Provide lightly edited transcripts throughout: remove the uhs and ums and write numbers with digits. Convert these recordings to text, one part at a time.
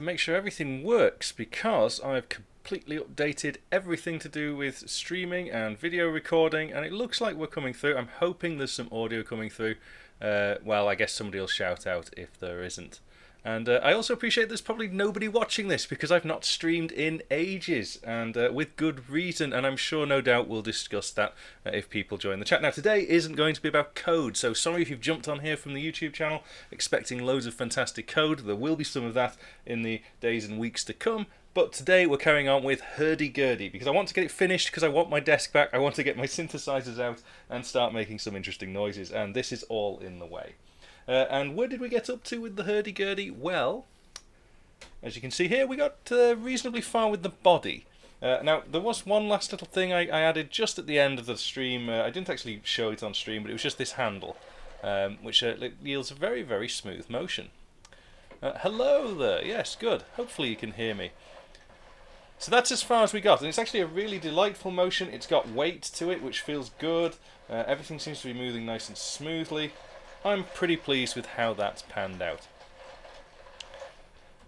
make sure everything works because I've completely updated everything to do with streaming and video recording, and it looks like we're coming through. I'm hoping there's some audio coming through. Well, I guess somebody will shout out if there isn't. And I also appreciate there's probably nobody watching this because I've not streamed in ages, and with good reason, and I'm sure no doubt we'll discuss that if people join the chat. Now, today isn't going to be about code, so sorry if you've jumped on here from the YouTube channel expecting loads of fantastic code. There will be some of that in the days and weeks to come, but today we're carrying on with Hurdy-Gurdy because I want to get it finished, because I want my desk back, I want to get my synthesizers out and start making some interesting noises, and this is all in the way. And where did we get up to with the hurdy-gurdy? Well, as you can see here, we got reasonably far with the body. Now, there was one last little thing I added just at the end of the stream. I didn't actually show it on stream, but it was just this handle, which yields a very, very smooth motion. Hello there. Yes, good. Hopefully you can hear me. So that's as far as we got, and it's actually a really delightful motion. It's got weight to it, which feels good. Everything seems to be moving nice and smoothly. I'm pretty pleased with how that's panned out.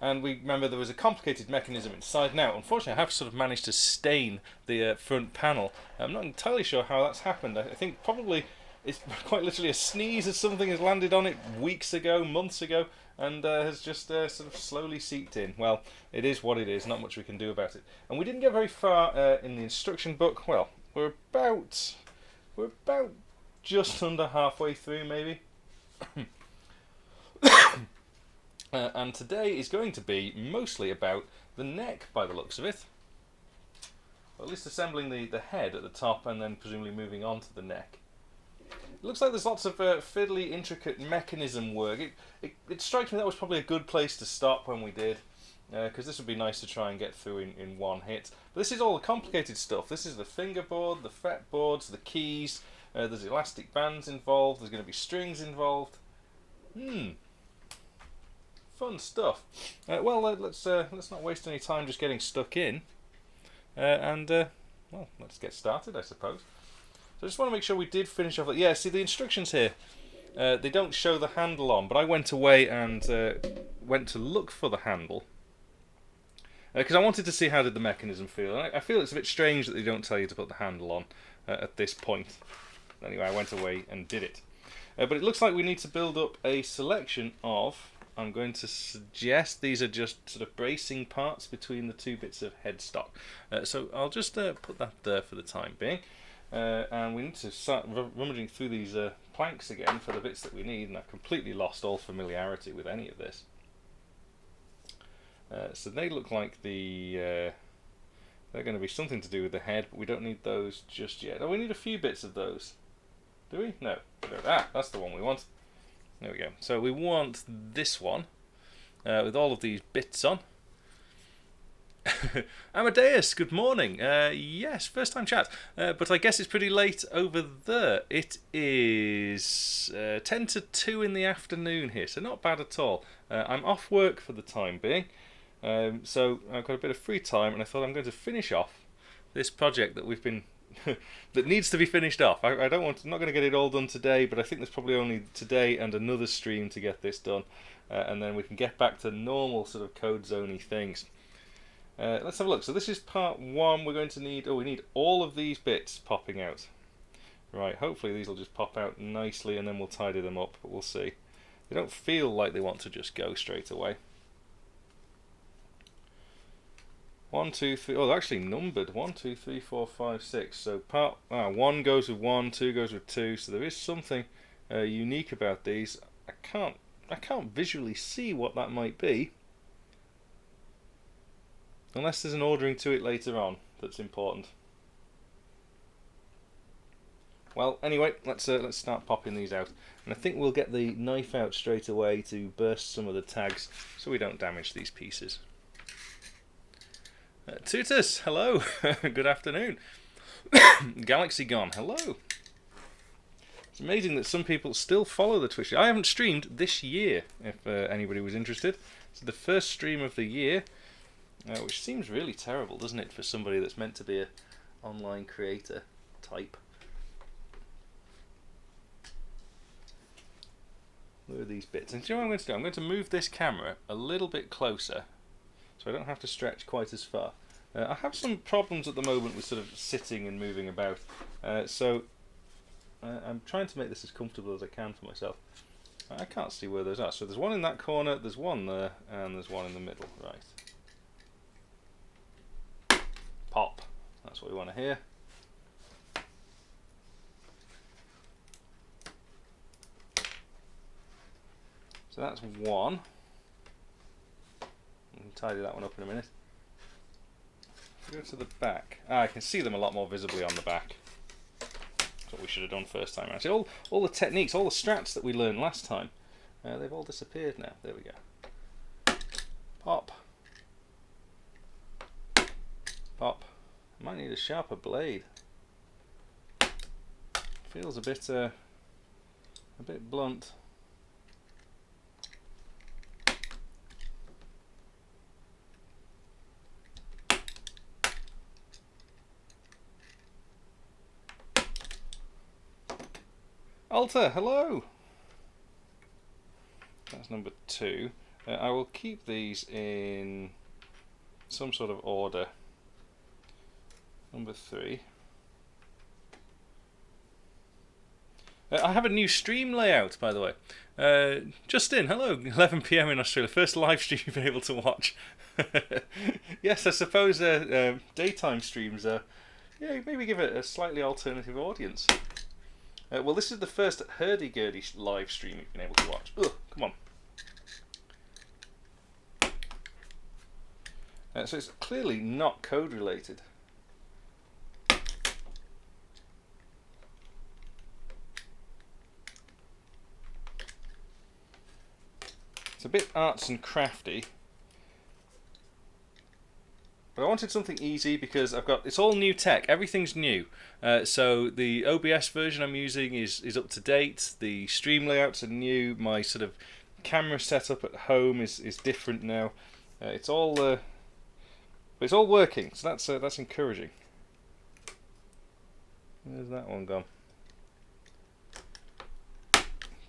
And we remember there was a complicated mechanism inside. Now, unfortunately, I have sort of managed to stain the front panel. I'm not entirely sure how that's happened. I think probably it's quite literally a sneeze or something has landed on it weeks ago, months ago, and has just sort of slowly seeped in. Well, it is what it is, not much we can do about it. And we didn't get very far in the instruction book. Well, we're about just under halfway through, maybe. And today is going to be mostly about the neck, by the looks of it. Or at least assembling the head at the top and then presumably moving on to the neck. It looks like there's lots of fiddly, intricate mechanism work. It strikes me that was probably a good place to stop when we did, because this would be nice to try and get through in one hit. But this is all the complicated stuff. This is the fingerboard, the fretboards, the keys. There's elastic bands involved. There's going to be strings involved. Fun stuff. Well, let's not waste any time just getting stuck in, well, let's get started, I suppose. So I just want to make sure we did finish off. Yeah, see the instructions here. They don't show the handle on, but I went away and went to look for the handle because I wanted to see how did the mechanism feel. And I feel it's a bit strange that they don't tell you to put the handle on at this point. Anyway, I went away and did it. But it looks like we need to build up a selection of, I'm going to suggest these are just sort of bracing parts between the two bits of headstock. So I'll just put that there for the time being. And we need to start rummaging through these planks again for the bits that we need, and I've completely lost all familiarity with any of this. So they look like they're going to be something to do with the head, but we don't need those just yet. Oh, we need a few bits of those. Do we? No. That's the one we want. There we go. So we want this one with all of these bits on. Amadeus, good morning. Yes, first time chat. But I guess it's pretty late over there. It is 10 to 2 in the afternoon here, so not bad at all. I'm off work for the time being. So I've got a bit of free time, and I thought I'm going to finish off this project that we've been that needs to be finished off. I'm not going to get it all done today, but I think there's probably only today and another stream to get this done, and then we can get back to normal sort of CodeZone-y things. Let's have a look. So this is part one. We're going to need, we need all of these bits popping out. Right, hopefully these will just pop out nicely and then we'll tidy them up, but we'll see. They don't feel like they want to just go straight away. 1, 2, 3. Oh, they're actually numbered. 1, 2, 3, 4, 5, 6. So part 1 goes with 1, 2 goes with 2. So there is something unique about these. I can't visually see what that might be, unless there's an ordering to it later on that's important. Well, anyway, let's start popping these out, and I think we'll get the knife out straight away to burst some of the tags so we don't damage these pieces. Tutus, hello. Good afternoon. Galaxy Gone, hello. It's amazing that some people still follow the Twitch. I haven't streamed this year, if anybody was interested. It's the first stream of the year, which seems really terrible, doesn't it, for somebody that's meant to be an online creator type. Where are these bits? And do you know what I'm going to do? I'm going to move this camera a little bit closer so I don't have to stretch quite as far. I have some problems at the moment with sort of sitting and moving about, so I'm trying to make this as comfortable as I can for myself. I can't see where those are. So there's one in that corner, there's one there, and there's one in the middle. Right. Pop. That's what we want to hear. So that's one. We can tidy that one up in a minute. Go to the back. I can see them a lot more visibly on the back. That's what we should have done first time around. See, all the techniques, all the strats that we learned last time, they've all disappeared now. There we go. Pop. Pop. I might need a sharper blade. Feels a bit blunt. Alta, hello! That's number 2. I will keep these in some sort of order. Number 3. I have a new stream layout, by the way. Justin, hello, 11 PM in Australia. First live stream you've been able to watch. Yes, I suppose daytime streams are, yeah, maybe give it a slightly alternative audience. Well, this is the first Hurdy Gurdy live stream you've been able to watch. Ugh, come on. So it's clearly not code related. It's a bit arts and crafty. But I wanted something easy because it's all new tech, everything's new. So the OBS version I'm using is up to date, the stream layouts are new, my sort of camera setup at home is different now. It's all working, so that's encouraging. Where's that one gone?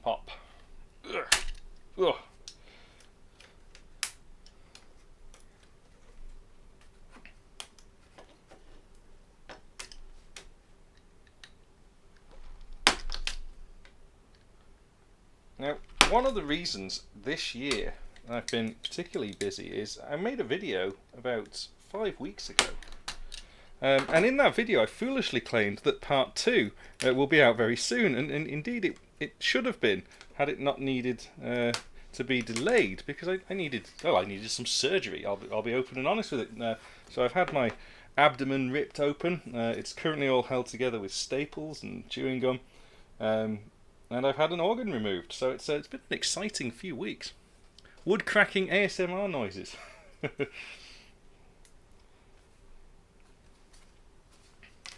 Pop. Ugh. Ugh. Now, one of the reasons this year I've been particularly busy is I made a video about 5 weeks ago. And in that video I foolishly claimed that part 2 will be out very soon, and indeed it should have been, had it not needed to be delayed, because I needed some surgery. I'll be open and honest with it. So I've had my abdomen ripped open. It's currently all held together with staples and chewing gum. And I've had an organ removed, so it's been an exciting few weeks. Wood cracking ASMR noises.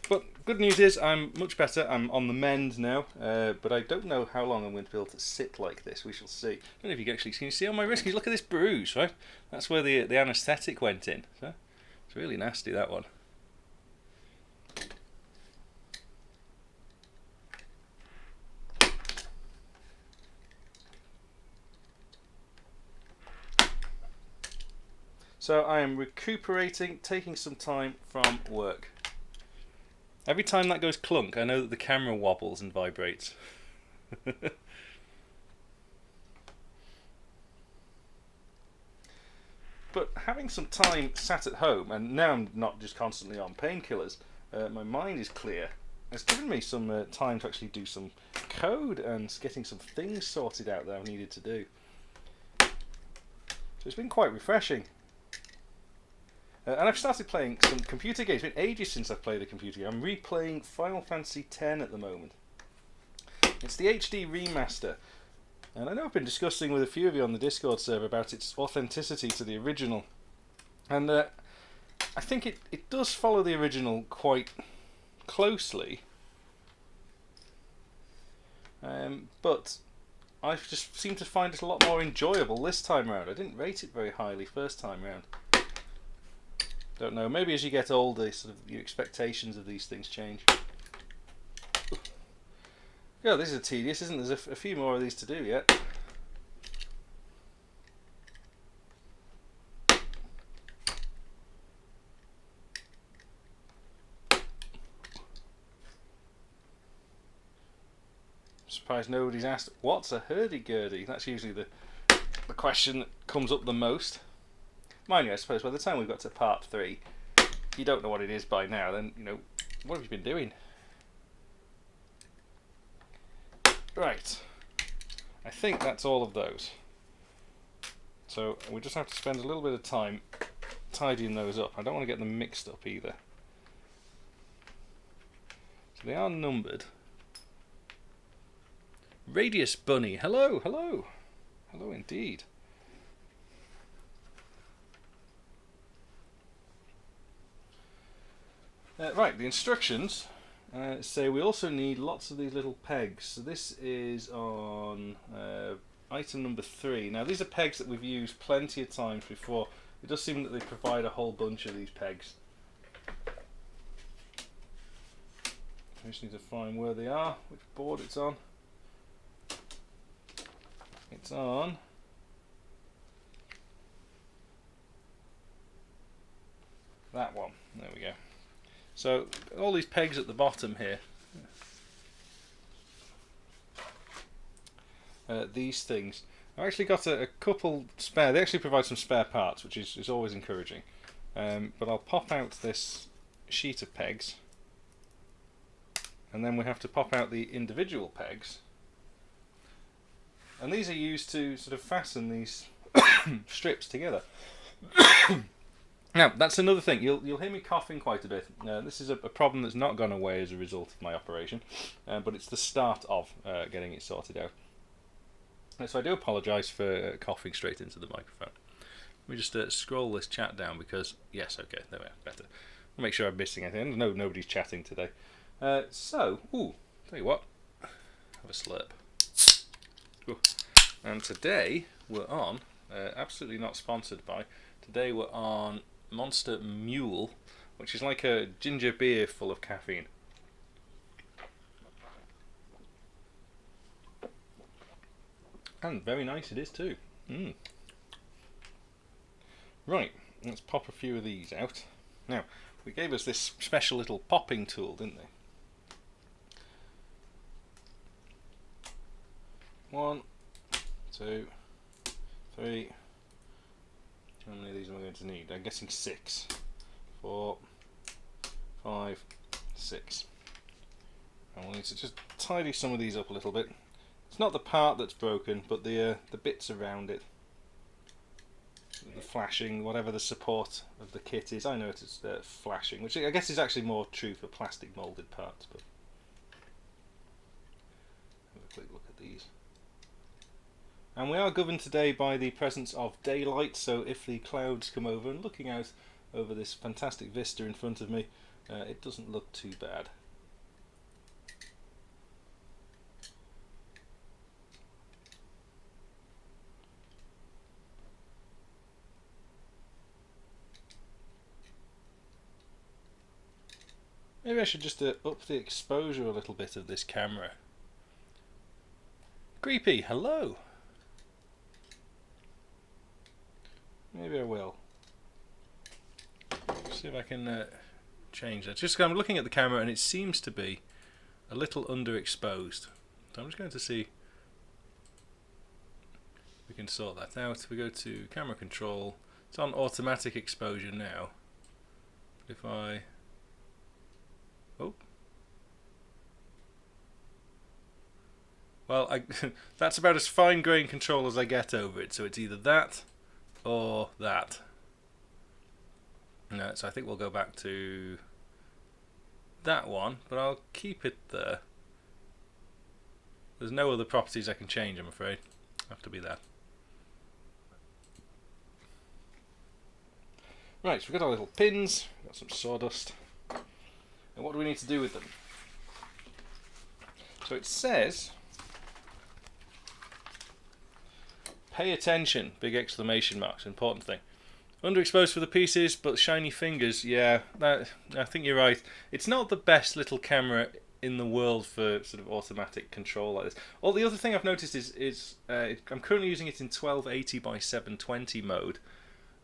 But good news is I'm much better. I'm on the mend now, but I don't know how long I'm going to be able to sit like this. We shall see. I don't know if you can see on my wrist. Look at this bruise, right? That's where the anaesthetic went in. So it's really nasty, that one. So I am recuperating, taking some time from work. Every time that goes clunk, I know that the camera wobbles and vibrates. But having some time sat at home, and now I'm not just constantly on painkillers, my mind is clear. It's given me some time to actually do some code and getting some things sorted out that I've needed to do. So it's been quite refreshing. And I've started playing some computer games. It's been ages since I've played a computer game. I'm replaying Final Fantasy X at the moment. It's the HD remaster. And I know I've been discussing with a few of you on the Discord server about its authenticity to the original. And I think it does follow the original quite closely. But I just seem to find it a lot more enjoyable this time round. I didn't rate it very highly first time round. Don't know, maybe as you get older, sort of your expectations of these things change. Yeah, this is tedious, isn't there? There's a few more of these to do yet. surprised nobody's asked, what's a hurdy-gurdy? That's usually the question that comes up the most. Mind you, I suppose by the time we've got to part 3, you don't know what it is by now, then, you know, what have you been doing? Right. I think that's all of those. So we just have to spend a little bit of time tidying those up. I don't want to get them mixed up either. So they are numbered. Radius Bunny, hello, hello. Hello indeed. Right, the instructions say we also need lots of these little pegs. So this is on item number 3. Now these are pegs that we've used plenty of times before. It does seem that they provide a whole bunch of these pegs. I just need to find where they are, which board it's on. It's on that one. There we go. So all these pegs at the bottom here, these things, I've actually got a couple spare. They actually provide some spare parts, which is always encouraging. But I'll pop out this sheet of pegs, and then we have to pop out the individual pegs. And these are used to sort of fasten these strips together. Now, that's another thing. You'll hear me coughing quite a bit. This is a problem that's not gone away as a result of my operation, but it's the start of getting it sorted out. So I do apologise for coughing straight into the microphone. Let me just scroll this chat down because, yes, okay, there we are, better. I'll make sure I'm missing anything. No, nobody's chatting today. Tell you what, have a slurp. Ooh. And today we're on, absolutely not sponsored by, today we're on Monster Mule, which is like a ginger beer full of caffeine. And very nice it is too. Right, let's pop a few of these out. Now, we gave us this special little popping tool, didn't they? 1, 2, 3. How many of these am I going to need? I'm guessing 6. 4, 5, 6. And we'll need to just tidy some of these up a little bit. It's not the part that's broken, but the bits around it. The flashing, whatever the support of the kit is. I know it's flashing, which I guess is actually more true for plastic moulded parts. But have a quick look at these. And we are governed today by the presence of daylight, so if the clouds come over and looking out over this fantastic vista in front of me, it doesn't look too bad. Maybe I should just up the exposure a little bit of this camera. Creepy, hello! Maybe I will. See if I can change that. Just I'm looking at the camera and it seems to be a little underexposed. So I'm just going to see if we can sort that out. We go to camera control. It's on automatic exposure now. If I... Oh. Well, that's about as fine-grained control as I get over it. So it's either that or that. No, so I think we'll go back to that one, but I'll keep it there. There's no other properties I can change, I'm afraid. Have to be that. Right, so we've got our little pins, we've got some sawdust. And what do we need to do with them? So it says, pay attention, big exclamation marks, important thing. Underexposed for the pieces, but shiny fingers, yeah, I think you're right. It's not the best little camera in the world for sort of automatic control like this. Well, the other thing I've noticed is I'm currently using it in 1280 by 720 mode,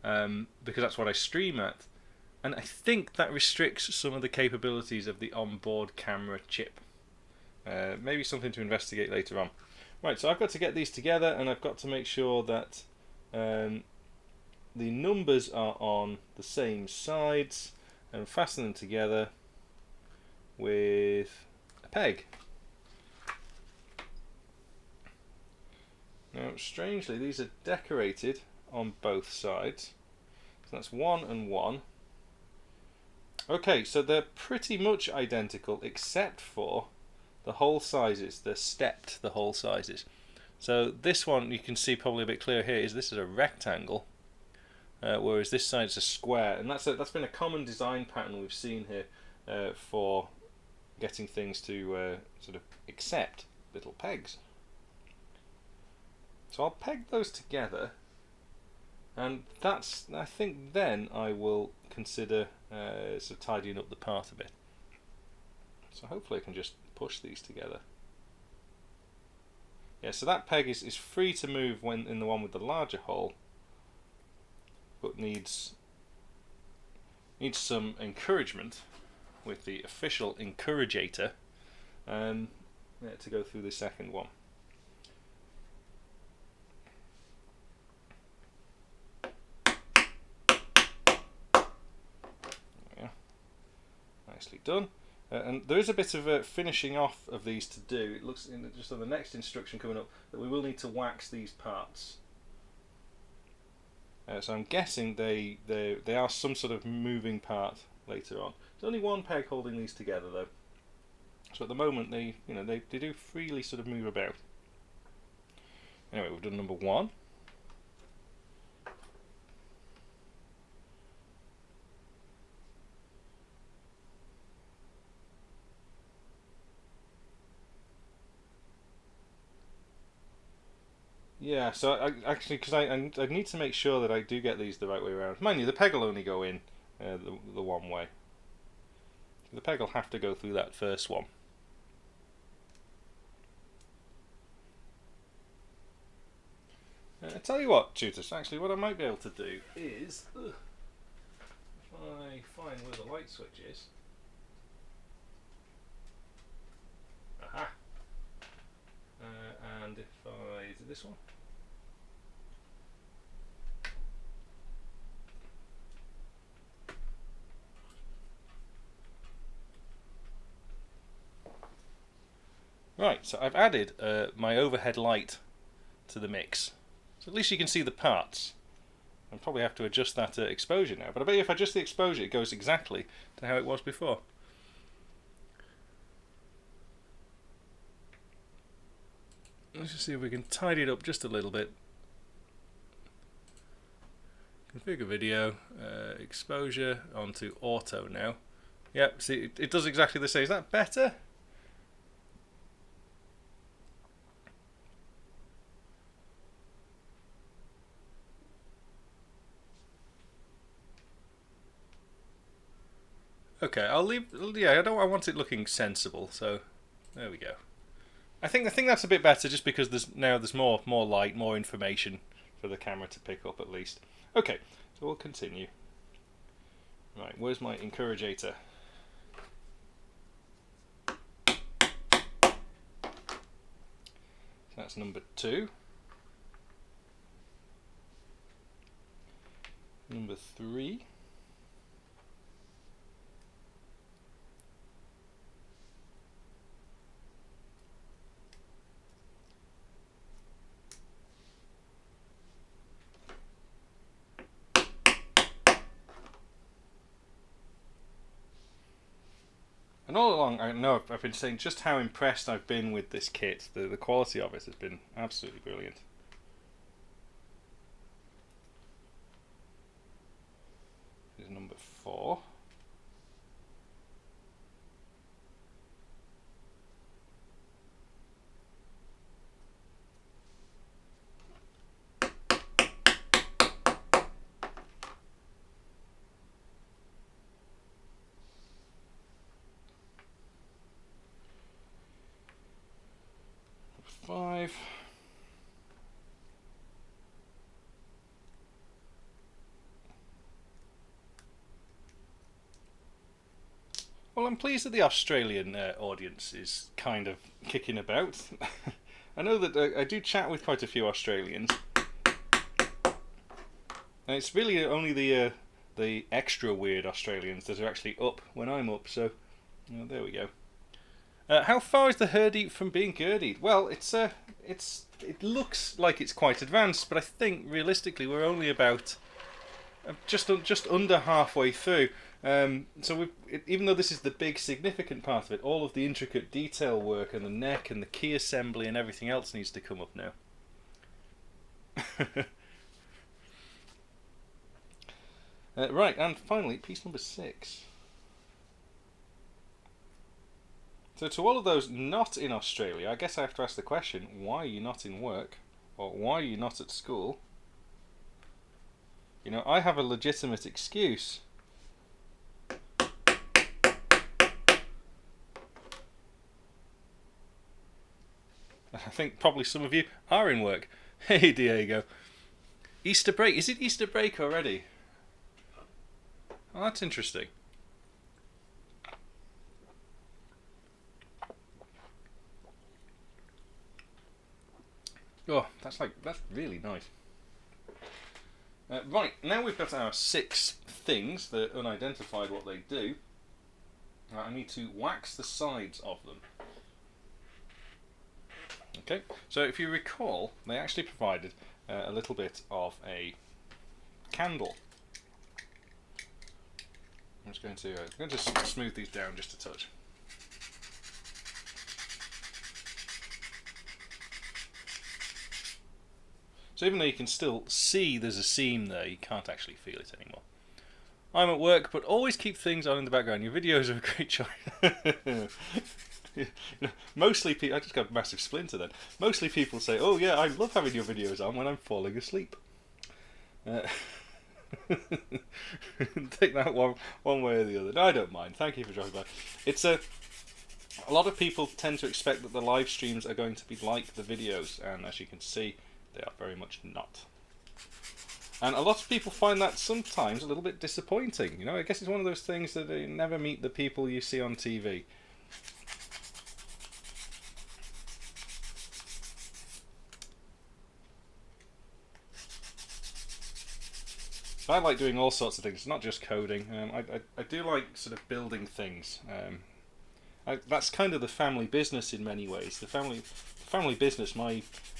because that's what I stream at. And I think that restricts some of the capabilities of the onboard camera chip. Maybe something to investigate later on. Right, so I've got to get these together, and I've got to make sure that the numbers are on the same sides, and fasten them together with a peg. Now, strangely, these are decorated on both sides. So that's 1 and 1. Okay, so they're pretty much identical except for the hole sizes. They're stepped, the hole sizes. So this one you can see probably a bit clearer here is this is a rectangle, whereas this side is a square, and that's been a common design pattern we've seen here for getting things to sort of accept little pegs. So I'll peg those together, and that's, I think then I will consider sort of tidying up the part a bit. So hopefully I can just push these together. Yeah, so that peg is free to move when in the one with the larger hole, but needs some encouragement with the official encouragator to go through the second one. Yeah, nicely done. And there is a bit of finishing off of these to do. It looks just on the next instruction coming up that we will need to wax these parts. So I'm guessing they are some sort of moving part later on. There's only one peg holding these together though. So at the moment they do freely sort of move about. Anyway, we've done number 1. Yeah, so actually, because I need to make sure that I do get these the right way around. Mind you, the peg will only go in the one way. The peg will have to go through that first one. I tell you what, tutors, actually what I might be able to do is, if I find where the light switch is. Aha! And if I, is it this one? Right, so I've added my overhead light to the mix. So at least you can see the parts. I'll probably have to adjust that exposure now, but I bet you if I adjust the exposure it goes exactly to how it was before. Let's just see if we can tidy it up just a little bit. Configure video, exposure onto auto now. Yep, see it does exactly the same. Is that better? Okay, I'll leave. Yeah, I want it looking sensible. So there we go. I think that's a bit better, just because there's more light, more information for the camera to pick up at least. Okay, so we'll continue. Right, where's my encouragator? That's number 2. Number 3. And all along, I know I've been saying just how impressed I've been with this kit. The quality of it has been absolutely brilliant. This is number 4. Number 5. Well, I'm pleased that the Australian audience is kind of kicking about. I know that I do chat with quite a few Australians, and it's really only the extra weird Australians that are actually up when I'm up. So, there we go. How far is the Hurdy from being Gurdy? Well, it looks like it's quite advanced, but I think realistically we're only about just under halfway through. So even though this is the big significant part of it, all of the intricate detail work and the neck and the key assembly and everything else needs to come up now. Right, and finally, piece number 6. So to all of those not in Australia, I guess I have to ask the question, why are you not in work? Or why are you not at school? You know, I have a legitimate excuse. I think probably some of you are in work. Hey, Diego. Easter break. Is it Easter break already? Oh, that's interesting. Oh, that's really nice. Right, now we've got our 6 things that are unidentified what they do. I need to wax the sides of them. Okay, so if you recall, they actually provided a little bit of a candle. I'm just going to smooth these down just a touch. So even though you can still see there's a seam there, you can't actually feel it anymore. I'm at work, but always keep things on in the background. Your videos are a great choice. Mostly people, I just got a massive splinter then. Mostly people say, oh yeah, I love having your videos on when I'm falling asleep. Take that one way or the other. No, I don't mind. Thank you for dropping by. It's a lot of people tend to expect that the live streams are going to be like the videos, and as you can see, they are very much not. And a lot of people find that sometimes a little bit disappointing. You know, I guess it's one of those things that you never meet the people you see on TV. I like doing all sorts of things, not just coding. I do like sort of building things. That's kind of the family business in many ways. The family business.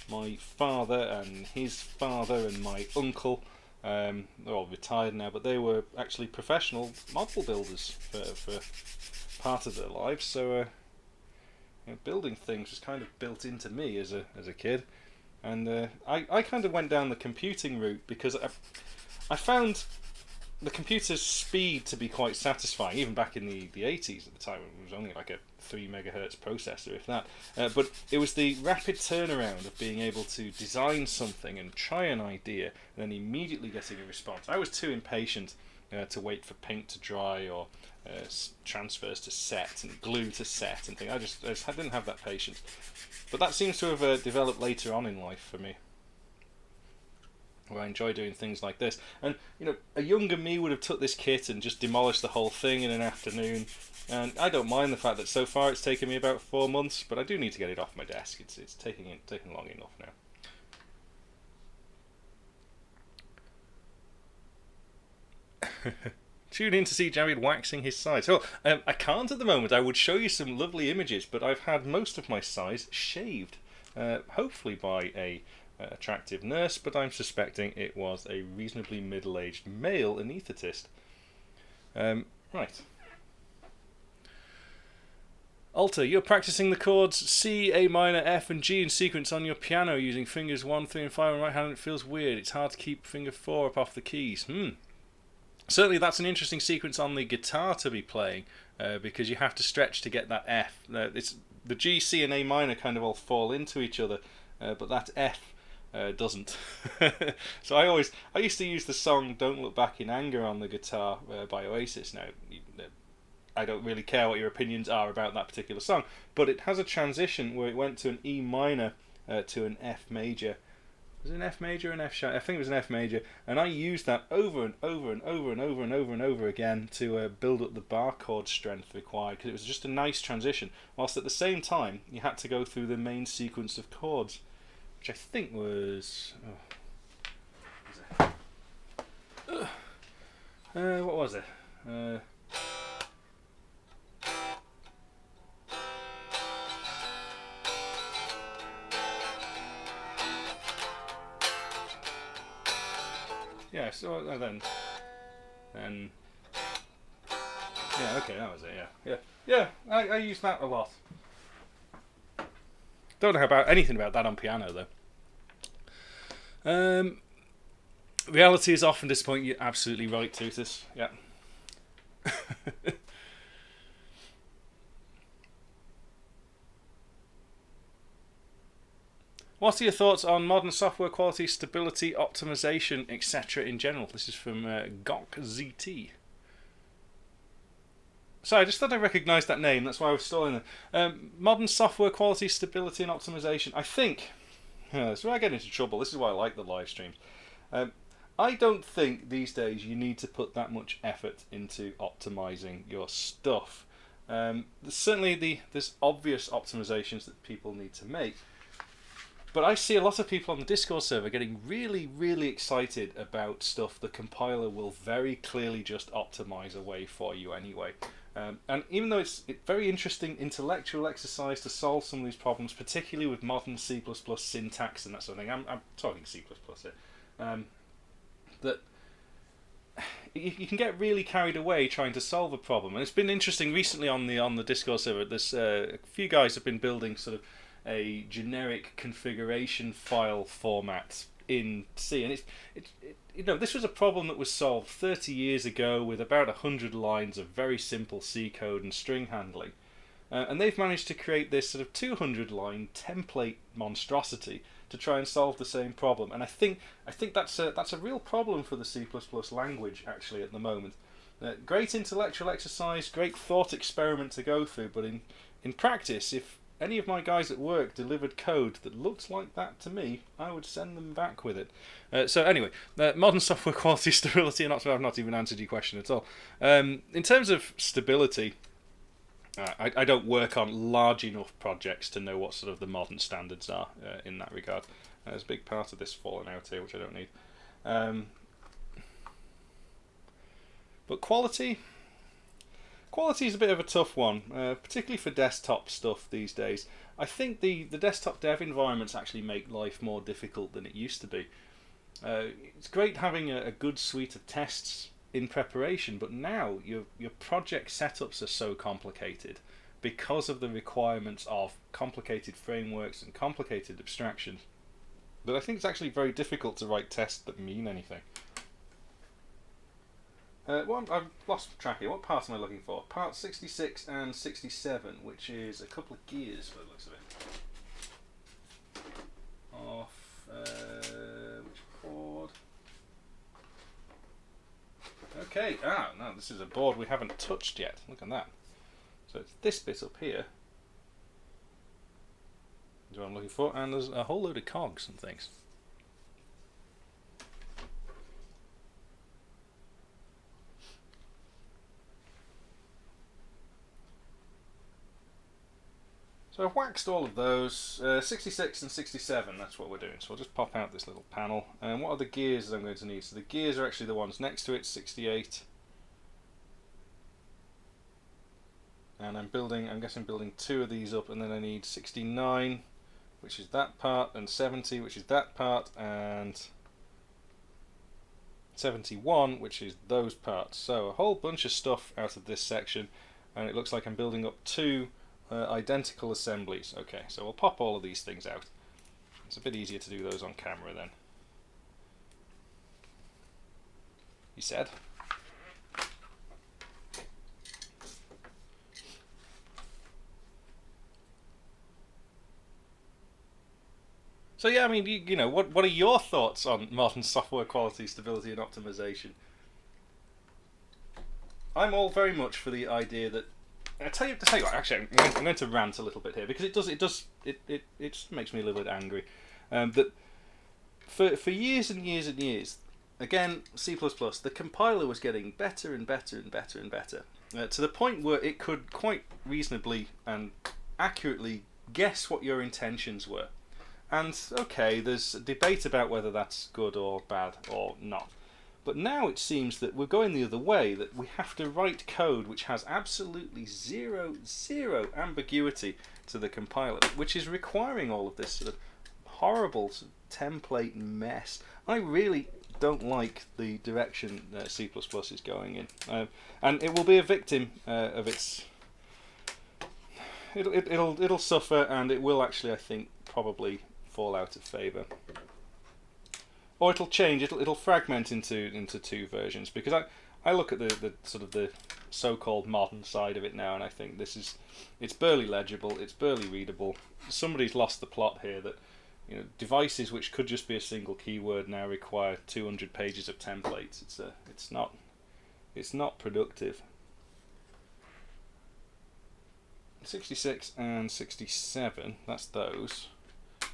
My father and his father and my uncle, they're all retired now, but they were actually professional model builders for part of their lives. So building things was kind of built into me as a kid, and I kind of went down the computing route because I found the computer's speed to be quite satisfying, even back in the 80s at the time. It was only like a 3 megahertz processor, if that. But it was the rapid turnaround of being able to design something and try an idea and then immediately getting a response. I was too impatient to wait for paint to dry or transfers to set and glue to set and things. I didn't have that patience. But that seems to have developed later on in life for me, where I enjoy doing things like this. And you know, a younger me would have took this kit and just demolished the whole thing in an afternoon. And I don't mind the fact that so far it's taken me about 4 months, but I do need to get it off my desk. It's taking long enough now. Tune in to see Javid waxing his sides. Oh, I can't at the moment. I would show you some lovely images, but I've had most of my sides shaved, hopefully by a attractive nurse, but I'm suspecting it was a reasonably middle-aged male anaesthetist. Right. Alter, you're practicing the chords C, A minor, F and G in sequence on your piano using fingers 1, 3 and 5 on the right hand, and it feels weird. It's hard to keep finger 4 up off the keys. Certainly that's an interesting sequence on the guitar to be playing, because you have to stretch to get that F. It's the G, C and A minor kind of all fall into each other, but that F doesn't. So I used to use the song Don't Look Back in Anger on the guitar by Oasis. Now, I don't really care what your opinions are about that particular song, but it has a transition where it went to an E minor to an F major, Was it an F major or an F sharp? I think it was an F major, and I used that over and over and over and over and over and over again to build up the bar chord strength required, because it was just a nice transition, whilst at the same time you had to go through the main sequence of chords, which I think was... what was it? Yeah, so then, yeah, okay, that was it. Yeah. I use that a lot. Don't know about anything about that on piano though. Reality is often disappointing. You're absolutely right, Tutus. Yeah. What are your thoughts on modern software quality, stability, optimization, etc. in general? This is from GokZT. Sorry, I just thought I recognised that name. That's why I was stalling there. Modern software quality, stability, and optimization. I think... that's where I get into trouble. This is why I like the live streams. I don't think these days you need to put that much effort into optimizing your stuff. Certainly there's obvious optimizations that people need to make. But I see a lot of people on the Discord server getting really, really excited about stuff the compiler will very clearly just optimize away for you anyway. And even though it's a very interesting intellectual exercise to solve some of these problems, particularly with modern C++ syntax and that sort of thing, I'm talking C++ here, that you can get really carried away trying to solve a problem. And it's been interesting recently on the Discord server. There's a few guys have been building sort of a generic configuration file format in C, and it's this was a problem that was solved 30 years ago with about 100 lines of very simple C code and string handling, and they've managed to create this sort of 200-line template monstrosity to try and solve the same problem. And I think that's a real problem for the C++ language actually at the moment. Great intellectual exercise, great thought experiment to go through, but in practice, if any of my guys at work delivered code that looks like that to me, I would send them back with it. So anyway, modern software quality, stability, and I've not even answered your question at all. In terms of stability, I don't work on large enough projects to know what sort of the modern standards are in that regard. There's a big part of this falling out here, which I don't need. But quality is a bit of a tough one, particularly for desktop stuff these days. I think the desktop dev environments actually make life more difficult than it used to be. It's great having a good suite of tests in preparation, but now your project setups are so complicated because of the requirements of complicated frameworks and complicated abstractions that I think it's actually very difficult to write tests that mean anything. I've lost track here. What part am I looking for? Part 66 and 67, which is a couple of gears by the looks of it. Which chord? Okay, no, this is a board we haven't touched yet. Look at that. So it's this bit up here. That's what I'm looking for, and there's a whole load of cogs and things. So I've waxed all of those, 66 and 67, that's what we're doing. So I'll just pop out this little panel. And what are the gears that I'm going to need? So the gears are actually the ones next to it, 68. And I'm guessing building two of these up, and then I need 69, which is that part, and 70, which is that part, and 71, which is those parts. So a whole bunch of stuff out of this section, and it looks like I'm building up two identical assemblies. Okay, so we'll pop all of these things out. It's a bit easier to do those on camera then. You said? So yeah, I mean, you know, what are your thoughts on modern software quality, stability, and optimization? I'm all very much for the idea that I tell you what. Actually, I'm going to rant a little bit here because it just makes me a little bit angry. That for years and years and years, again, C++, the compiler was getting better and better and better and better, to the point where it could quite reasonably and accurately guess what your intentions were. And okay, there's a debate about whether that's good or bad or not. But now it seems that we're going the other way, that we have to write code which has absolutely zero ambiguity to the compiler, which is requiring all of this sort of horrible sort of template mess. I really don't like the direction C++ is going in, and it will be a victim of its. It'll suffer, and it will actually, I think, probably fall out of favour. Or it'll change. It'll fragment into two versions, because I look at the sort of the so-called modern side of it now, and I think it's barely legible, it's barely readable. Somebody's lost the plot here, that devices which could just be a single keyword now require 200 pages of templates. It's not productive. 66 and 67, that's those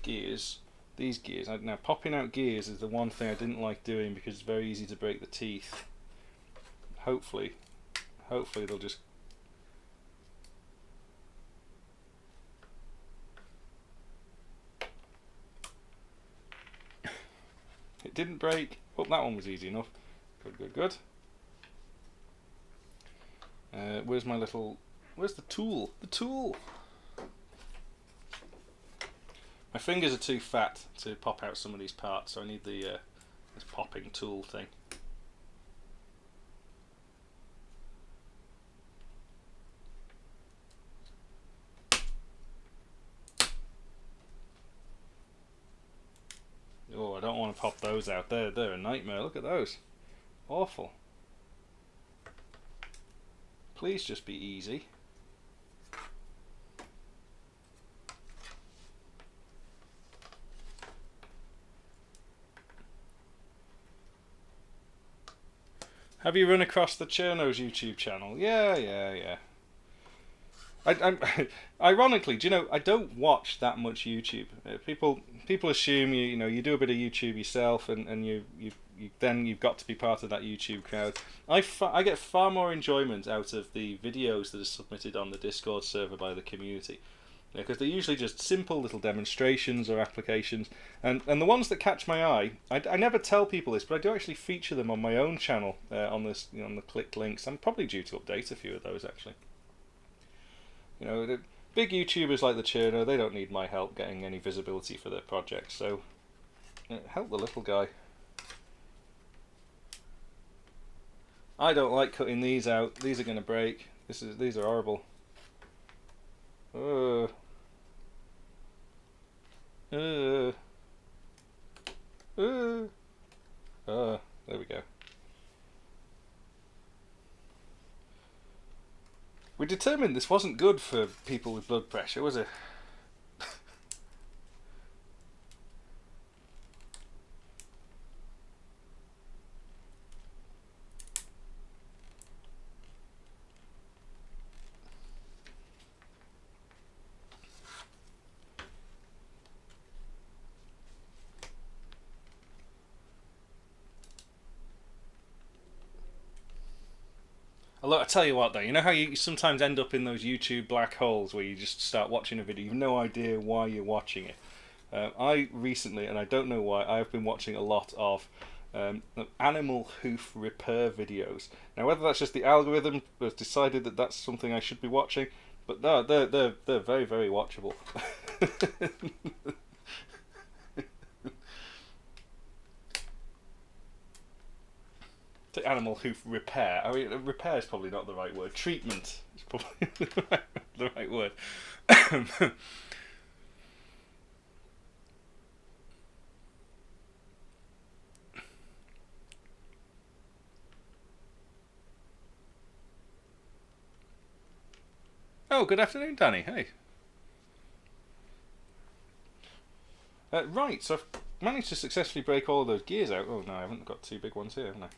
gears. These gears. Now, popping out gears is the one thing I didn't like doing, because it's very easy to break the teeth. Hopefully they'll just. It didn't break. Oh, that one was easy enough. Good. Where's my little? Where's the tool? The tool. My fingers are too fat to pop out some of these parts, so I need the this popping tool thing. Oh, I don't want to pop those out. They're a nightmare. Look at those. Awful. Please just be easy. Have you run across the Cherno's YouTube channel? Yeah. Ironically, do you know, I don't watch that much YouTube. People assume you do a bit of YouTube yourself, and you've got to be part of that YouTube crowd. I get far more enjoyment out of the videos that are submitted on the Discord server by the community, because they're usually just simple little demonstrations or applications, and the ones that catch my eye, I never tell people this, but I do actually feature them on my own channel on this, on the clicked links. I'm probably due to update a few of those actually. The big YouTubers like the Cherno, they don't need my help getting any visibility for their projects, so help the little guy. I don't like cutting these out. These are going to break. These are horrible. There we go. We determined this wasn't good for people with blood pressure, was it? Look, I tell you what though, you know how you sometimes end up in those YouTube black holes where you just start watching a video, you've no idea why you're watching it. I recently, and I don't know why, I've been watching a lot of animal hoof repair videos. Now, whether that's just the algorithm has decided that that's something I should be watching, but no, they're very, very watchable. Animal hoof repair. I mean, repair is probably not the right word. Treatment is probably the right word. Oh, good afternoon, Danny. Hey. Right, so I've managed to successfully break all of those gears out. Oh no, I haven't got two big ones here, haven't I?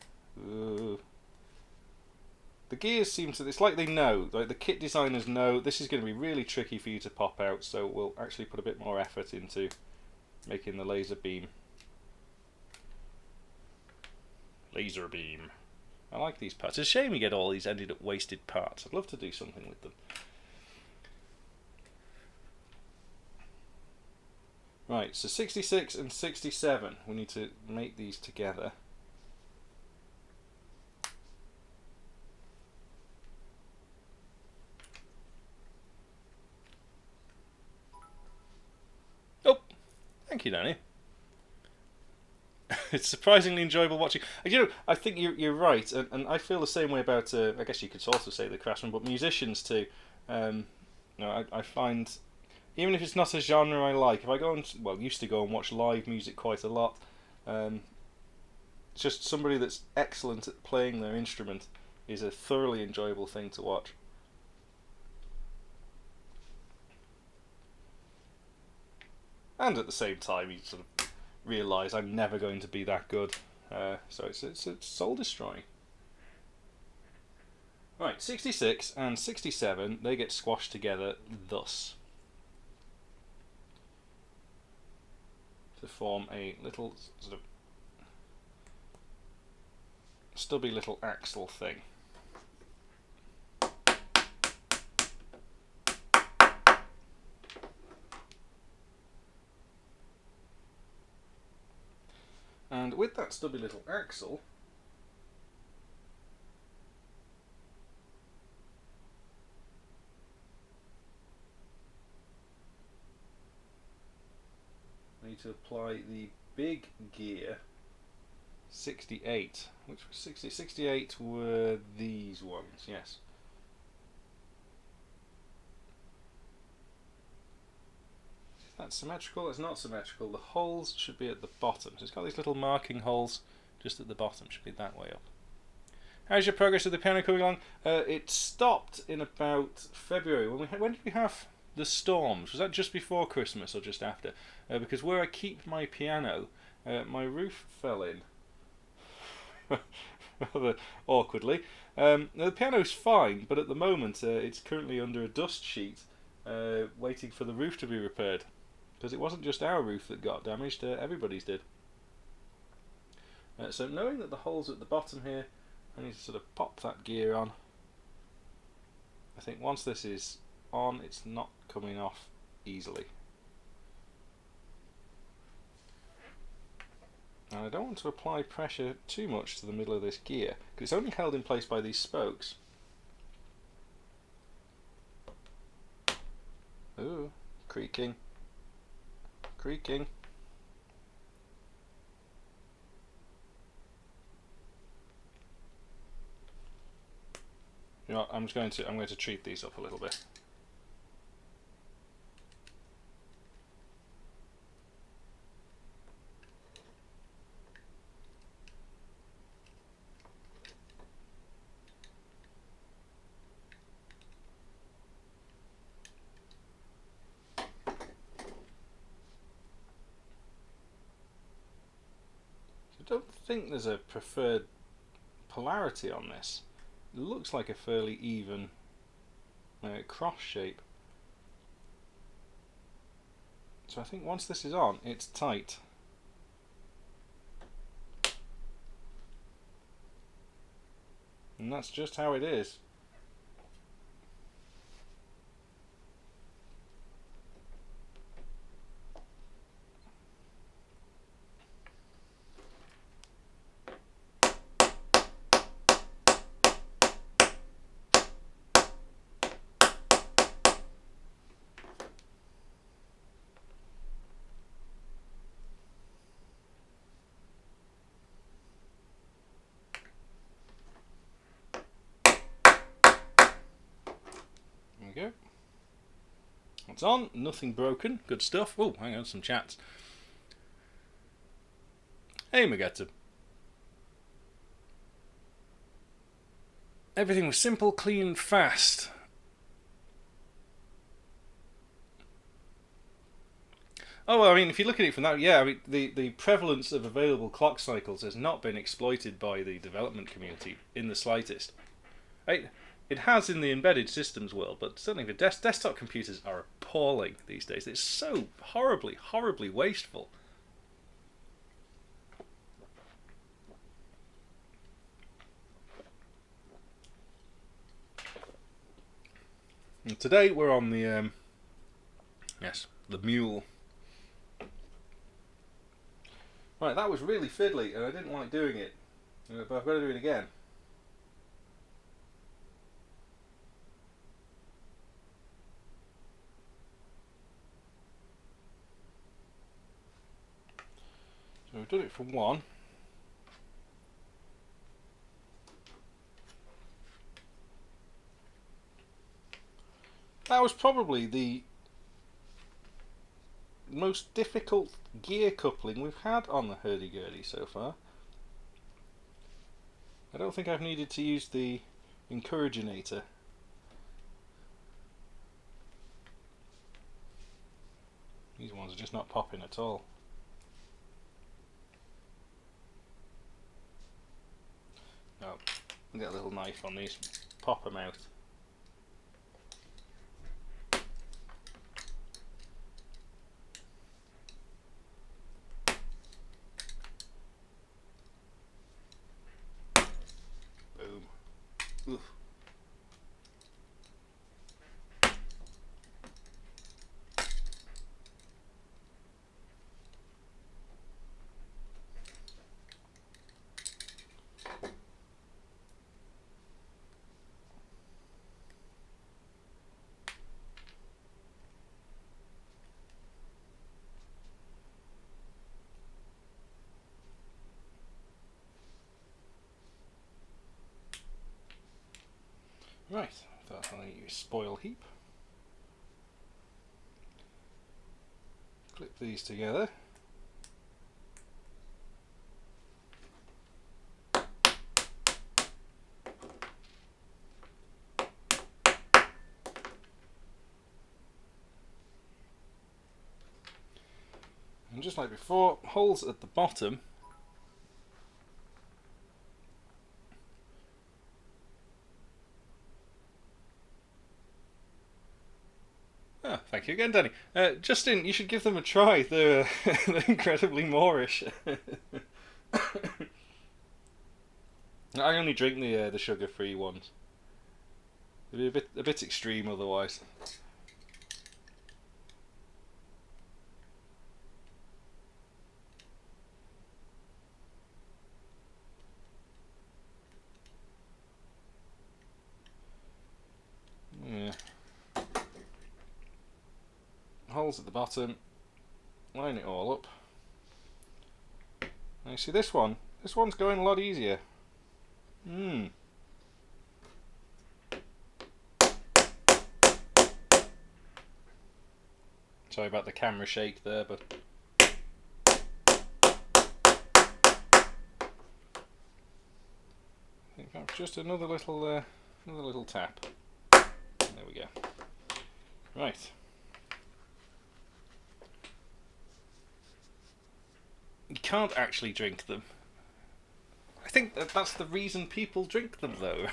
The gears seem to, it's like they know, like the kit designers know this is going to be really tricky for you to pop out, so we'll actually put a bit more effort into making the laser beam Laser beam. I like these parts. It's a shame you get all these ended up wasted parts. I'd love to do something with them. Right, so 66 and 67. We need to make these together. Oh, thank you, Danny. It's surprisingly enjoyable watching. You know, I think you're right, and I feel the same way about. I guess you could also say the craftsmen, but musicians too. You know, I find even if it's not a genre I like, if I go and used to go and watch live music quite a lot. Just somebody that's excellent at playing their instrument is a thoroughly enjoyable thing to watch. And at the same time, you sort of realise I'm never going to be that good. So it's soul destroying. Right, 66 and 67, they get squashed together thus. To form a little sort of stubby little axle thing. And with that stubby little axle, I need to apply the big gear 68. Which was 60? 68 were these ones, yes. Is that symmetrical? It's not symmetrical. The holes should be at the bottom. So it's got these little marking holes just at the bottom. Should be that way up. How's your progress with the piano coming along? It stopped in about February. When did we have the storms? Was that just before Christmas or just after? Because where I keep my piano, my roof fell in. Rather awkwardly. The piano's fine, but at the moment it's currently under a dust sheet, waiting for the roof to be repaired. Because it wasn't just our roof that got damaged, everybody's did. So knowing that the hole's at the bottom here, I need to sort of pop that gear on. I think once this is on, it's not coming off easily. And I don't want to apply pressure too much to the middle of this gear, because it's only held in place by these spokes. Ooh, creaking. Creaking. You know what, I'm going to treat these up a little bit. I don't think there's a preferred polarity on this. It looks like a fairly even cross shape. So I think once this is on, it's tight. And that's just how it is. There we go. It's on, nothing broken, good stuff. Oh, hang on, some chats. Hey, Magetta. Everything was simple, clean, fast. Oh, well, I mean, if you look at it from that, yeah, I mean, the prevalence of available clock cycles has not been exploited by the development community in the slightest. It has in the embedded systems world, but certainly the desktop computers are appalling these days. It's so horribly, horribly wasteful. And today we're on the the mule. Right, that was really fiddly, and I didn't like doing it, but I've got to do it again. So we've done it for one. That was probably the most difficult gear coupling we've had on the Hurdy-Gurdy so far. I don't think I've needed to use the encouraginator. These ones are just not popping at all. Oh, get a little knife on these, pop them out. Boom. Oof. Right, that's how you spoil heap. Clip these together. And just like before, holes at the bottom. Oh, thank you again, Danny. Justin, you should give them a try. They're, they're incredibly Moorish. I only drink the sugar-free ones. It'd be a bit extreme otherwise. Yeah. Holes at the bottom. Line it all up. And you see this one? This one's going a lot easier. Sorry about the camera shake there, but I think that's just another little tap. There we go. Right. You can't actually drink them. I think that's the reason people drink them, though.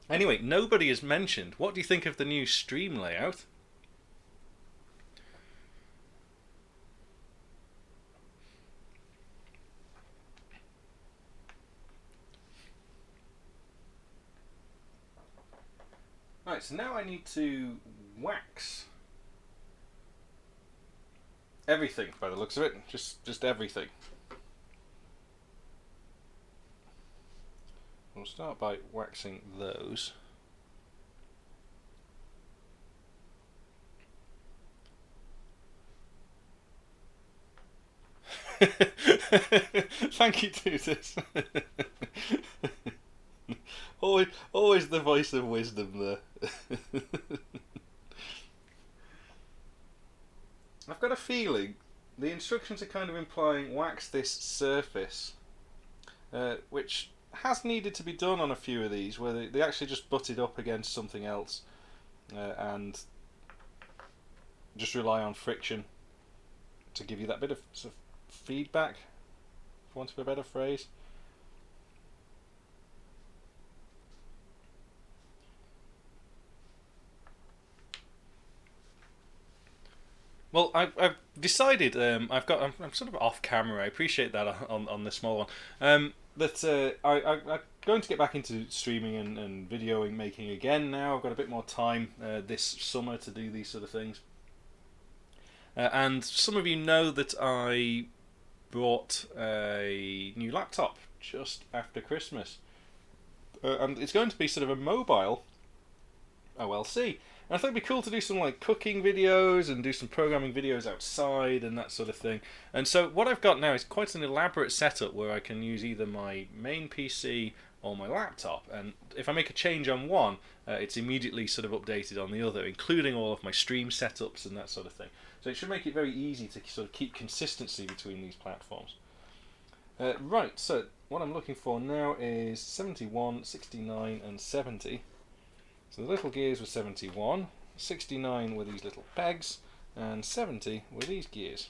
Anyway, nobody has mentioned, what do you think of the new stream layout? Right, so now I need to wax everything by the looks of it, just everything. We'll start by waxing those. Thank you, Tutus. always the voice of wisdom there. I've got a feeling the instructions are kind of implying wax this surface, which has needed to be done on a few of these, where they actually just butted up against something else and just rely on friction to give you that bit of sort of feedback, for want of a better phrase. Well, I've decided. I'm sort of off camera. I appreciate that on the small one. that I'm going to get back into streaming and videoing making again now. I've got a bit more time this summer to do these sort of things. And some of you know that I bought a new laptop just after Christmas. And it's going to be sort of a mobile OLC. And I thought it'd be cool to do some like cooking videos and do some programming videos outside and that sort of thing. And so what I've got now is quite an elaborate setup where I can use either my main PC or my laptop. And if I make a change on one, it's immediately sort of updated on the other, including all of my stream setups and that sort of thing. So it should make it very easy to sort of keep consistency between these platforms. Right, so what I'm looking for now is 71, 69 and 70. So the little gears were 71, 69 were these little pegs, and 70 were these gears.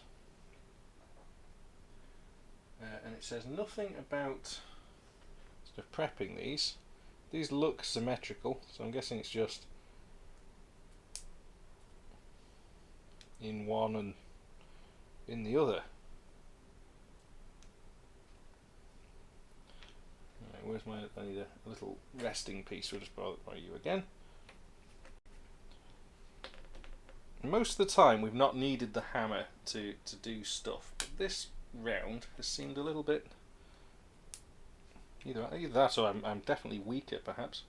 And it says nothing about sort of prepping these. These look symmetrical, so I'm guessing it's just in one and in the other. Where's my? I need a little resting piece. We'll just borrow you again. Most of the time, we've not needed the hammer to do stuff. But this round has seemed a little bit. Either that, or I'm definitely weaker, perhaps.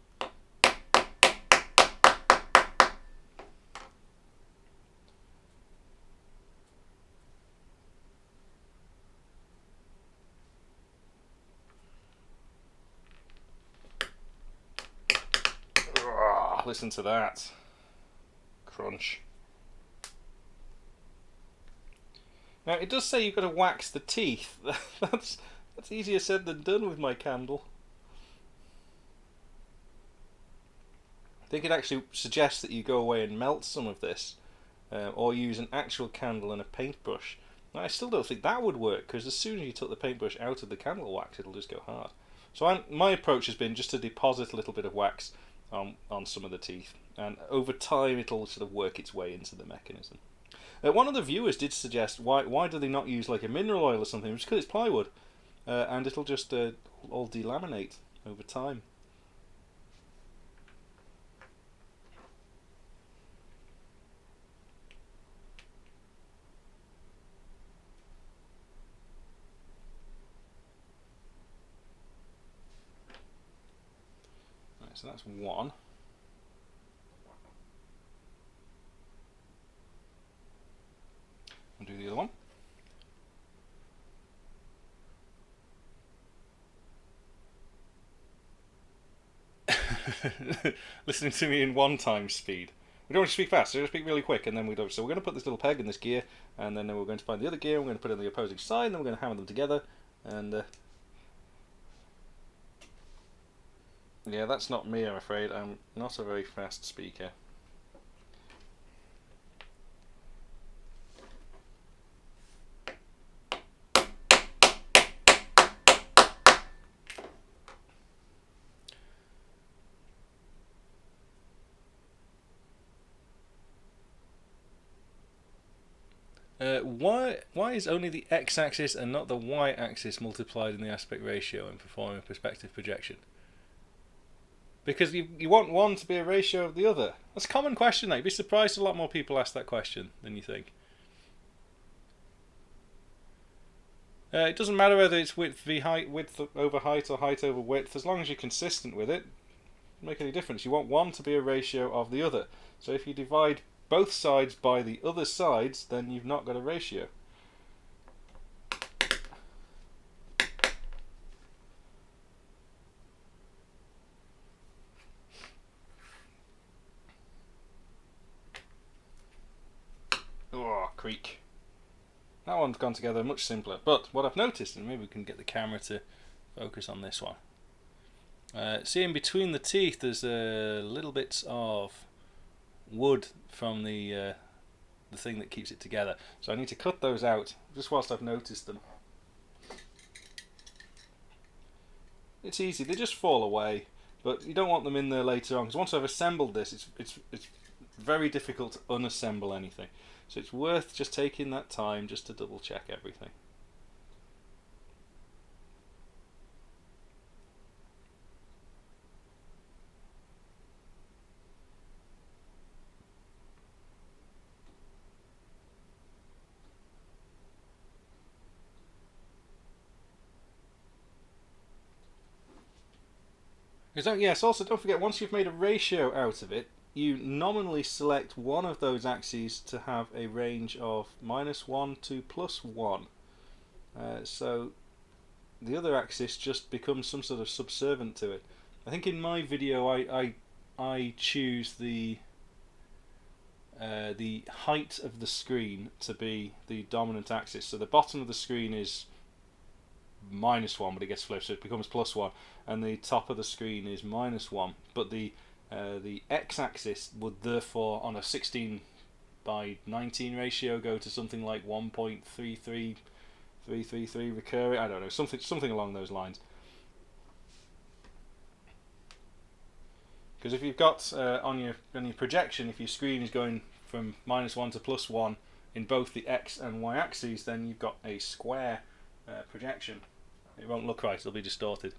Listen to that crunch. Now it does say you've got to wax the teeth. that's easier said than done with my candle. I think it actually suggests that you go away and melt some of this, or use an actual candle and a paintbrush. Now, I still don't think that would work, because as soon as you took the paintbrush out of the candle wax, it'll just go hard. So my approach has been just to deposit a little bit of wax on some of the teeth, and over time it'll sort of work its way into the mechanism. One of the viewers did suggest why do they not use like a mineral oil or something? It's because it's plywood, and it'll just all delaminate over time. Right, so that's one. I'll do the other one. Listening to me in 1 times speed. We don't want to speak fast, so we speak really quick, and then we don't. So we're going to put this little peg in this gear, and then we're going to find the other gear. We're going to put it on the opposing side, and then we're going to hammer them together. And yeah, that's not me, I'm afraid. I'm not a very fast speaker. Why is only the x-axis and not the y-axis multiplied in the aspect ratio in performing a perspective projection? Because you want one to be a ratio of the other. That's a common question. You'd be surprised a lot more people ask that question than you think. It doesn't matter whether it's width over height or height over width, as long as you're consistent with it. It doesn't make any difference. You want one to be a ratio of the other. So if you divide both sides by the other sides, then you've not got a ratio. Oh, creak. That one's gone together much simpler. But what I've noticed, and maybe we can get the camera to focus on this one. See, in between the teeth there's little bits of wood from the thing that keeps it together. So I need to cut those out just whilst I've noticed them. It's easy, they just fall away, but you don't want them in there later on, because once I've assembled this, it's very difficult to unassemble anything. So it's worth just taking that time just to double check everything. Yes, also don't forget, once you've made a ratio out of it, you nominally select one of those axes to have a range of -1 to +1. So the other axis just becomes some sort of subservient to it. I think in my video I choose the height of the screen to be the dominant axis. So the bottom of the screen is -1, but it gets flipped, so it becomes +1, and the top of the screen is -1. But the x-axis would therefore, on a 16:19 ratio, go to something like 1.33333 recurring. I don't know, something along those lines. Because if you've got on your projection, if your screen is going from -1 to +1 in both the x and y axes, then you've got a square projection. It won't look right; it'll be distorted.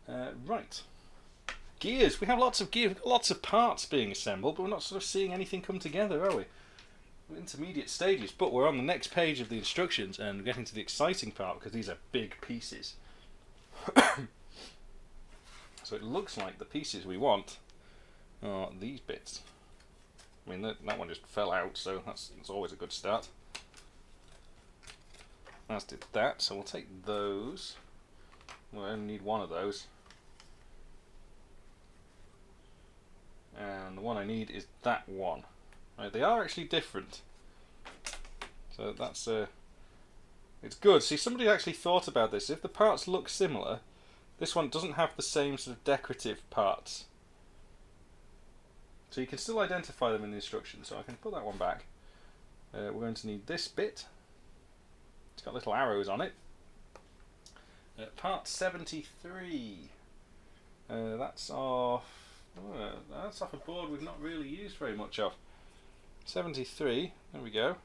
Right. Gears. We have lots of gears, lots of parts being assembled, but we're not sort of seeing anything come together, are we? We're intermediate stages, but we're on the next page of the instructions and getting to the exciting part because these are big pieces. So it looks like the pieces we want are these bits. I mean, that one just fell out, so that's always a good start. As did that, so we'll take those. We'll only need one of those. And the one I need is that one. Right, they are actually different. So that's it's good. See, somebody actually thought about this. If the parts look similar, this one doesn't have the same sort of decorative parts. So you can still identify them in the instructions. So I can put that one back. We're going to need this bit. It's got little arrows on it. Part 73. That's off a board we've not really used very much of. 73. There we go.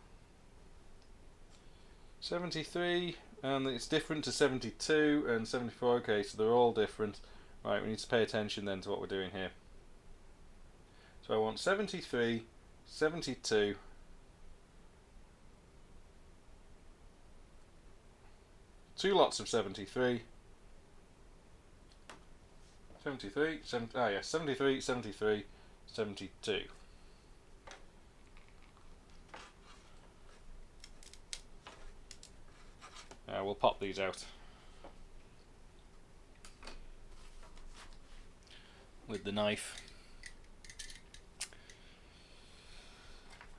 73, and it's different to 72 and 74. Okay, so they're all different. Right, we need to pay attention then to what we're doing here. So I want 73, 72. 2 lots of 73. 73, 73, 73, 72. We'll pop these out with the knife.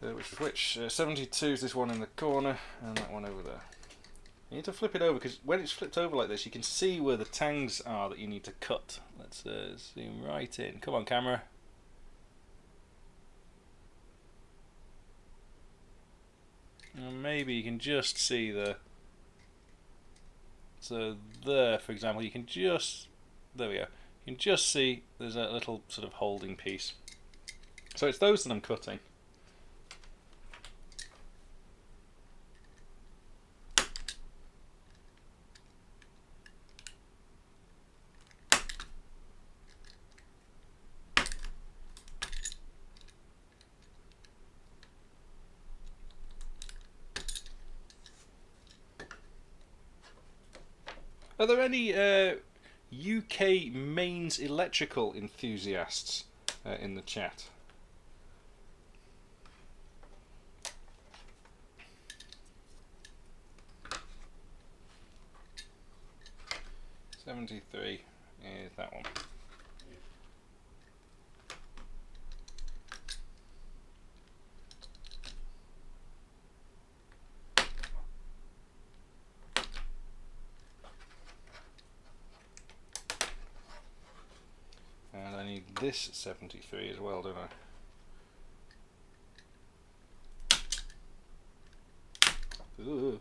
Which is which? 72 is this one in the corner, and that one over there. You need to flip it over, because when it's flipped over like this, you can see where the tangs are that you need to cut. Let's zoom right in. Come on, camera. And maybe you can just see the... So there, for example, you can just... There we go. You can just see there's a little sort of holding piece. So it's those that I'm cutting. Are there any UK mains electrical enthusiasts in the chat? '73 is that one. And I need this 73 as well, don't I? Ooh.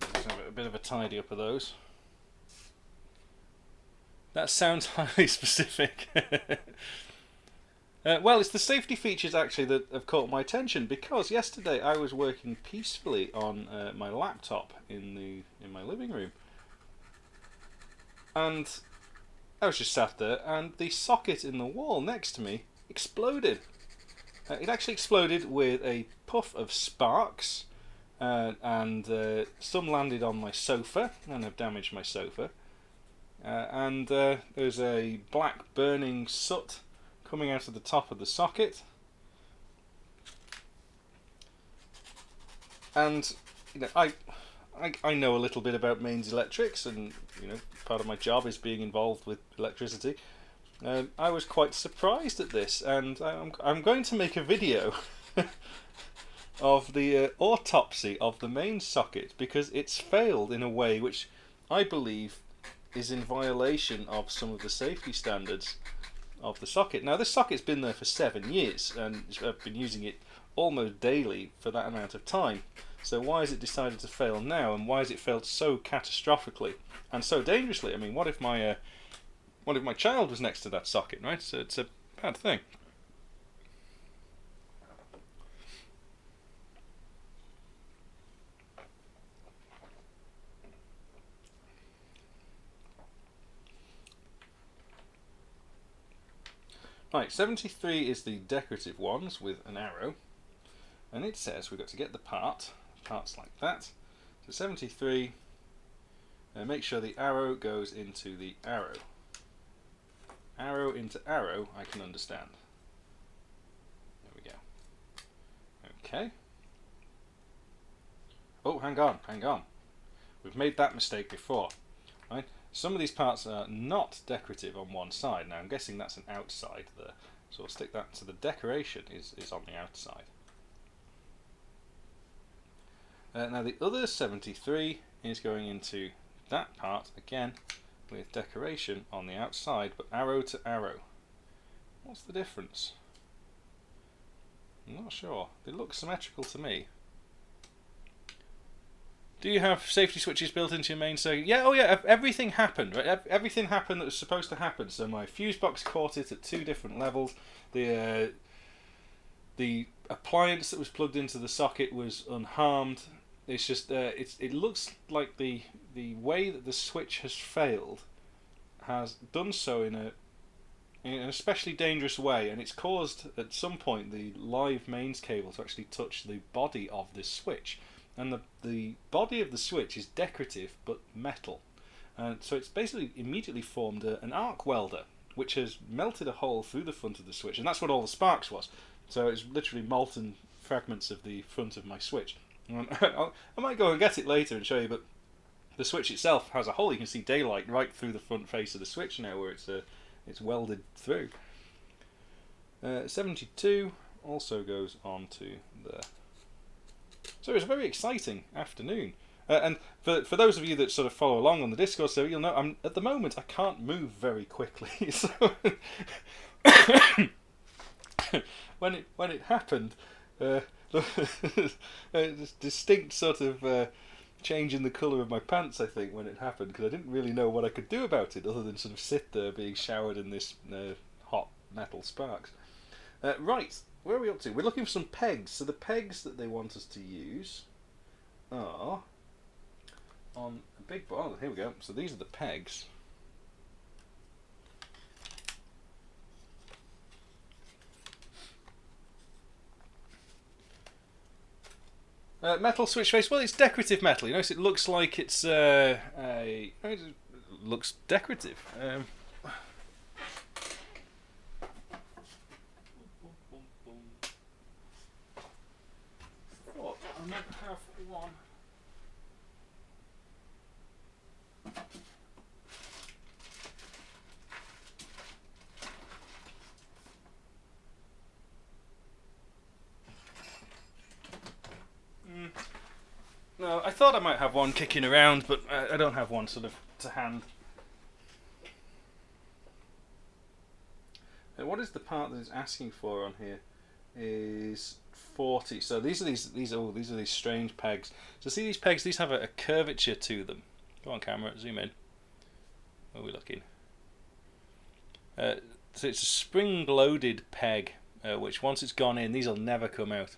Let's have a bit of a tidy up of those. That sounds highly specific. Well, it's the safety features actually that have caught my attention, because yesterday I was working peacefully on my laptop in my living room, and I was just sat there, and the socket in the wall next to me exploded. It actually exploded with a puff of sparks, and some landed on my sofa and have damaged my sofa. And there's a black burning soot coming out of the top of the socket. And I know a little bit about mains electrics, and part of my job is being involved with electricity. I was quite surprised at this, and I'm going to make a video of the autopsy of the main socket, because it's failed in a way which I believe is in violation of some of the safety standards of the socket. Now, this socket's been there for 7 years, and I've been using it almost daily for that amount of time. So why has it decided to fail now, and why has it failed so catastrophically and so dangerously? I mean, what if my child was next to that socket, right? So it's a bad thing. Right, 73 is the decorative ones with an arrow, and it says we've got to get the parts like that. So 73, make sure the arrow goes into the arrow. Arrow into arrow, I can understand. There we go. Okay. Oh, hang on. We've made that mistake before, right? Some of these parts are not decorative on one side. Now I'm guessing that's an outside there, so we'll stick that. So the decoration is on the outside. Now the other 73 is going into that part again with decoration on the outside, but arrow to arrow. What's the difference? I'm not sure. They look symmetrical to me. Do you have safety switches built into your main circuit? Yeah, oh yeah, everything happened, right? Everything happened that was supposed to happen. So my fuse box caught it at 2 different levels. The appliance that was plugged into the socket was unharmed. It's just it looks like the way that the switch has failed has done so in an especially dangerous way, and it's caused at some point the live mains cable to actually touch the body of this switch. And the body of the switch is decorative but metal, so it's basically immediately formed an arc welder, which has melted a hole through the front of the switch, and that's what all the sparks was. So it's literally molten fragments of the front of my switch. I might go and get it later and show you, but the switch itself has a hole. You can see daylight right through the front face of the switch now, where it's welded through. 72 also goes on to the. So it was a very exciting afternoon. And for those of you that sort of follow along on the Discord server, you'll know at the moment I can't move very quickly. So when it happened, this distinct sort of change in the colour of my pants, I think, when it happened, because I didn't really know what I could do about it other than sort of sit there being showered in this hot metal sparks. Right. Where are we up to? We're looking for some pegs. So the pegs that they want us to use are on a big board. Oh, here we go. So these are the pegs. Metal switch face. Well, it's decorative metal. You notice it looks like it's it looks decorative. I might have one. No, I thought I might have one kicking around, but I don't have one sort of to hand. What is the part that it's asking for on here? Is 40. So these are these strange pegs. So see these pegs? These have a curvature to them. Go on, camera, zoom in. Where are we looking? So it's a spring-loaded peg, which once it's gone in, these will never come out.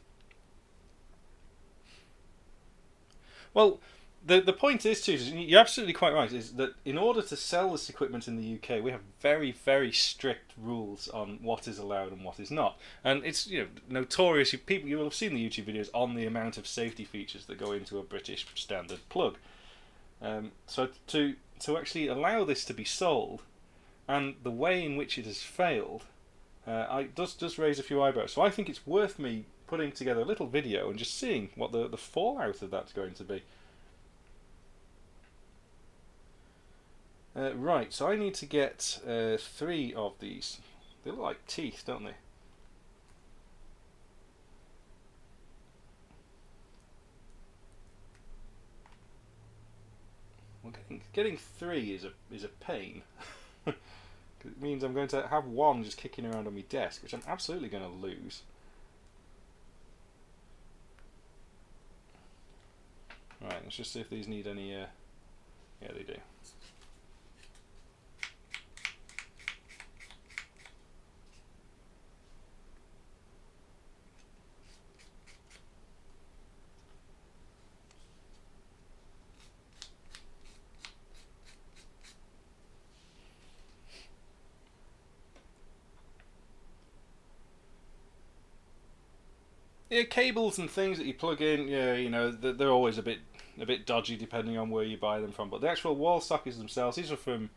Well, the point is too, you're absolutely quite right, is that in order to sell this equipment in the UK, we have very, very strict rules on what is allowed and what is not. And it's, you know, notorious. You will have seen the YouTube videos on the amount of safety features that go into a British standard plug. So to actually allow this to be sold, and the way in which it has failed, does raise a few eyebrows. So I think it's worth me putting together a little video and just seeing what the fallout of that's going to be. Right, so I need to get 3 of these. They look like teeth, don't they? Well, getting 3 is a pain. It means I'm going to have one just kicking around on my desk, which I'm absolutely going to lose. Right, let's just see if these need any... yeah, they do. Yeah, cables and things that you plug in, yeah, you know, they're always a bit dodgy depending on where you buy them from. But the actual wall sockets themselves, these are from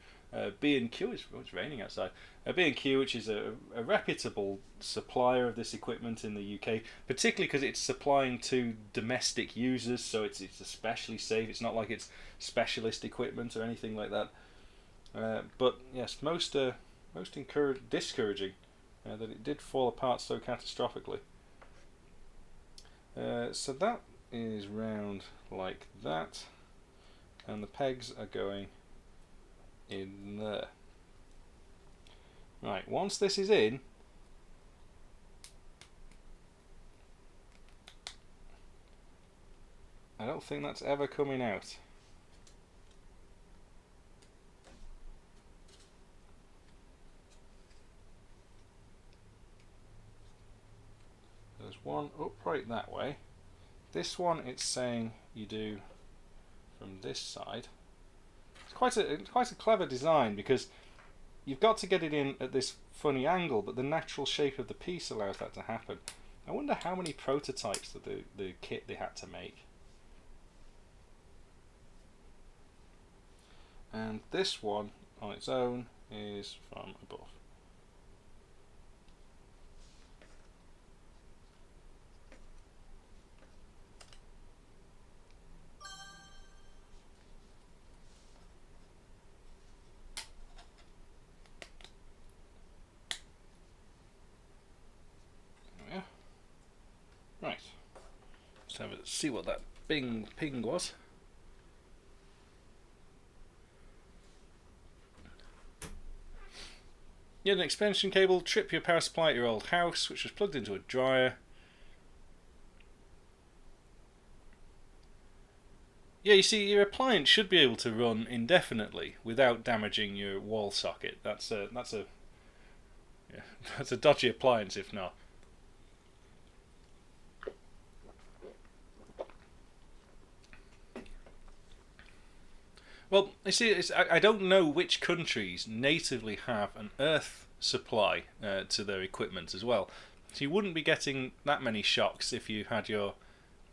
B&Q. It's raining outside. B&Q, which is a reputable supplier of this equipment in the UK, particularly because it's supplying to domestic users, so it's especially safe. It's not like it's specialist equipment or anything like that. But yes, most discouraging that it did fall apart so catastrophically. So that is round like that, and the pegs are going in there. Right, once this is in, I don't think that's ever coming out. There's one upright that way. This one, it's saying you do from this side. It's quite a clever design, because you've got to get it in at this funny angle, but the natural shape of the piece allows that to happen. I wonder how many prototypes that the kit they had to make. And this one on its own is from above. Right, let's have a see what that ping was. You had an expansion cable trip your power supply at your old house, which was plugged into a dryer. Yeah, you see, your appliance should be able to run indefinitely without damaging your wall socket. That's a dodgy appliance if not. Well, you see, I don't know which countries natively have an earth supply to their equipment as well. So you wouldn't be getting that many shocks if you had your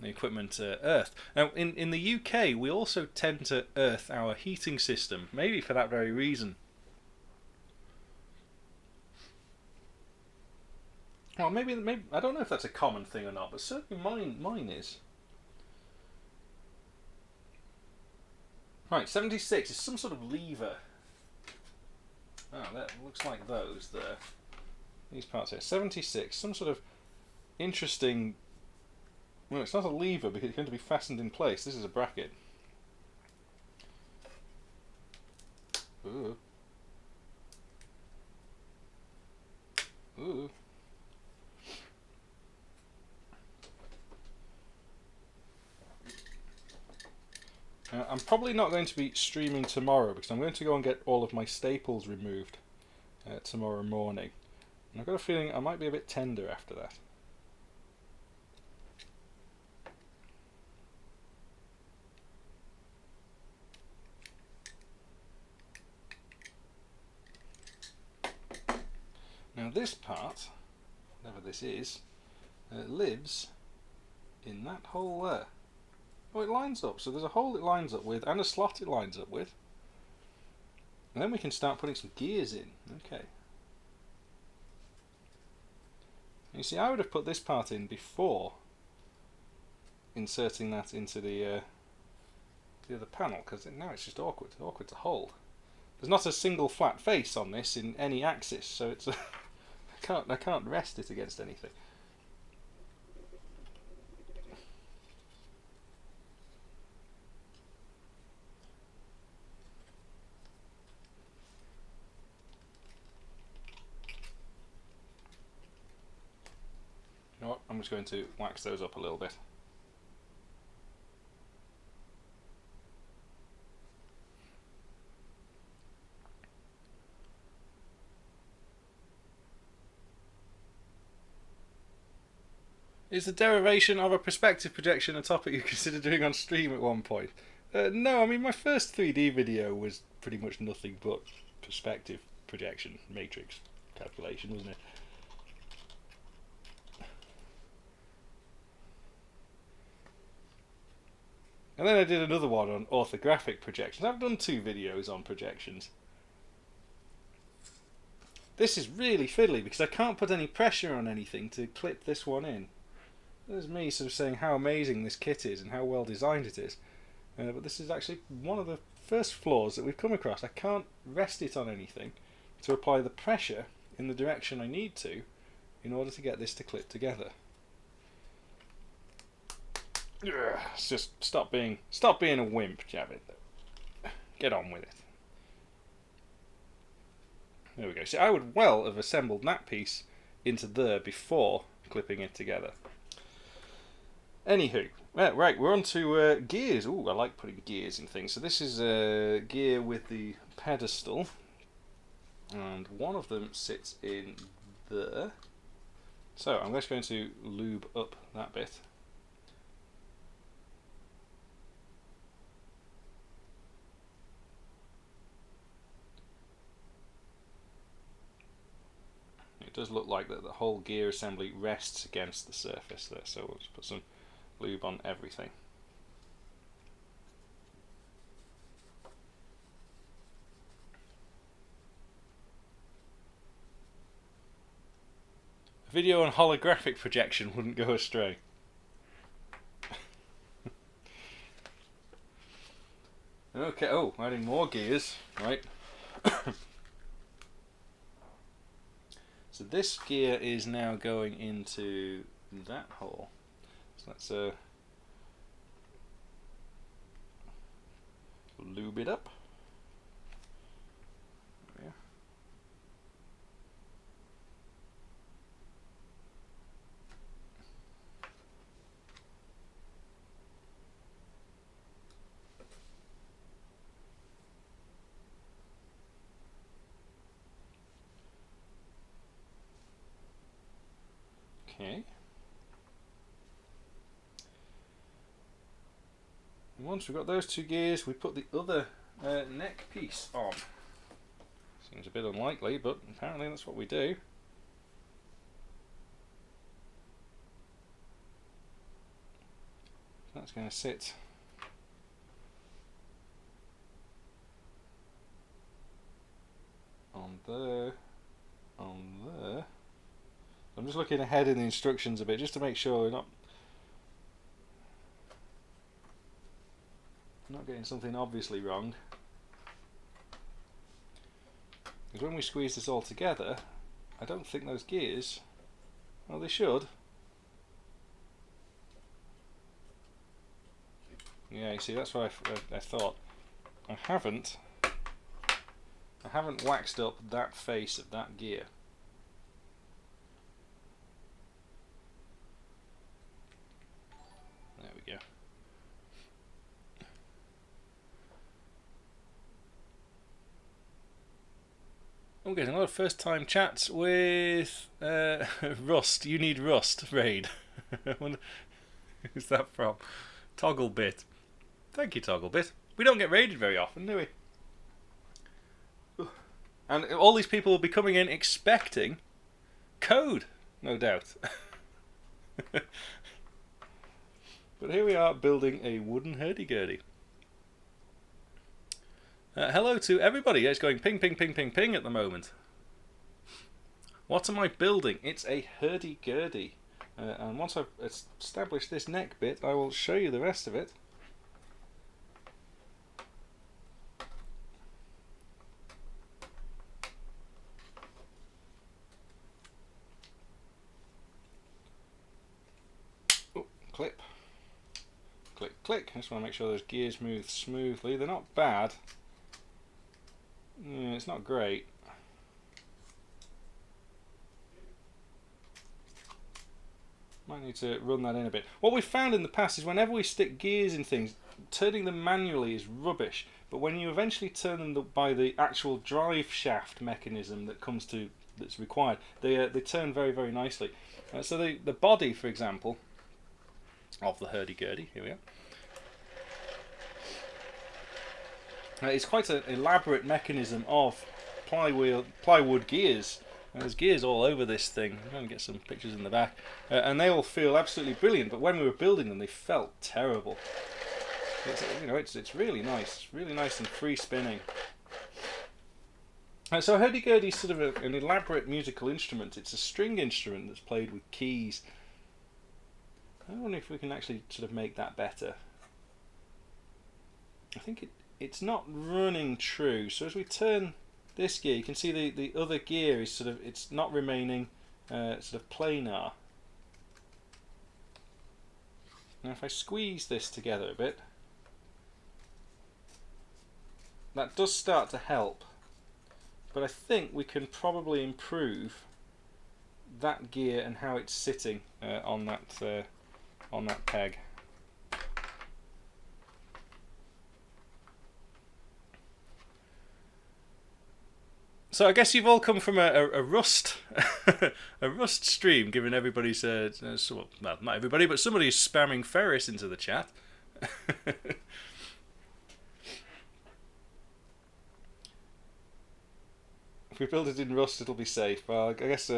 equipment earthed. Now, in the UK, we also tend to earth our heating system, maybe for that very reason. Well, maybe I don't know if that's a common thing or not, but certainly mine is. Right, 76 is some sort of lever. Oh, that looks like those there. These parts here. 76, some sort of interesting... Well, it's not a lever because it's going to be fastened in place. This is a bracket. Ooh. Ooh. I'm probably not going to be streaming tomorrow because I'm going to go and get all of my staples removed tomorrow morning. And I've got a feeling I might be a bit tender after that. this part, whatever this is, lives in that hole there. Oh, it lines up. So there's a hole it lines up with and a slot it lines up with. And then we can start putting some gears in. Okay. You see, I would have put this part in before inserting that into the other panel, because now it's just awkward to hold. There's not a single flat face on this in any axis, so it's I can't rest it against anything. You know what? I'm just going to wax those up a little bit. Is the derivation of a perspective projection a topic you consider doing on stream at one point? No, I mean my first 3D video was pretty much nothing but perspective projection matrix calculation, wasn't it? And then I did another one on orthographic projections. I've done 2 videos on projections. This is really fiddly because I can't put any pressure on anything to clip this one in. There's me sort of saying how amazing this kit is and how well designed it is. But this is actually one of the first flaws that we've come across. I can't rest it on anything to apply the pressure in the direction I need to in order to get this to clip together. It's just stop being a wimp, Javid. Get on with it. There we go. See, I would well have assembled that piece into there before clipping it together. Anywho, right, we're on to gears. Ooh, I like putting gears in things. So this is a gear with the pedestal, and one of them sits in there. So I'm just going to lube up that bit. It does look like that the whole gear assembly rests against the surface there, so we'll just put some lube on everything. A video on holographic projection wouldn't go astray. Okay, oh, adding more gears, right. So this gear is now going into that hole. So let's lube it up. There. Okay. And once we've got those 2 gears, we put the other neck piece on. Seems a bit unlikely, but apparently that's what we do. That's going to sit on there, on there. I'm just looking ahead in the instructions a bit just to make sure we're not getting something obviously wrong. Because when we squeeze this all together, I don't think those gears, well, they should. Yeah, you see, that's what I thought. I haven't waxed up that face of that gear. There we go. I'm getting a lot of first time chats with Rust. You need Rust raid. Who's that from? Togglebit. Thank you, Togglebit. We don't get raided very often, do we? And all these people will be coming in expecting code, no doubt. But here we are building a wooden hurdy-gurdy. Hello to everybody. It's going ping, ping, ping, ping, ping at the moment. What am I building? It's a hurdy-gurdy. And once I've established this neck bit, I will show you the rest of it. Oh, clip. Click, click. I just want to make sure those gears move smoothly. They're not bad. It's not great. Might need to run that in a bit. What we've found in the past is whenever we stick gears in things, turning them manually is rubbish. But when you eventually turn them by the actual drive shaft mechanism that's required, they turn very, very nicely. So the body, for example, of the hurdy-gurdy, here we are. It's quite an elaborate mechanism of plywood gears. There's gears all over this thing. I'm going to get some pictures in the back. And they all feel absolutely brilliant, but when we were building them, they felt terrible. It's really nice. Really nice and free spinning. So a hurdy-gurdy is sort of an elaborate musical instrument. It's a string instrument that's played with keys. I wonder if we can actually sort of make that better. I think it's not running true. So as we turn this gear, you can see the other gear is it's not remaining sort of planar. Now if I squeeze this together a bit, that does start to help, but I think we can probably improve that gear and how it's sitting on that peg. So I guess you've all come from a Rust a Rust stream, given everybody's well, not everybody, but somebody is spamming Ferris into the chat. If we build it in Rust, it'll be safe. Well, I guess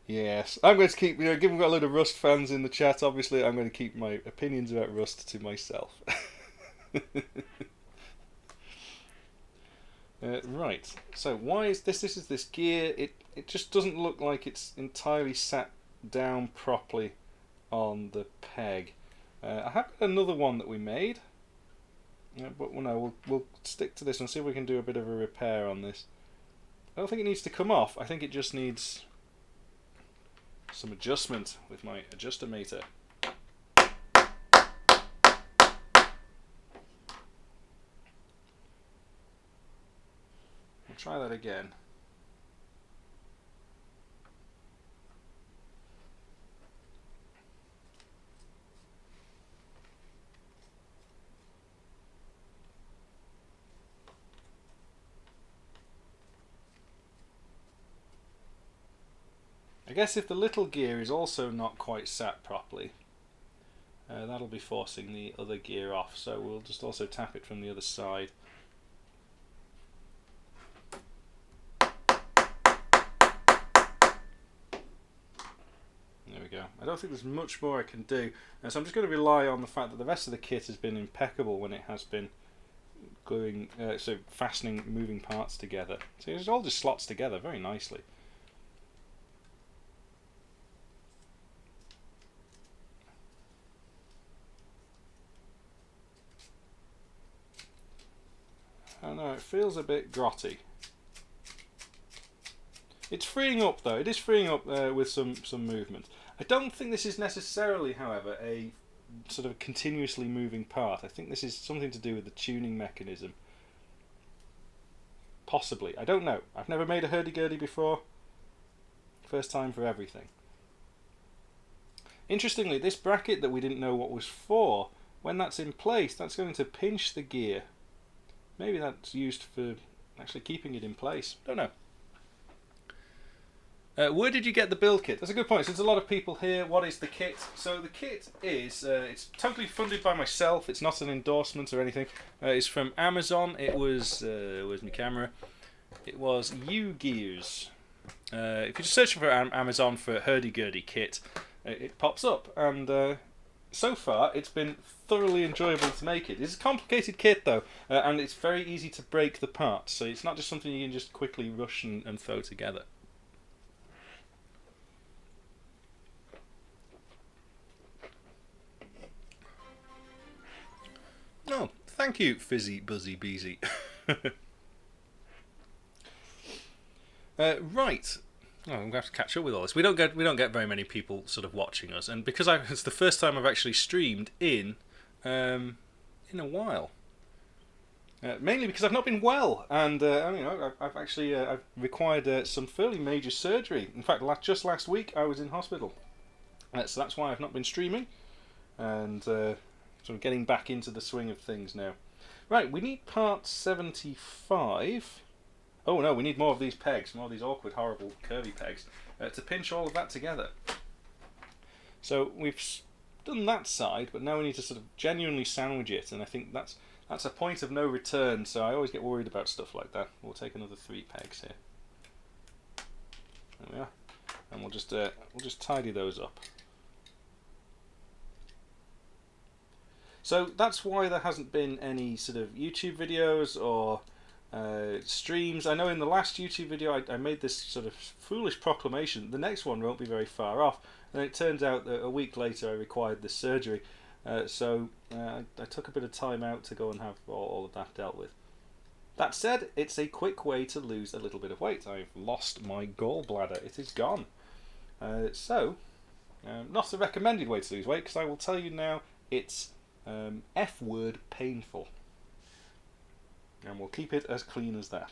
yes, I'm going to keep. Given we've got a load of Rust fans in the chat, obviously I'm going to keep my opinions about Rust to myself. Right, so why is this? This is this gear. It just doesn't look like it's entirely sat down properly on the peg. I have another one that we made, but no, we'll stick to this and see if we can do a bit of a repair on this. I don't think it needs to come off. I think it just needs some adjustment with my adjuster meter. Try that again. I guess if the little gear is also not quite sat properly, that'll be forcing the other gear off, so we'll just also tap it from the other side. There we go. I don't think there's much more I can do, so I'm just going to rely on the fact that the rest of the kit has been impeccable when it has been gluing, fastening moving parts together. So it all just slots together very nicely. I know, it feels a bit grotty. It's freeing up though, it is freeing up with some movement. I don't think this is necessarily, however, a sort of continuously moving part. I think this is something to do with the tuning mechanism. Possibly, I don't know. I've never made a hurdy-gurdy before. First time for everything. Interestingly, this bracket that we didn't know what was for, when that's in place, that's going to pinch the gear. Maybe that's used for actually keeping it in place. Don't know. Where did you get the build kit? That's a good point. Since a lot of people here, what is the kit? So the kit is, it's totally funded by myself. It's not an endorsement or anything. It's from Amazon. It was, where's my camera? It was U-Gears. If you just search for Amazon for Hurdy Gurdy kit, it pops up, and so far it's been thoroughly enjoyable to make it. It's a complicated kit though, and it's very easy to break the parts, so it's not just something you can just quickly rush and throw together. Oh, thank you, Fizzy Buzzy Beezy. Right. Oh, I'm going to have to catch up with all this. We don't get very many people sort of watching us, and because it's the first time I've actually streamed in a while. Mainly because I've not been well, and I've required some fairly major surgery. In fact, just last week I was in hospital, so that's why I've not been streaming, and sort of getting back into the swing of things now. Right, we need part 75. Oh no, we need more of these pegs, more of these awkward, horrible, curvy pegs, to pinch all of that together. So we've done that side, but now we need to sort of genuinely sandwich it, and I think that's a point of no return, so I always get worried about stuff like that. We'll take another 3 pegs here. There we are. And we'll just tidy those up. So that's why there hasn't been any sort of YouTube videos or streams. I know in the last YouTube video I made this sort of foolish proclamation: the next one won't be very far off, and it turns out that a week later I required this surgery, so I took a bit of time out to go and have all of that dealt with. That said, it's a quick way to lose a little bit of weight. I've lost my gallbladder. It is gone. Not a recommended way to lose weight, because I will tell you now, it's F-word painful. And we'll keep it as clean as that.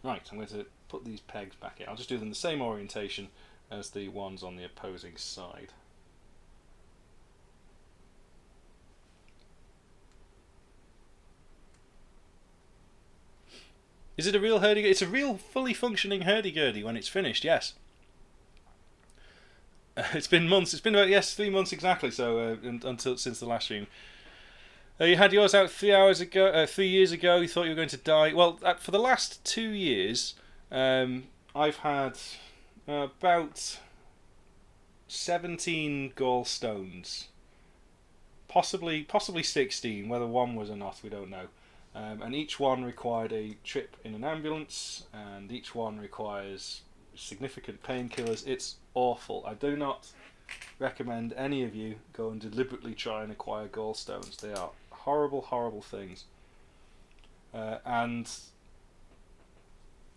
Right, I'm going to put these pegs back in. I'll just do them the same orientation as the ones on the opposing side. Is it a real hurdy-gurdy? It's a real fully functioning hurdy-gurdy when it's finished, yes. It's been months. It's been about 3 months exactly. So since the last stream, you had yours out 3 years ago. You thought you were going to die. Well, for the last 2 years, I've had about 17 gallstones, possibly 16. Whether one was or not, we don't know. And each one required a trip in an ambulance, and each one requires significant painkillers. It's awful. I do not recommend any of you go and deliberately try and acquire gallstones. They are horrible, horrible things. And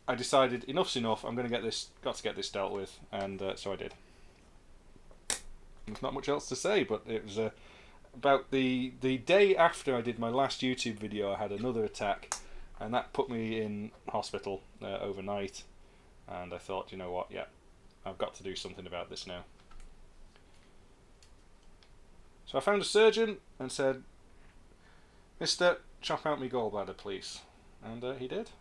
I decided enough's enough. I'm got to get this dealt with, and so I did. There's not much else to say, but it was about the day after I did my last YouTube video. I had another attack, and that put me in hospital overnight. And I thought, you know what, yeah, I've got to do something about this now. So I found a surgeon and said, "Mister, chop out me gallbladder, please." And he did.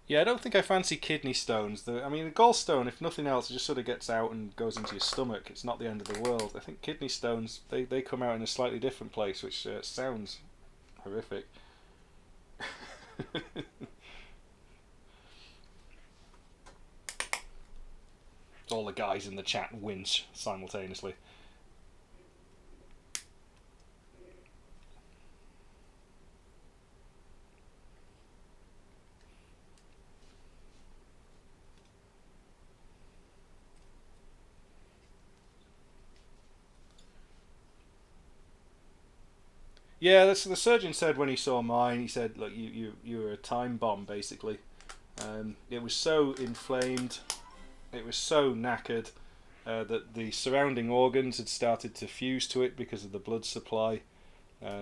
Yeah, I don't think I fancy kidney stones. The gallstone, if nothing else, it just sort of gets out and goes into your stomach. It's not the end of the world. I think kidney stones, they come out in a slightly different place, which sounds horrific. All the guys in the chat winch simultaneously. Yeah, that's the surgeon said when he saw mine. He said, "Look, you were a time bomb, basically." It was so inflamed, it was so knackered that the surrounding organs had started to fuse to it because of the blood supply.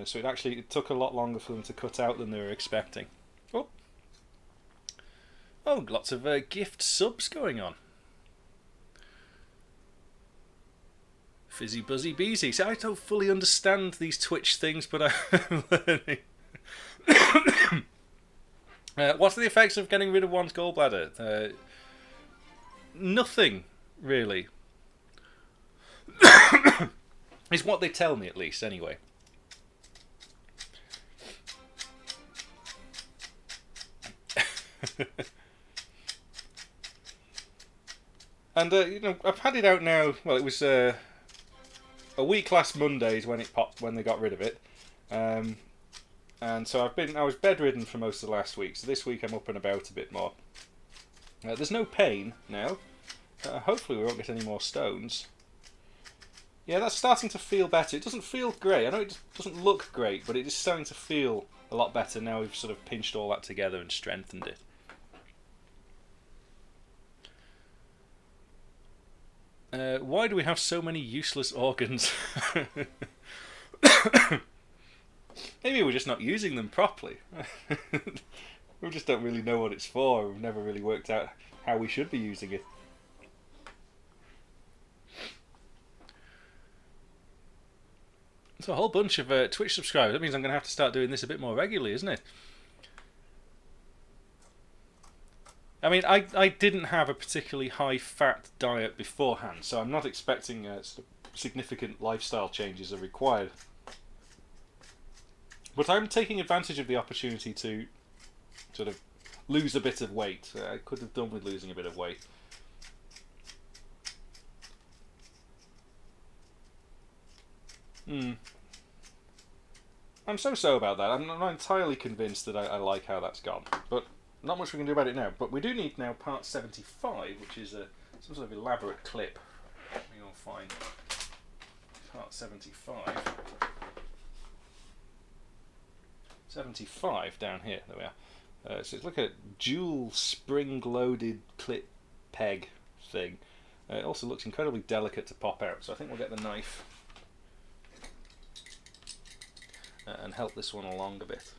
So it took a lot longer for them to cut out than they were expecting. Oh, lots of gift subs going on. Fizzy Buzzy Beezy. See, I don't fully understand these Twitch things, but I'm learning. What are the effects of getting rid of one's gallbladder? Nothing, really. Is what they tell me, at least, anyway. And you know, I've had it out now. Well, it was a week last Mondays when it popped, when they got rid of it. And so I was bedridden for most of the last week. So this week I'm up and about a bit more. There's no pain now. Hopefully we won't get any more stones. Yeah, that's starting to feel better. It doesn't feel great. I know it doesn't look great, but it is starting to feel a lot better now we've sort of pinched all that together and strengthened it. Why do we have so many useless organs? Maybe we're just not using them properly. We just don't really know what it's for. We've never really worked out how we should be using it. It's a whole bunch of Twitch subscribers. That means I'm going to have to start doing this a bit more regularly, isn't it? I mean, I didn't have a particularly high-fat diet beforehand, so I'm not expecting significant lifestyle changes are required. But I'm taking advantage of the opportunity to sort of lose a bit of weight. I could have done with losing a bit of weight. I'm so about that. I'm not entirely convinced that I like how that's gone, but not much we can do about it now. But we do need now part 75, which is some sort of elaborate clip. We'll find part 75. 75 down here. There we are. So it's like a dual spring-loaded clip peg thing. It also looks incredibly delicate to pop out, so I think we'll get the knife and help this one along a bit.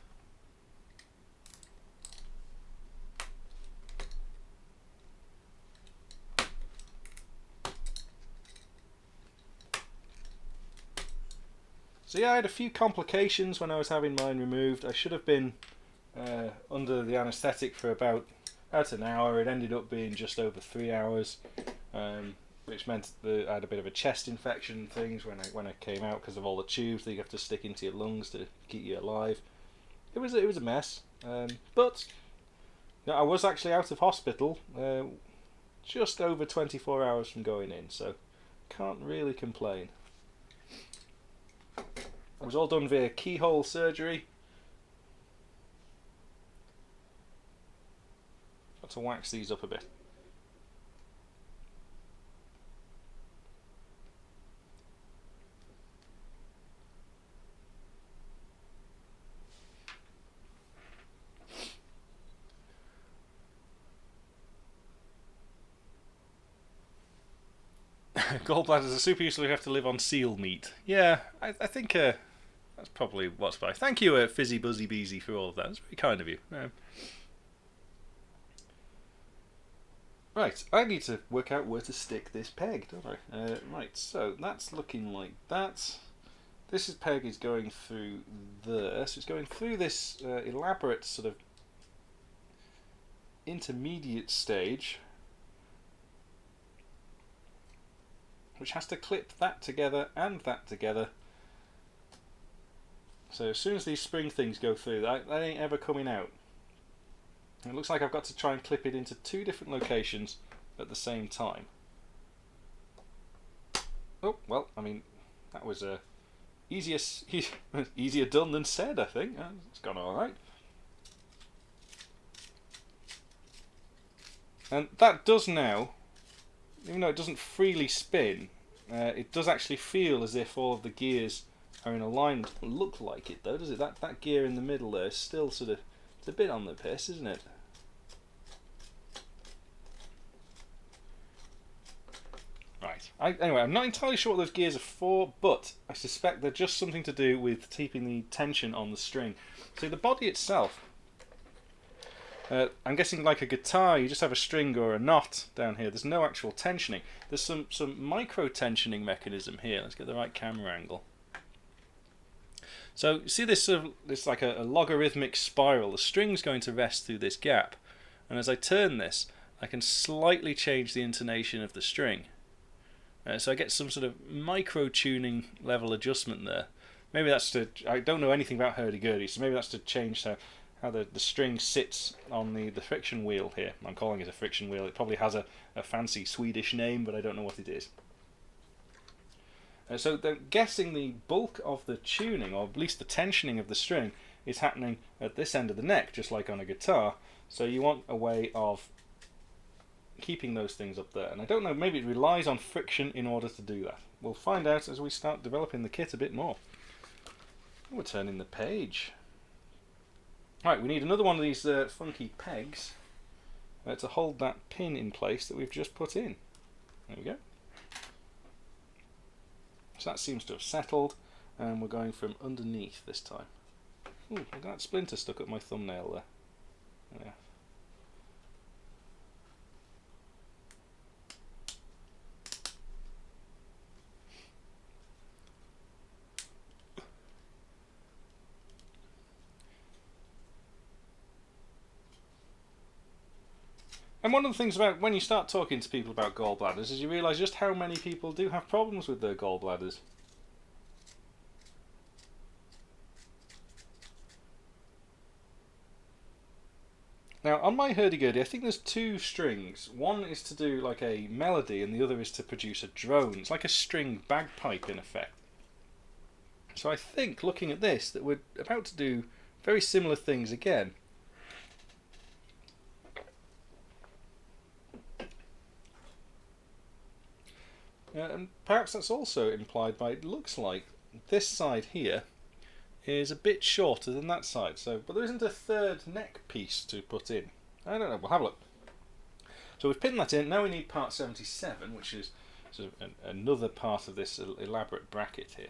So yeah, I had a few complications when I was having mine removed. I should have been under the anaesthetic for about an hour. It ended up being just over 3 hours, which meant that I had a bit of a chest infection and things when I came out because of all the tubes that you have to stick into your lungs to keep you alive. It was a mess, but you know, I was actually out of hospital just over 24 hours from going in, so can't really complain. It was all done via keyhole surgery. Got to wax these up a bit. Gallbladders are super useful. You have to live on seal meat. Yeah, I think that's probably what's by. Thank you, Fizzy Buzzy Beezy, for all of that. It's very kind of you. Right, I need to work out where to stick this peg, don't I? Right, so that's looking like that. This peg is going through there, so it's going through this elaborate sort of intermediate stage, which has to clip that together and that together. So as soon as these spring things go through, that ain't ever coming out. It looks like I've got to try and clip it into 2 different locations at the same time. Oh, well, I mean, that was easier done than said, I think. It's gone alright. And that does now, even though it doesn't freely spin, it does actually feel as if all of the gears are in alignment. It doesn't look like it though, does it? That gear in the middle there is still sort of, it's a bit on the piss, isn't it? Right. Anyway, I'm not entirely sure what those gears are for, but I suspect they're just something to do with keeping the tension on the string. So the body itself, I'm guessing like a guitar, you just have a string or a knot down here. There's no actual tensioning. There's some micro tensioning mechanism here. Let's get the right camera angle. So see this this like a logarithmic spiral. The string's going to rest through this gap, and as I turn this, I can slightly change the intonation of the string. So I get some sort of micro tuning level adjustment there. Maybe that's to, I don't know anything about Hurdy Gurdy, so maybe that's to change how the string sits on the friction wheel here. I'm calling it a friction wheel. It probably has a fancy Swedish name, but I don't know what it is. So they're guessing the bulk of the tuning, or at least the tensioning of the string, is happening at this end of the neck, just like on a guitar. So you want a way of keeping those things up there. And I don't know, maybe it relies on friction in order to do that. We'll find out as we start developing the kit a bit more. We're turning the page. Right, we need another one of these funky pegs to hold that pin in place that we've just put in. There we go. So that seems to have settled, and we're going from underneath this time. Ooh, look at that splinter stuck up my thumbnail there. Yeah. And one of the things about when you start talking to people about gallbladders is you realise just how many people do have problems with their gallbladders. Now on my hurdy-gurdy I think there's two strings. One is to do like a melody and the other is to produce a drone. It's like a string bagpipe in effect. So I think looking at this that we're about to do very similar things again. And perhaps that's also implied by it looks like this side here is a bit shorter than that side. So, but there isn't a third neck piece to put in. I don't know. We'll have a look. So we've pinned that in. Now we need part 77, which is sort of another part of this elaborate bracket here.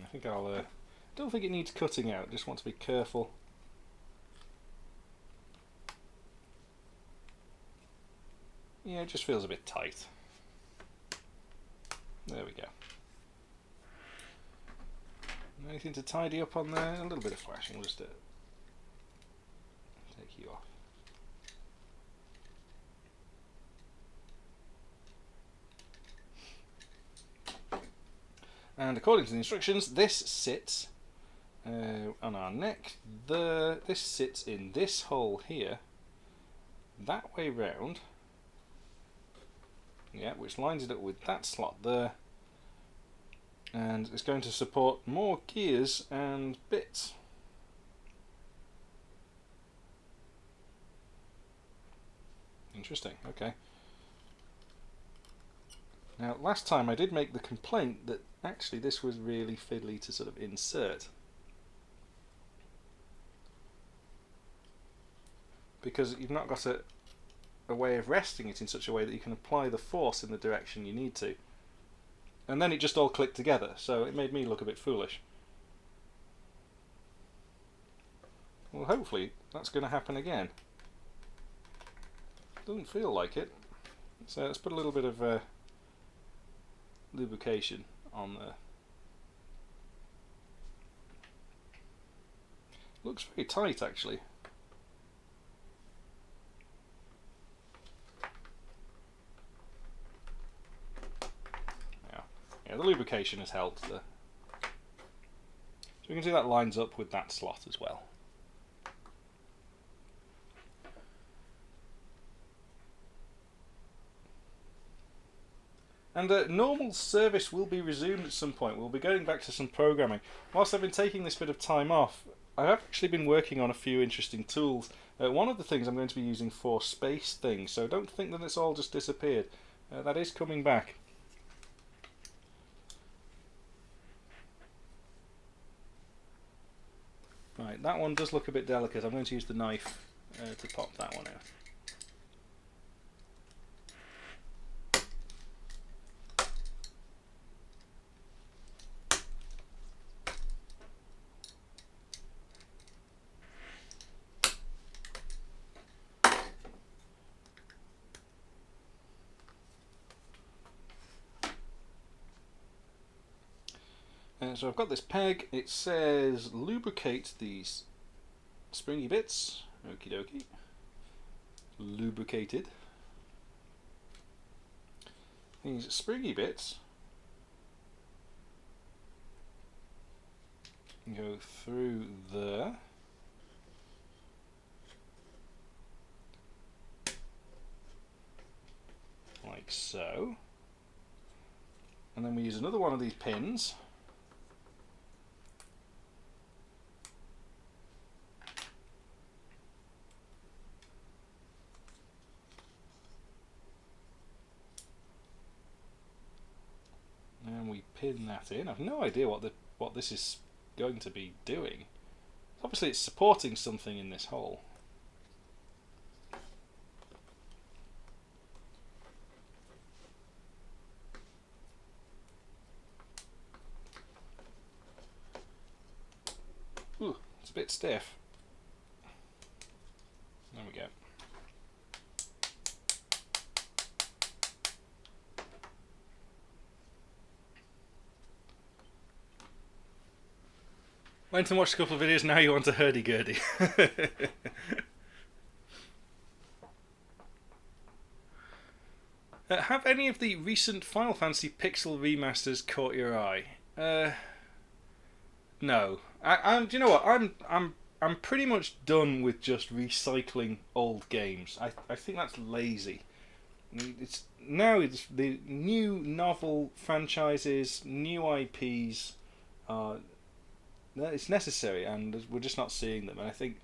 I think I'll. Don't think it needs cutting out. Just want to be careful. Yeah, it just feels a bit tight. There we go. Anything to tidy up on there? A little bit of flashing. We'll just take you off. And according to the instructions, this sits on our neck. This sits in this hole here, that way round. Yeah, which lines it up with that slot there, and it's going to support more gears and bits. Interesting, okay. Now last time I did make the complaint that actually this was really fiddly to sort of insert, because you've not got a way of resting it in such a way that you can apply the force in the direction you need to. And then it just all clicked together, so it made me look a bit foolish. Well, hopefully that's going to happen again. Doesn't feel like it. So let's put a little bit of lubrication on there. Looks very tight actually. Yeah, the lubrication has helped there. So we can see that lines up with that slot as well. And normal service will be resumed at some point. We'll be going back to some programming. Whilst I've been taking this bit of time off, I have actually been working on a few interesting tools. One of the things I'm going to be using for space things, so don't think that it's all just disappeared. That is coming back. Right, that one does look a bit delicate. I'm going to use the knife to pop that one out. So I've got this peg. It says lubricate these springy bits. Okie dokie. Lubricated. these springy bits go through there. Like so. And then we use another one of these pins. And we pin that in. I've no idea what this is going to be doing. Obviously it's supporting something in this hole. Ooh, it's a bit stiff. There we go. Went and watched a couple of videos, now you want a hurdy-gurdy. Have any of the recent Final Fantasy Pixel remasters caught your eye? No. Do you know what? I'm pretty much done with just recycling old games. I think that's lazy. It's the new novel franchises, new IPs. It's necessary, and we're just not seeing them. And I think,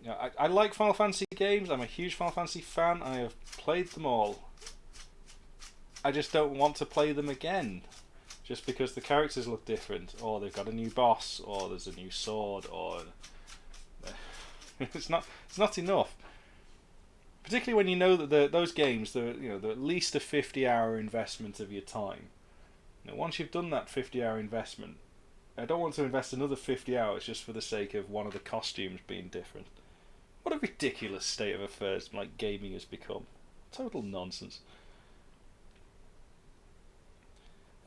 you know, I like Final Fantasy games. I'm a huge Final Fantasy fan. I have played them all. I just don't want to play them again, just because the characters look different, or they've got a new boss, or there's a new sword, or it's not enough. Particularly when you know that those games, they're at least a 50-hour investment of your time. Once you've done that 50-hour investment, I don't want to invest another 50 hours just for the sake of one of the costumes being different. What a ridiculous state of affairs gaming has become. Total nonsense.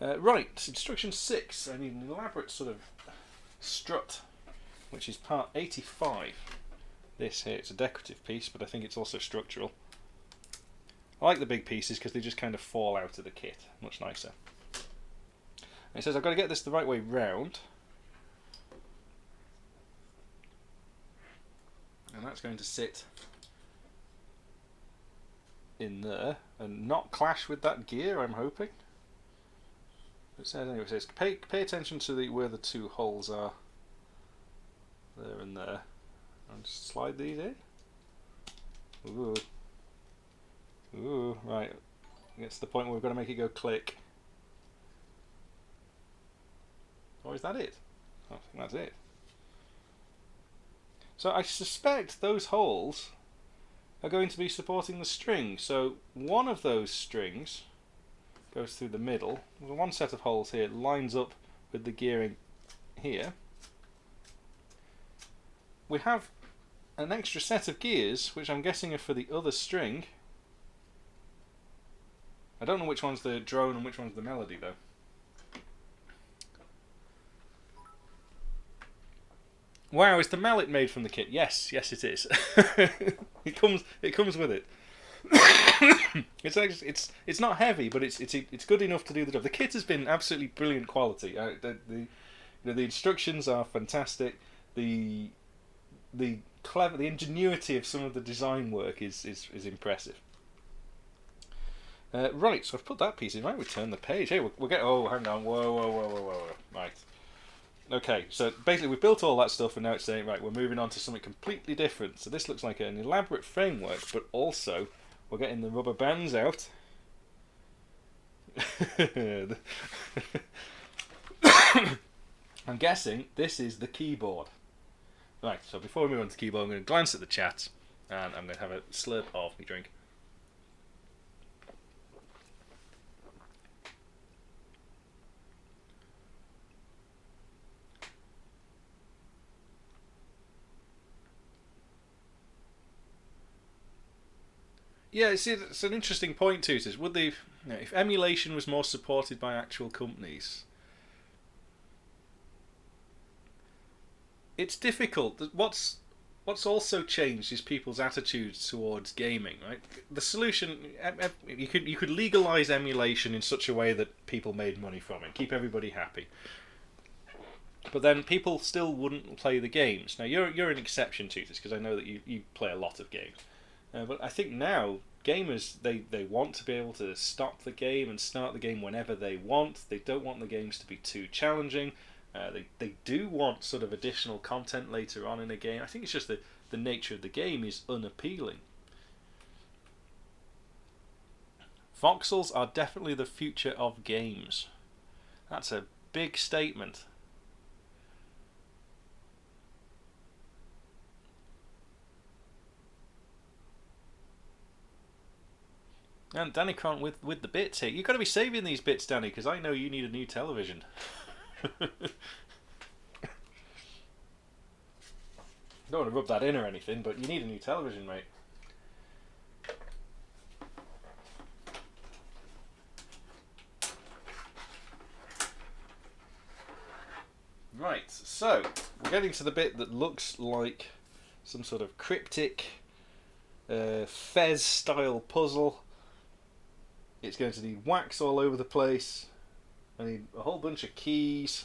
Right, instruction 6. I need an elaborate sort of strut, which is part 85. This here, it's a decorative piece, but I think it's also structural. I like the big pieces because they just kind of fall out of the kit. Much nicer. And it says I've got to get this the right way round. And that's going to sit in there and not clash with that gear, I'm hoping. It says, anyway, it says pay attention to where the two holes are. There and there. And just slide these in. Ooh. Ooh, right. It gets to the point where we've got to make it go click. Or is that it? I think that's it. So I suspect those holes are going to be supporting the string. So one of those strings goes through the middle. There's one set of holes here. It lines up with the gearing here. We have an extra set of gears, which I'm guessing are for the other string. I don't know which one's the drone and which one's the melody, though. Wow, is the mallet made from the kit? Yes, yes it is. It comes with it. It's not heavy, but it's good enough to do the job. The kit has been absolutely brilliant quality. The instructions are fantastic. The ingenuity of some of the design work is impressive. Right, so I've put that piece in. Right, we turn the page. Hey, we'll get. Oh, hang on. Whoa. Right. Okay, so basically we've built all that stuff, and now it's saying, right, we're moving on to something completely different. So this looks like an elaborate framework, but also we're getting the rubber bands out. I'm guessing this is the keyboard. Right, so before we move on to the keyboard, I'm going to glance at the chat, and I'm going to have a slurp of my drink. Yeah, see, it's an interesting point too. Is would they, if emulation was more supported by actual companies? It's difficult. what's also changed is people's attitudes towards gaming. Right, the solution, you could legalize emulation in such a way that people made money from it, keep everybody happy. But then people still wouldn't play the games. Now you're an exception to this because I know that you play a lot of games. But I think now gamers they want to be able to stop the game and start the game whenever they want. They don't want the games to be too challenging. They do want sort of additional content later on in a game. I think it's just the nature of the game is unappealing. Voxels are definitely the future of games. That's a big statement. And Danny Cron with the bits here. You've got to be saving these bits, Danny, because I know you need a new television. Don't want to rub that in or anything, but you need a new television, mate. Right, so we're getting to the bit that looks like some sort of cryptic Fez-style puzzle. It's going to need wax all over the place. I need a whole bunch of keys.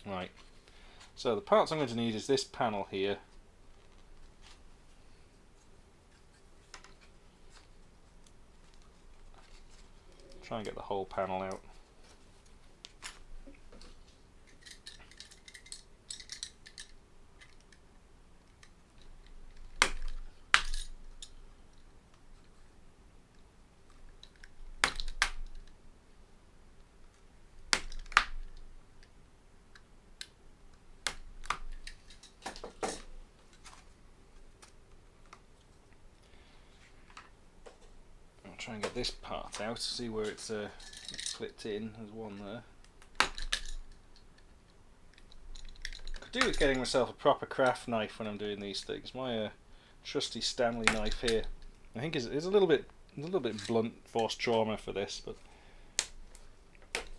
Right. So the parts I'm going to need is this panel here. Try and get the whole panel out. Try and get this part out, see where it's clipped in. There's one there. Could do with getting myself a proper craft knife when I'm doing these things. My trusty Stanley knife here, I think is a little bit blunt force trauma for this, but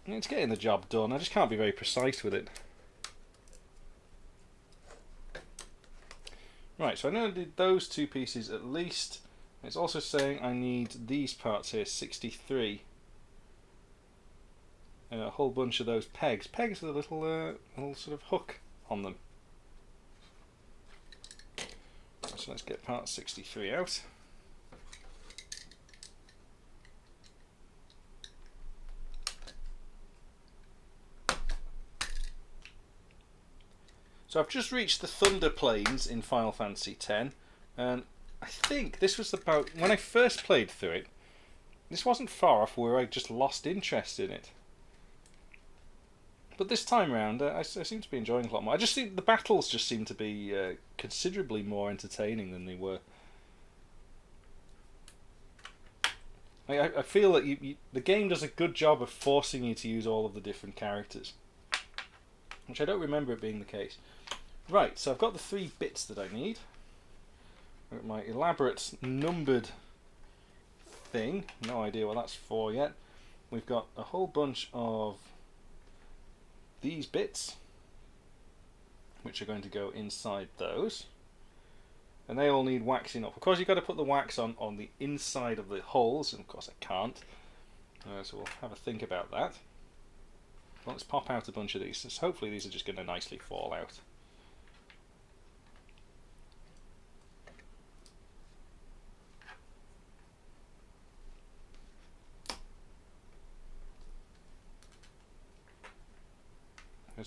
it's getting the job done. I just can't be very precise with it. Right, so I know I did those two pieces at least. It's also saying I need these parts here, 63. A whole bunch of those pegs. Pegs with a little sort of hook on them. So let's get part 63 out. So I've just reached the Thunder Plains in Final Fantasy X, and I think this was about, when I first played through it, this wasn't far off where I just lost interest in it. But this time around, I seem to be enjoying it a lot more. I just think the battles just seem to be considerably more entertaining than they were. I feel that the game does a good job of forcing you to use all of the different characters, which I don't remember it being the case. Right, so I've got the 3 bits that I need. My elaborate numbered thing, no idea what that's for yet. We've got a whole bunch of these bits, which are going to go inside those, and they all need waxing up. Of course, you've got to put the wax on the inside of the holes, and of course I can't, so we'll have a think about that. Well, let's pop out a bunch of these. So hopefully these are just going to nicely fall out.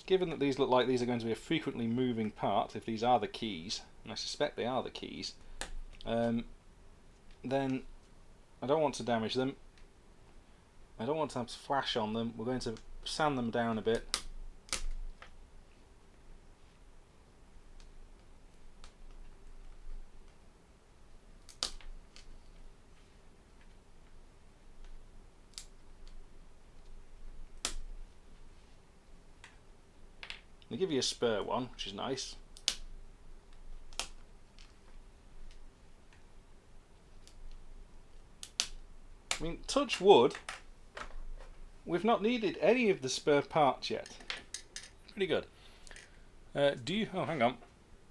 Given that these look like these are going to be a frequently moving part, if these are the keys, and I suspect they are the keys, then I don't want to damage them. I don't want to have to flash on them. We're going to sand them down a bit. They give you a spare one, which is nice. I mean, touch wood, we've not needed any of the spare parts yet. Pretty good. Do you... Oh, hang on.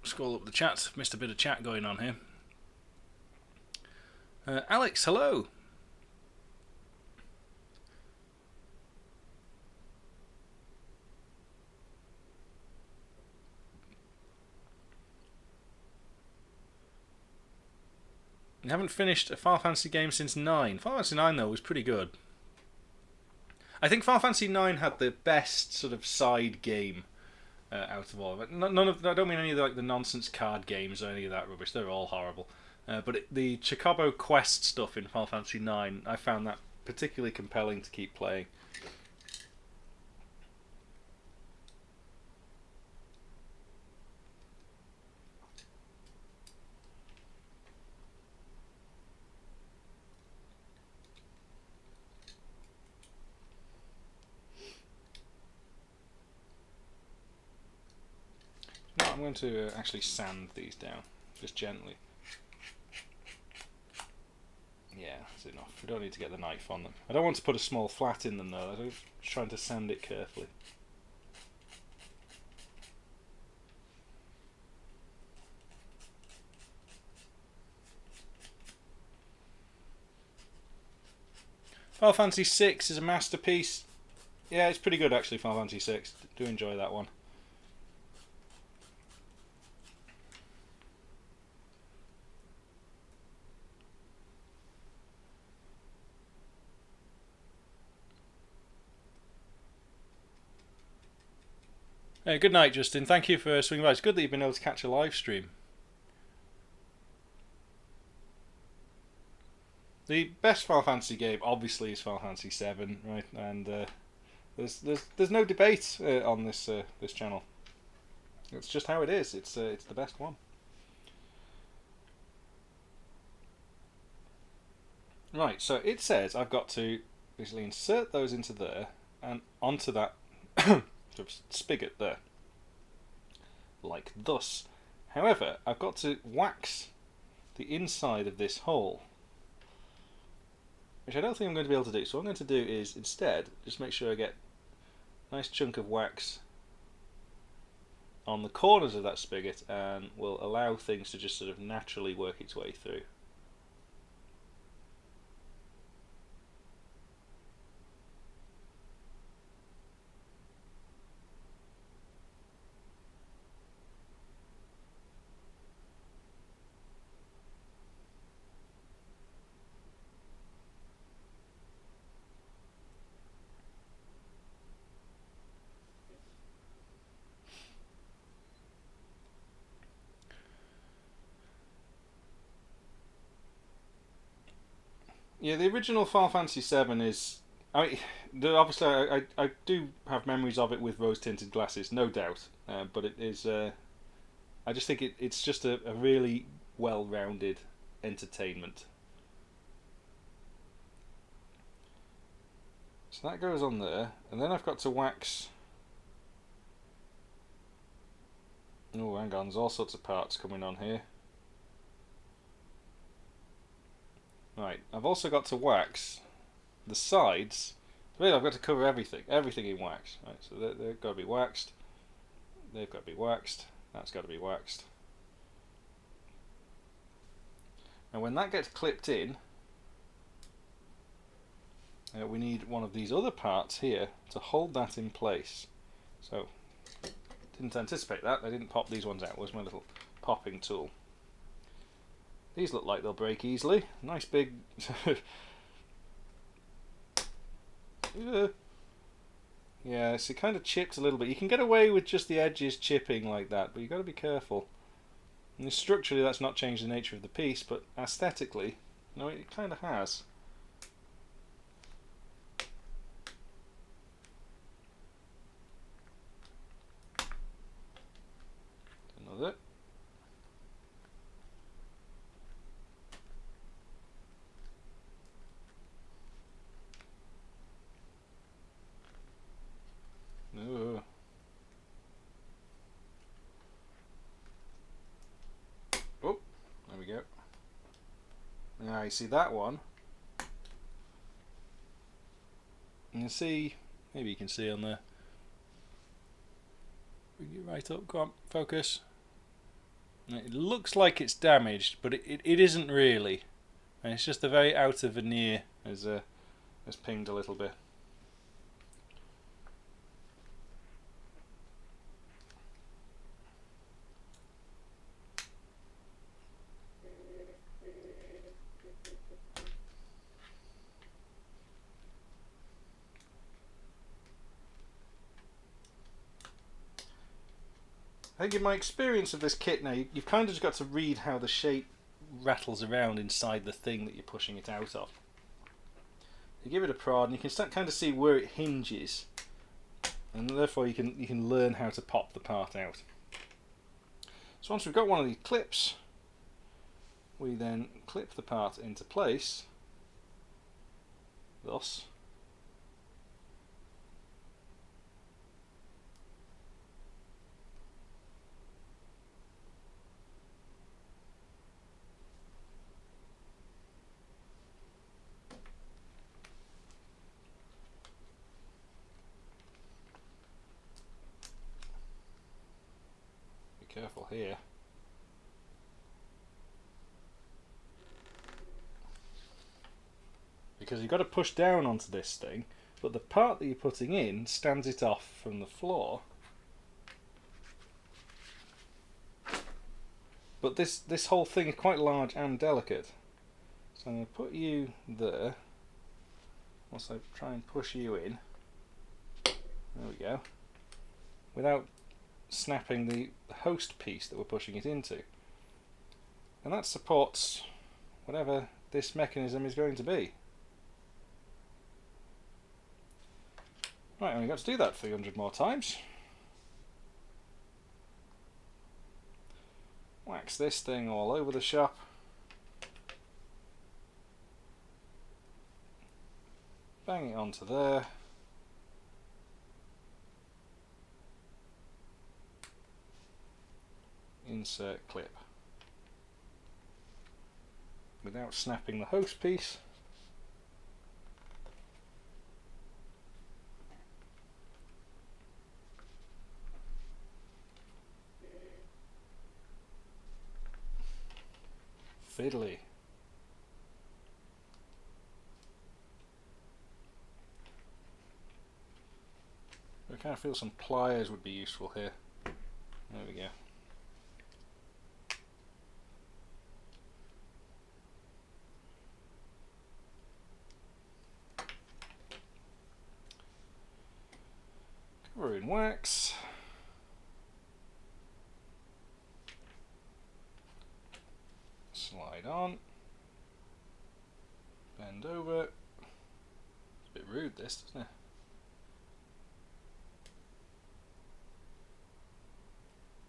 Scroll up the chat. Missed a bit of chat going on here. Alex, hello. You haven't finished a Final Fantasy game since 9. Final Fantasy 9, though, was pretty good. I think Final Fantasy 9 had the best sort of side game out of all of it. None of, I don't mean any of the nonsense card games or any of that rubbish. They're all horrible. But the Chocobo Quest stuff in Final Fantasy 9, I found that particularly compelling to keep playing. No, I'm going to actually sand these down, just gently. Yeah, that's enough. We don't need to get the knife on them. I don't want to put a small flat in them though. I'm just trying to sand it carefully. Final Fantasy 6 is a masterpiece. Yeah, it's pretty good actually, Final Fantasy 6. Do enjoy that one. Good night, Justin. Thank you for swinging by. It's good that you've been able to catch a live stream. The best Final Fantasy game, obviously, is Final Fantasy 7, right? And there's no debate on this this channel. It's just how it is. It's the best one. Right. So it says I've got to basically insert those into there and onto that spigot there, like thus. However, I've got to wax the inside of this hole, which I don't think I'm going to be able to do. So what I'm going to do is instead just make sure I get a nice chunk of wax on the corners of that spigot, and will allow things to just sort of naturally work its way through. Yeah, the original Final Fantasy VII is... I mean, obviously I do have memories of it with rose-tinted glasses, no doubt. But it is... I just think it's just a really well-rounded entertainment. So that goes on there, and then I've got to wax... Oh, hang on, there's all sorts of parts coming on here. Right, I've also got to wax the sides. Really, I've got to cover everything in wax. Right, so they've got to be waxed. They've got to be waxed. That's got to be waxed. And when that gets clipped in, we need one of these other parts here to hold that in place. So, didn't anticipate that. I didn't pop these ones out. Where's my little popping tool? These look like they'll break easily. Nice big... Yeah, so it kind of chipped a little bit. You can get away with just the edges chipping like that, but you've got to be careful. And structurally that's not changed the nature of the piece, but aesthetically, no, it kind of has. Another. Ooh. Oh, there we go. Now you see that one. You can see, maybe you can see on there. Bring it right up. Go on, focus. It looks like it's damaged, but it isn't really. And it's just the very outer veneer has pinged a little bit. I think in my experience of this kit now, you've kind of just got to read how the shape rattles around inside the thing that you're pushing it out of. You give it a prod and you can kind of see where it hinges, and therefore you can learn how to pop the part out. So once we've got one of these clips, we then clip the part into place, thus. Careful here. Because you've got to push down onto this thing, but the part that you're putting in stands it off from the floor. But this whole thing is quite large and delicate. So I'm going to put you there. Also try and push you in. There we go. Without snapping the host piece that we're pushing it into. And that supports whatever this mechanism is going to be. Right, and we've got to do that 300 more times. Wax this thing all over the shop. Bang it onto there. Insert clip. Without snapping the host piece. Fiddly. I kind of feel some pliers would be useful here. There we go. Cover in wax. Slide on. Bend over. It's a bit rude this, doesn't it?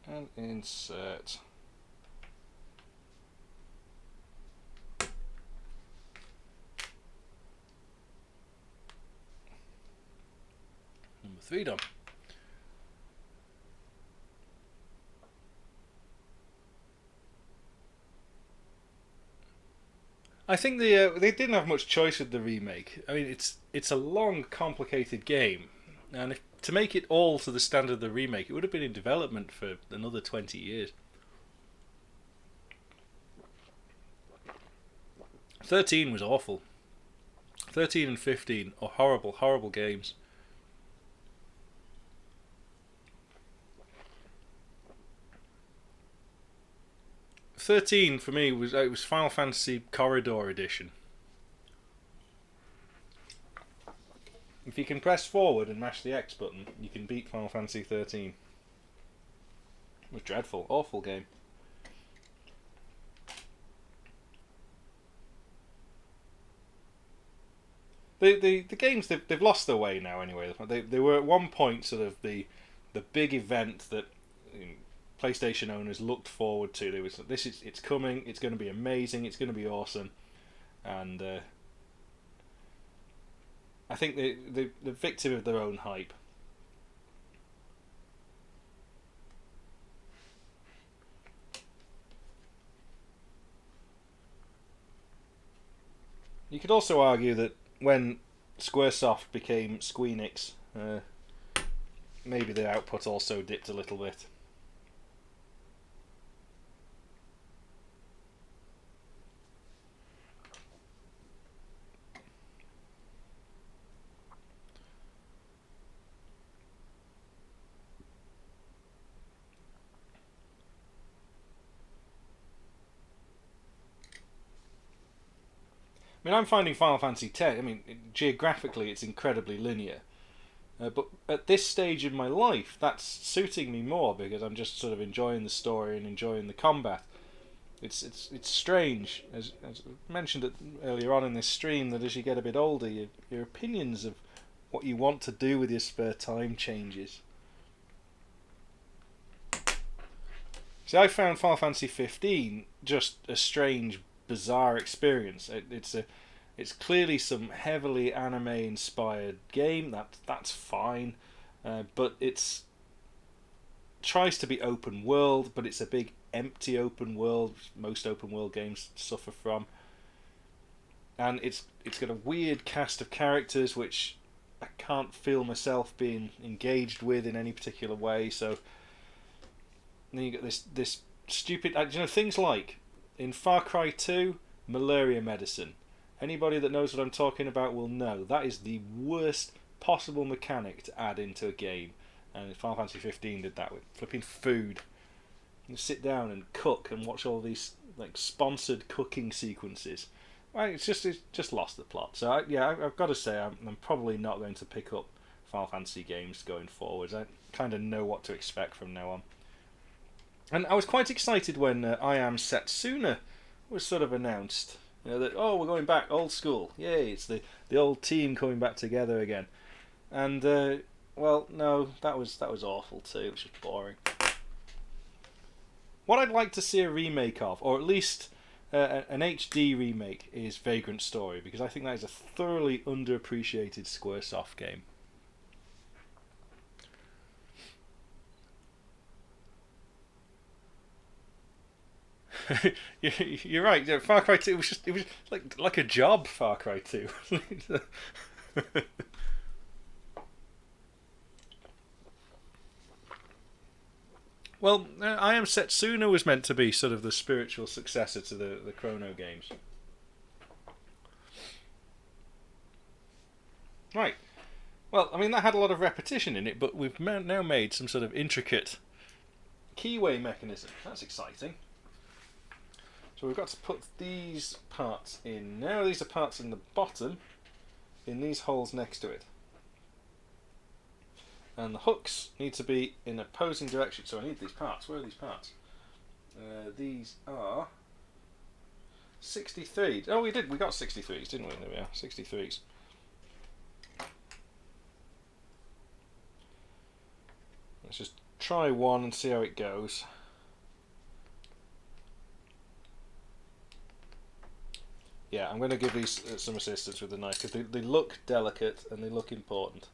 And insert. Number 3 done. I think they didn't have much choice with the remake. I mean, it's a long, complicated game, and to make it all to the standard of the remake, it would have been in development for another 20 years. 13 was awful. 13 and 15 are horrible, horrible games. '13 for me was Final Fantasy Corridor Edition. If you can press forward and mash the X button, you can beat Final Fantasy 13. It was dreadful, awful game. The games they've lost their way now anyway. They were at one point sort of the big event that PlayStation owners looked forward to. There was it's coming. It's going to be amazing. It's going to be awesome, and I think they're victim of their own hype. You could also argue that when Squaresoft became Squeenix, maybe the output also dipped a little bit. I mean, I'm finding Final Fantasy X, I mean, geographically it's incredibly linear. But at this stage in my life, that's suiting me more because I'm just sort of enjoying the story and enjoying the combat. It's strange, as I mentioned it earlier on in this stream, that as you get a bit older, your opinions of what you want to do with your spare time changes. See, I found Final Fantasy 15 just a strange, bizarre experience. It's clearly some heavily anime-inspired game. That's fine, but it's tries to be open world, but it's a big empty open world. Most open world games suffer from, and it's got a weird cast of characters which I can't feel myself being engaged with in any particular way. So then you get this stupid, things like in Far Cry 2, malaria medicine. Anybody that knows what I'm talking about will know that is the worst possible mechanic to add into a game. And Final Fantasy 15 did that with flipping food. You sit down and cook and watch all these like sponsored cooking sequences. Well, it's just lost the plot. So I've got to say I'm probably not going to pick up Final Fantasy games going forwards. I kind of know what to expect from now on. And I was quite excited when I Am Setsuna was sort of announced. That we're going back old school. Yay! It's the old team coming back together again. And well, no, that was awful too. It was just boring. What I'd like to see a remake of, or at least an HD remake, is Vagrant Story, because I think that is a thoroughly underappreciated Squaresoft game. You're right. Far Cry 2 it was like a job. Far Cry 2. Well, I Am Setsuna was meant to be sort of the spiritual successor to the Chrono games. Right. Well, I mean that had a lot of repetition in it, but we've now made some sort of intricate keyway mechanism. That's exciting. So we've got to put these parts in. Now these are parts in the bottom, in these holes next to it. And the hooks need to be in opposing direction. So I need these parts. Where are these parts? These are 63. Oh, we got 63s, didn't we? There we are, 63s. Let's just try one and see how it goes. Yeah, I'm going to give these some assistance with the knife because they look delicate and they look important.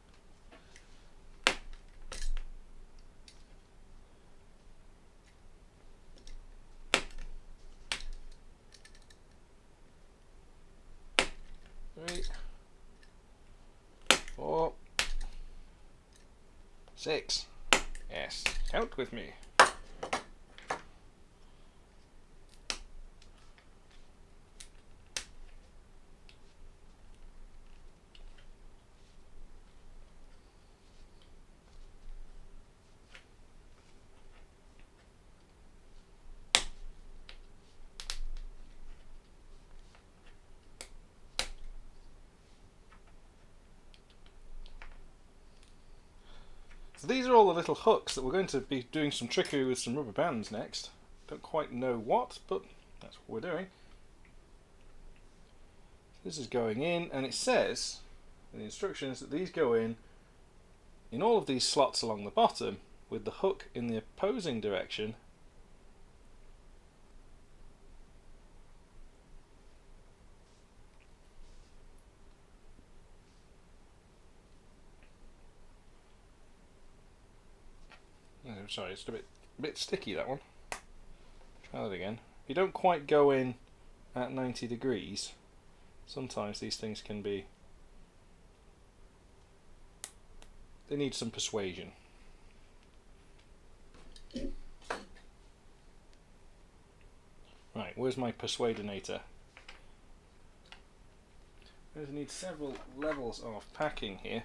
Three, 4, 6. Yes, count with me. So these are all the little hooks that we're going to be doing some trickery with some rubber bands next. Don't quite know what, but that's what we're doing. This is going in, and it says in the instructions that these go in all of these slots along the bottom with the hook in the opposing direction. Oh, sorry, it's a bit sticky, that one. Try that again. If you don't quite go in at 90 degrees, sometimes these things can be... they need some persuasion. where's my persuadonator? I need several levels of packing here.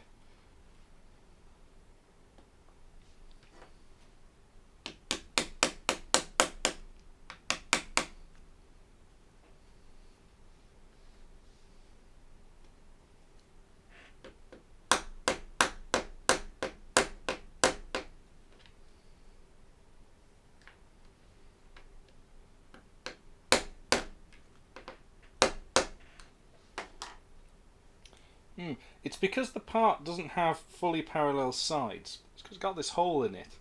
It's because the part doesn't have fully parallel sides. It's because it's got this hole in it.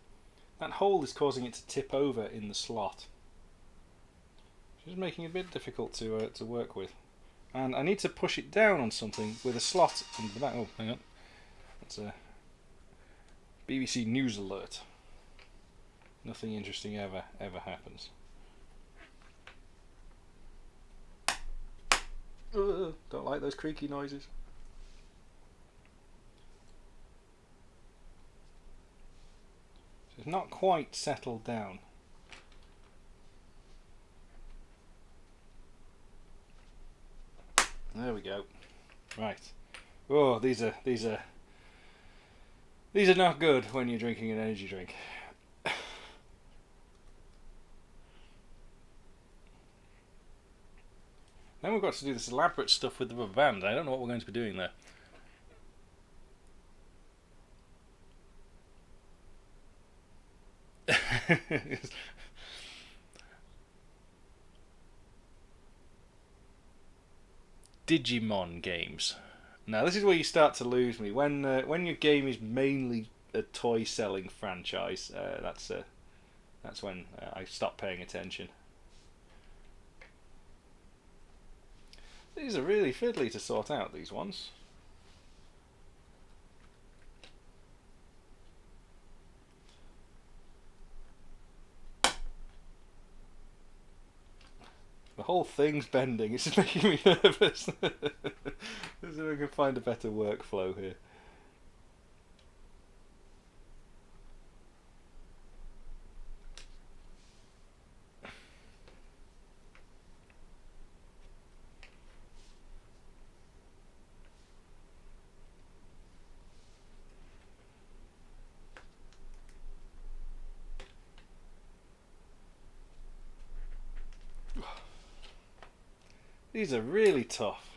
That hole is causing it to tip over in the slot, which is making it a bit difficult to work with. And I need to push it down on something with a slot under the back. Oh, hang on. That's a BBC News alert. Nothing interesting ever happens. Don't like those creaky noises. It's not quite settled down. There we go. Right. Oh, these are not good when you're drinking an energy drink. Then we've got to do this elaborate stuff with the rubber band. I don't know what we're going to be doing there. Digimon games. Now this is where you start to lose me. When your game is mainly a toy selling franchise, that's when I stop paying attention. These are really fiddly to sort out, these ones. The whole thing's bending. It's just making me nervous. Let's see if I can find a better workflow here. These are really tough.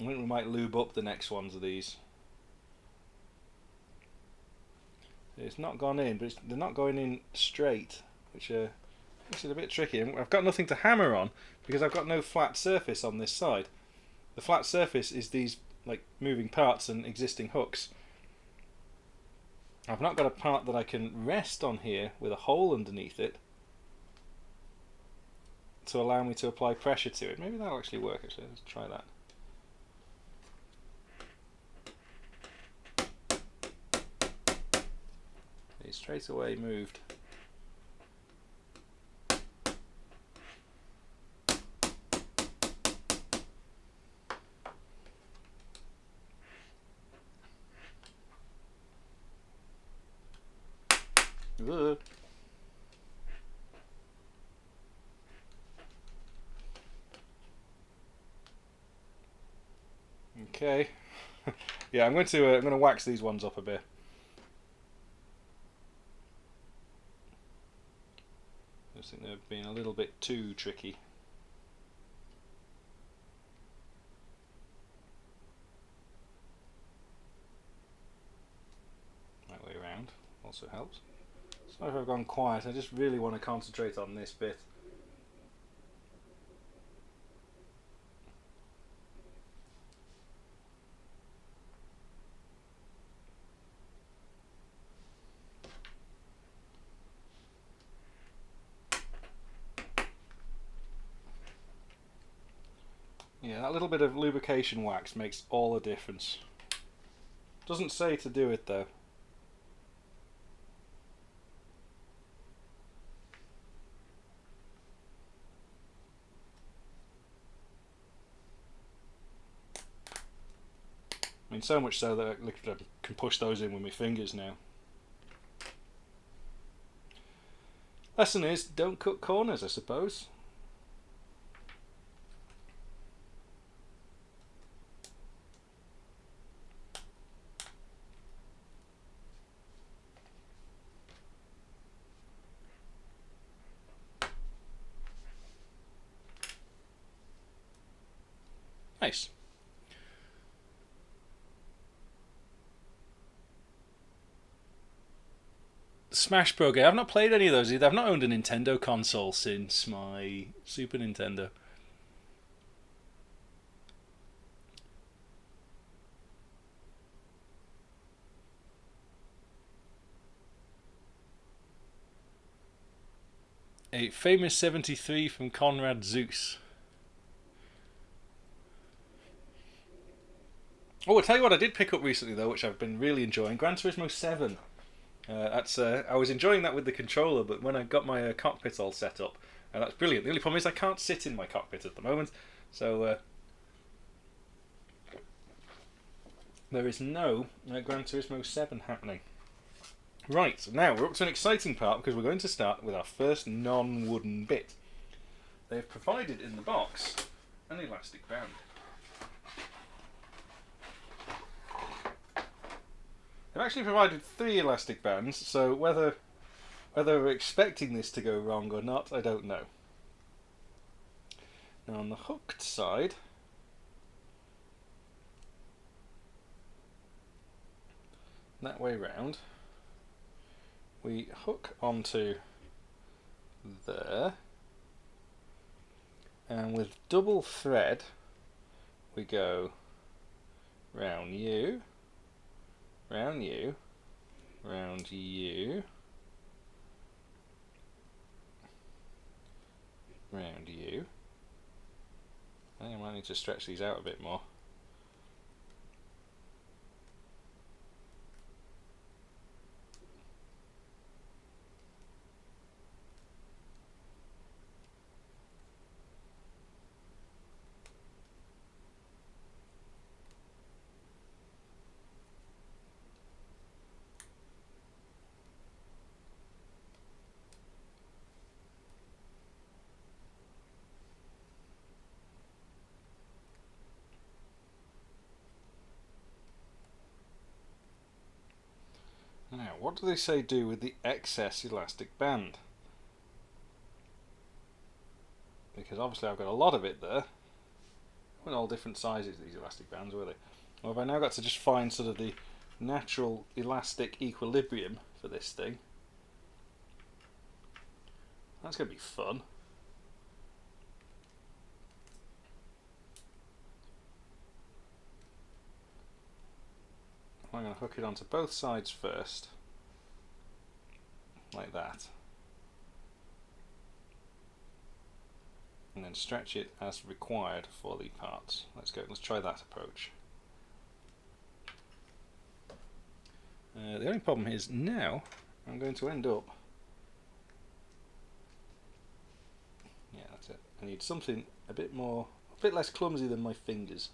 I think we might lube up the next ones of these. It's not gone in, but they're not going in straight, which makes it a bit tricky. And I've got nothing to hammer on because I've got no flat surface on this side. The flat surface is these like moving parts and existing hooks. I've not got a part that I can rest on here with a hole underneath it to allow me to apply pressure to it. Maybe that'll actually work. Actually, let's try that. It's straight away moved. Ugh. Okay. Yeah, I'm going to wax these ones up a bit. I just think they're being a little bit too tricky. That way around also helps. Sorry if I've gone quiet. I just really want to concentrate on this bit. Yeah, that little bit of lubrication wax makes all the difference. Doesn't say to do it though. I mean, so much so that I can push those in with my fingers now. Lesson is, don't cut corners, I suppose. Nice. Smash Bros. I've not played any of those either. I've not owned a Nintendo console since my Super Nintendo. A famous 73 from Conrad Zeus. Oh, I'll tell you what I did pick up recently though, which I've been really enjoying. Gran Turismo 7. I was enjoying that with the controller, but when I got my cockpit all set up, that's brilliant. The only problem is I can't sit in my cockpit at the moment, so there is no Gran Turismo 7 happening. Right, now we're up to an exciting part because we're going to start with our first non-wooden bit. They've provided in the box an elastic band. They've actually provided 3 elastic bands, so whether we're expecting this to go wrong or not, I don't know. Now on the hooked side, that way round, we hook onto there, and with double thread we go round you, round you, round you, round you. I think I might need to stretch these out a bit more. Now, what do they say do with the excess elastic band? Because obviously I've got a lot of it there. Well, all different sizes, these elastic bands, were they? Well, have I now got to just find sort of the natural elastic equilibrium for this thing? That's going to be fun. I'm going to hook it onto both sides first, like that, and then stretch it as required for the parts. Let's try that approach. The only problem is now I'm going to end up, yeah, that's it. I need something a bit less clumsy than my fingers.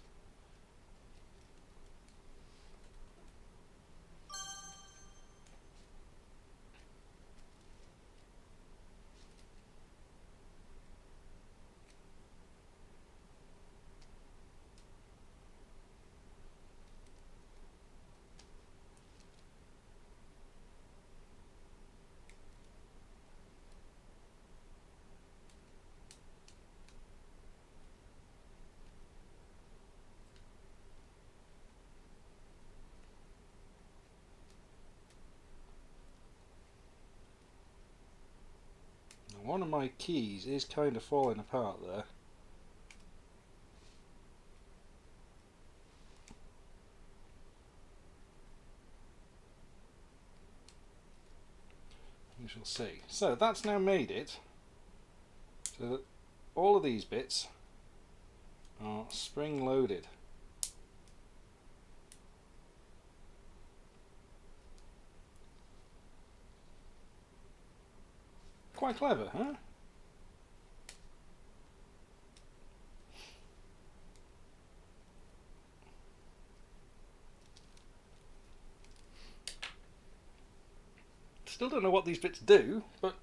One of my keys is kind of falling apart there. We shall see. So that's now made it so that all of these bits are spring loaded. Quite clever, huh? Still don't know what these bits do, but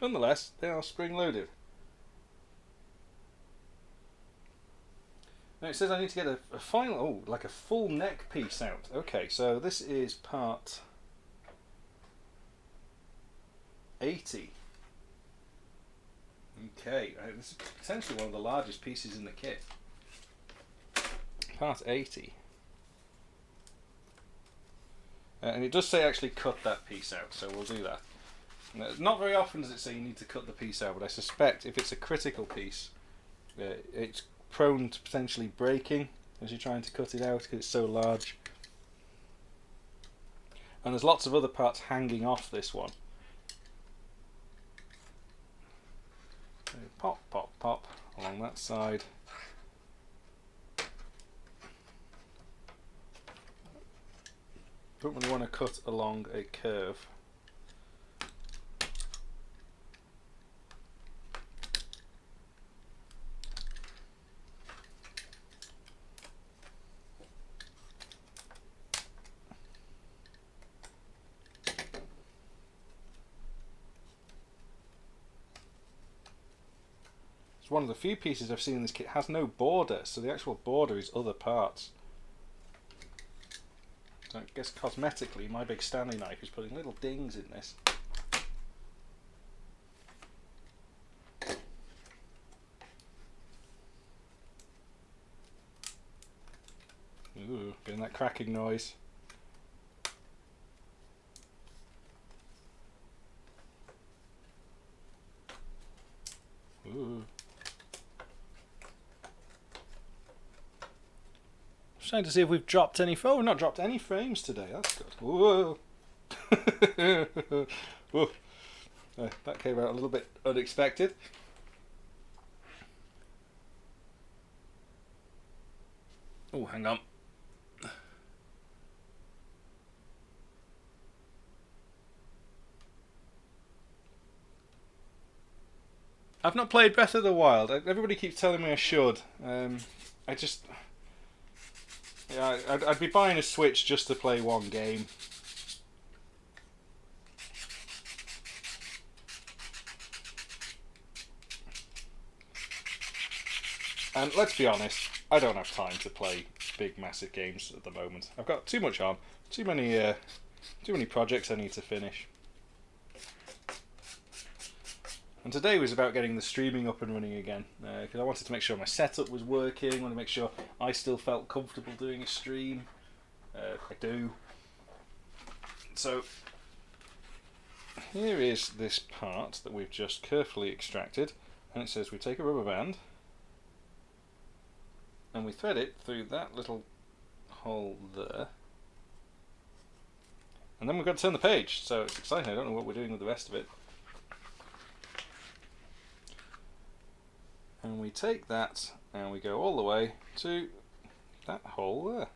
Nonetheless, they are spring-loaded. Now it says I need to get a final, like a full neck piece out. Okay, so this is part 80. Okay, this is potentially one of the largest pieces in the kit. Part 80. And it does say actually cut that piece out, so we'll do that. Now, not very often does it say you need to cut the piece out, but I suspect if it's a critical piece, it's prone to potentially breaking as you're trying to cut it out because it's so large. And there's lots of other parts hanging off this one. So pop, pop, pop along that side. Don't really want to cut along a curve. It's one of the few pieces I've seen in this kit has no border, so the actual border is other parts. So I guess cosmetically my big Stanley knife is putting little dings in this. Ooh, getting that cracking noise. Ooh. Trying to see if we've dropped any frames. We've not dropped any frames today. That's good. Whoa. Whoa. That came out a little bit unexpected. Oh, hang on. I've not played Breath of the Wild. Everybody keeps telling me I should. I just... Yeah, I'd be buying a Switch just to play one game. And let's be honest, I don't have time to play big, massive games at the moment. I've got too much on, too many projects I need to finish. And today was about getting the streaming up and running again, because I wanted to make sure my setup was working, I wanted to make sure I still felt comfortable doing a stream. I do. So, here is this part that we've just carefully extracted, and it says we take a rubber band, and we thread it through that little hole there. And then we've got to turn the page, so it's exciting. I don't know what we're doing with the rest of it. And we take that and we go all the way to that hole there.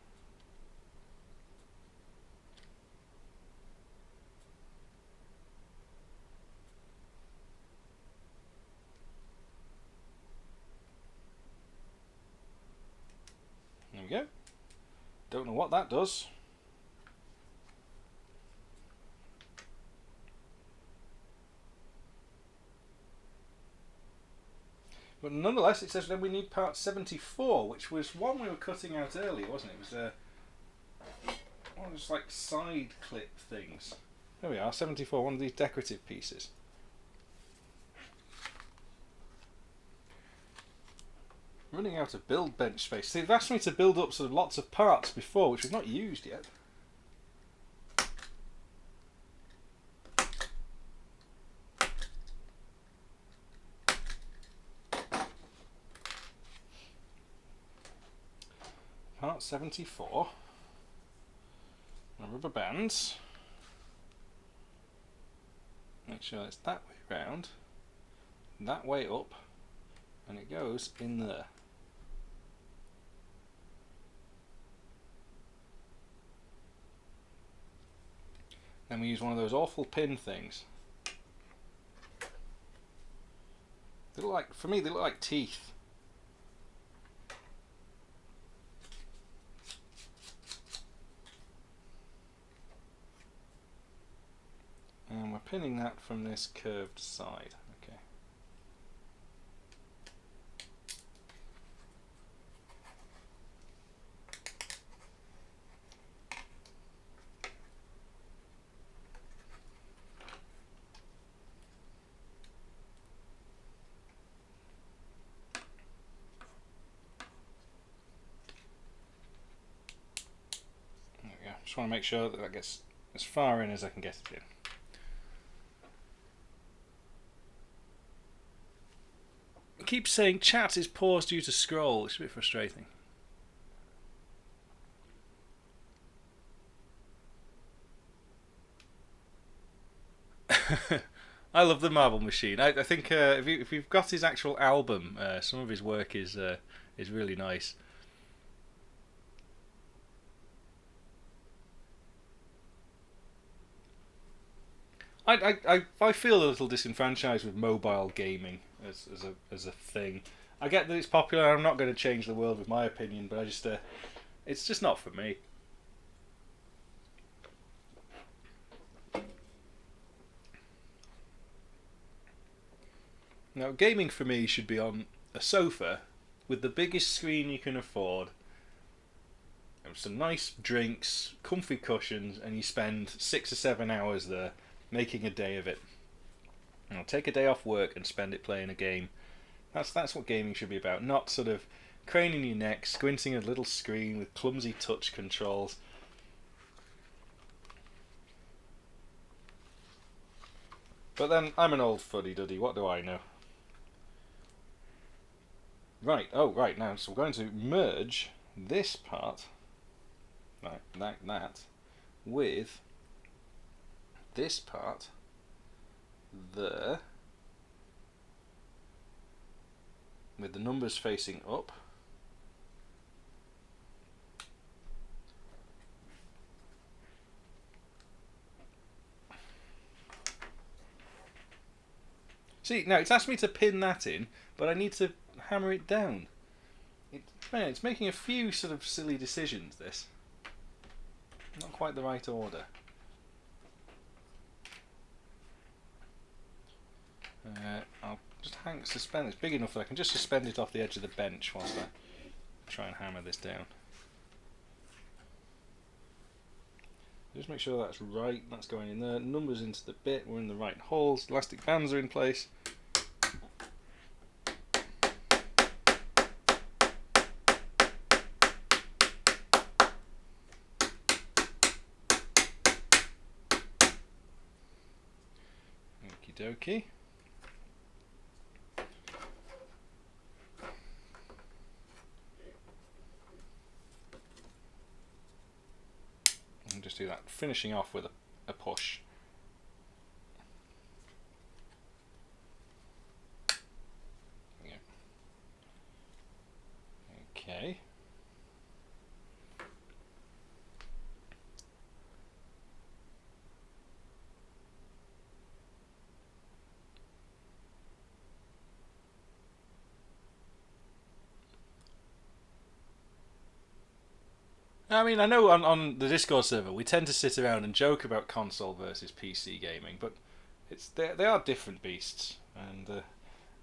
There we go. Don't know what that does. But nonetheless, it says then we need part 74, which was one we were cutting out earlier, wasn't it? It was one of those like side clip things. There we are, 74, one of these decorative pieces. Running out of build bench space. See, they've asked me to build up sort of lots of parts before, which we've not used yet. Part 74. My rubber bands. Make sure it's that way round, that way up, and it goes in there. Then we use one of those awful pin things. They look like, for me, they look like teeth. And we're pinning that from this curved side. Okay. There we go. Just want to make sure that gets as far in as I can get it in. It keeps saying chat is paused due to scroll. It's a bit frustrating. I love the Marble Machine. I think if you've got his actual album, some of his work is really nice. I feel a little disenfranchised with mobile gaming as a thing. I get that it's popular. I'm not going to change the world with my opinion, but it's just not for me. Now, gaming for me should be on a sofa with the biggest screen you can afford, and some nice drinks, comfy cushions, and you spend 6 or 7 hours there making a day of it. Now, take a day off work and spend it playing a game. That's what gaming should be about, not sort of craning your neck, squinting at a little screen with clumsy touch controls. But then, I'm an old fuddy-duddy, what do I know? Right, right, now, so we're going to merge this part, right, that, with this part there, with the numbers facing up. See, now it's asked me to pin that in, but I need to hammer it down. It's making a few sort of silly decisions, this. Not quite the right order. I'll just suspend it. It's big enough that I can just suspend it off the edge of the bench whilst I try and hammer this down. Just make sure that's right, that's going in there. Numbers into the bit, we're in the right holes, elastic bands are in place. Okie dokie. And just do that, finishing off with a push. Yeah. Okay. I mean, I know on the Discord server we tend to sit around and joke about console versus PC gaming, but they are different beasts, and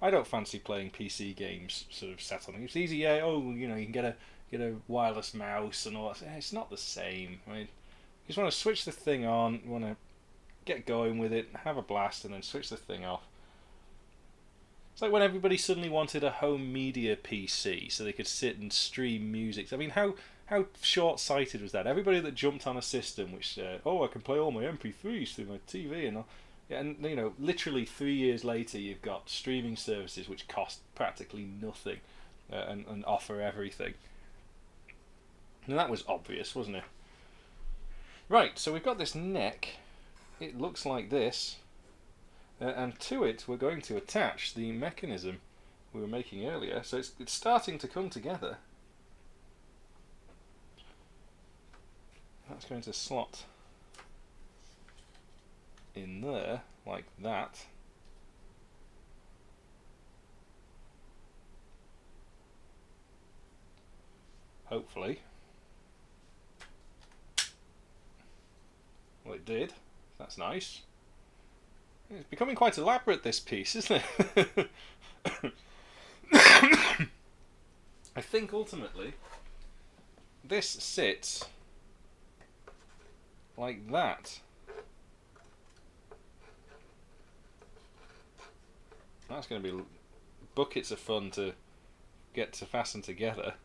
I don't fancy playing PC games sort of sat on. It's easy, yeah. Oh, you know, you can get a wireless mouse and all that. It's not the same. I mean, you just want to switch the thing on, you want to get going with it, have a blast, and then switch the thing off. It's like when everybody suddenly wanted a home media PC so they could sit and stream music. I mean, how short-sighted was that? Everybody that jumped on a system which I can play all my MP3s through my TV and all. Yeah, and you know, literally 3 years later, you've got streaming services which cost practically nothing and offer everything. And that was obvious, wasn't it? Right, so we've got this neck. It looks like this. And to it we're going to attach the mechanism we were making earlier. So it's starting to come together. That's going to slot in there like that. Hopefully. Well, it did. That's nice. It's becoming quite elaborate, this piece, isn't it? I think ultimately this sits like that. That's going to be buckets of fun to get to fasten together.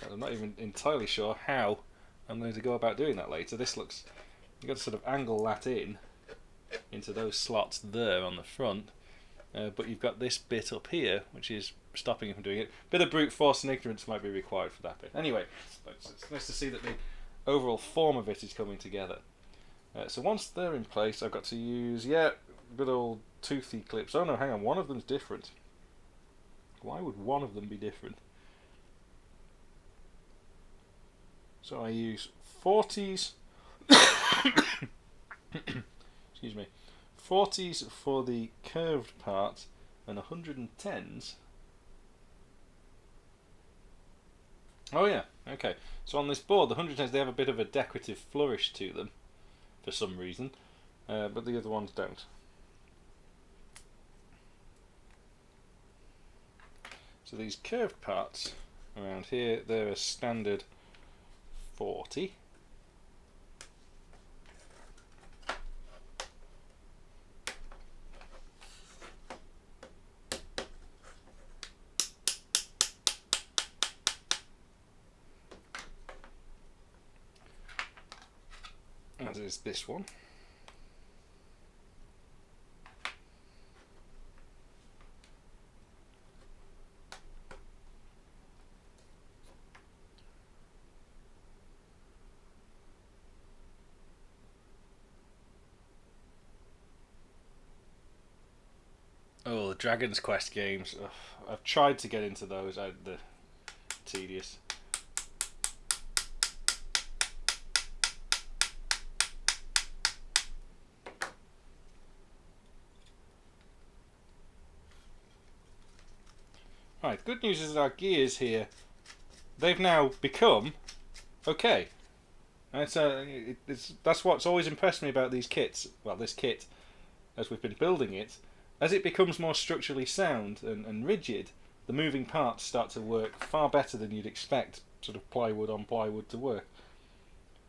I'm not even entirely sure how I'm going to go about doing that later. This looks... You've got to sort of angle that into those slots there on the front. But you've got this bit up here, which is stopping you from doing it. Bit of brute force and ignorance might be required for that bit. Anyway, it's nice to see that the overall form of it is coming together. So once they're in place, I've got to use, good old toothy clips. Oh no, hang on, one of them's different. Why would one of them be different? So I use 40s. Excuse me. 40s for the curved part and 110s. Oh yeah, okay. So on this board, the 110s, they have a bit of a decorative flourish to them for some reason, but the other ones don't. So these curved parts around here, they're a standard 40. As is this one. Oh, the Dragon's Quest games. Ugh, I've tried to get into those. They're tedious. Right, the good news is that our gears here, they've now become okay. And that's what's always impressed me about these kits. Well, this kit, as we've been building it, as it becomes more structurally sound and rigid, the moving parts start to work far better than you'd expect sort of plywood on plywood to work.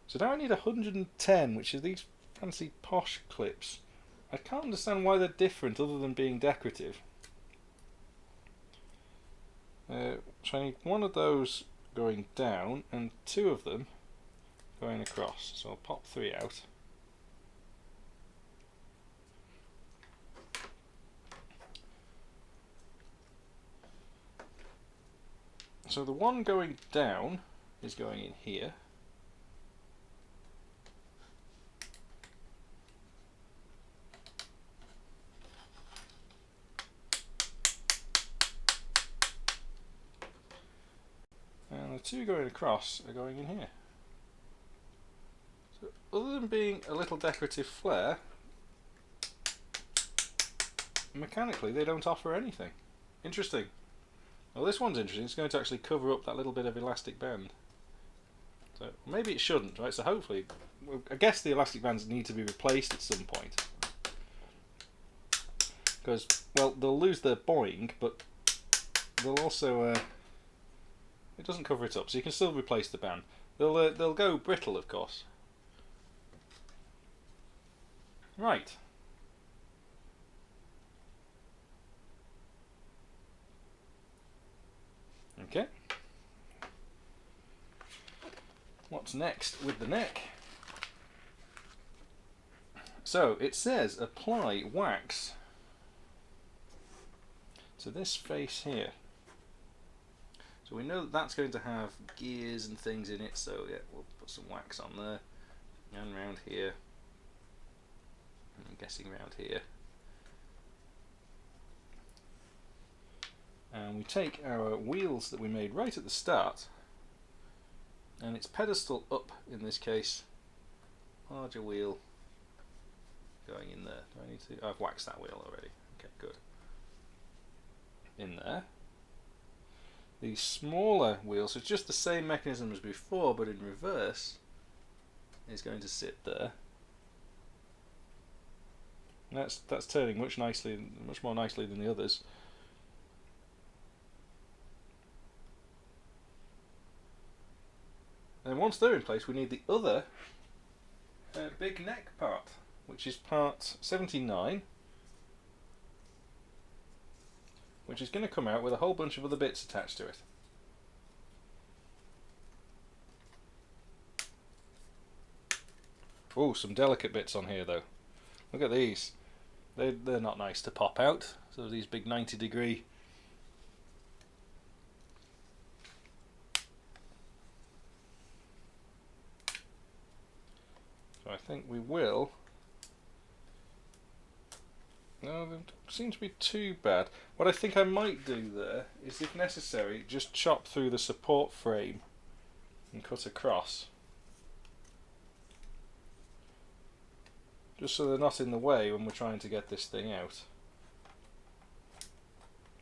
So now I need 110, which are these fancy posh clips. I can't understand why they're different other than being decorative. So I need one of those going down and two of them going across. So I'll pop 3 out. So the one going down is going in here. And the two going across are going in here. So other than being a little decorative flair, mechanically they don't offer anything. Interesting. Well, this one's interesting. It's going to actually cover up that little bit of elastic band. So maybe it shouldn't, right? So hopefully, I guess the elastic bands need to be replaced at some point. Because, well, they'll lose their boing, but they'll also... it doesn't cover it up, so you can still replace the band. They'll go brittle, of course. Right. Okay. What's next with the neck? So it says apply wax to this face here. So we know that that's going to have gears and things in it, so yeah, we'll put some wax on there and round here. I'm guessing around here. And we take our wheels that we made right at the start, and it's pedestal up in this case, larger wheel going in there. Do I need to? I've waxed that wheel already. Okay, good. In there. The smaller wheel, so it's just the same mechanism as before, but in reverse, is going to sit there. That's turning much more nicely than the others. And once they're in place, we need the other big neck part, which is part 79, which is going to come out with a whole bunch of other bits attached to it. Oh, some delicate bits on here though. Look at these. They're not nice to pop out. So these big 90-degree. So I think we will. No, they don't seem to be too bad. What I think I might do there is, if necessary, just chop through the support frame and cut across. Just so they're not in the way when we're trying to get this thing out.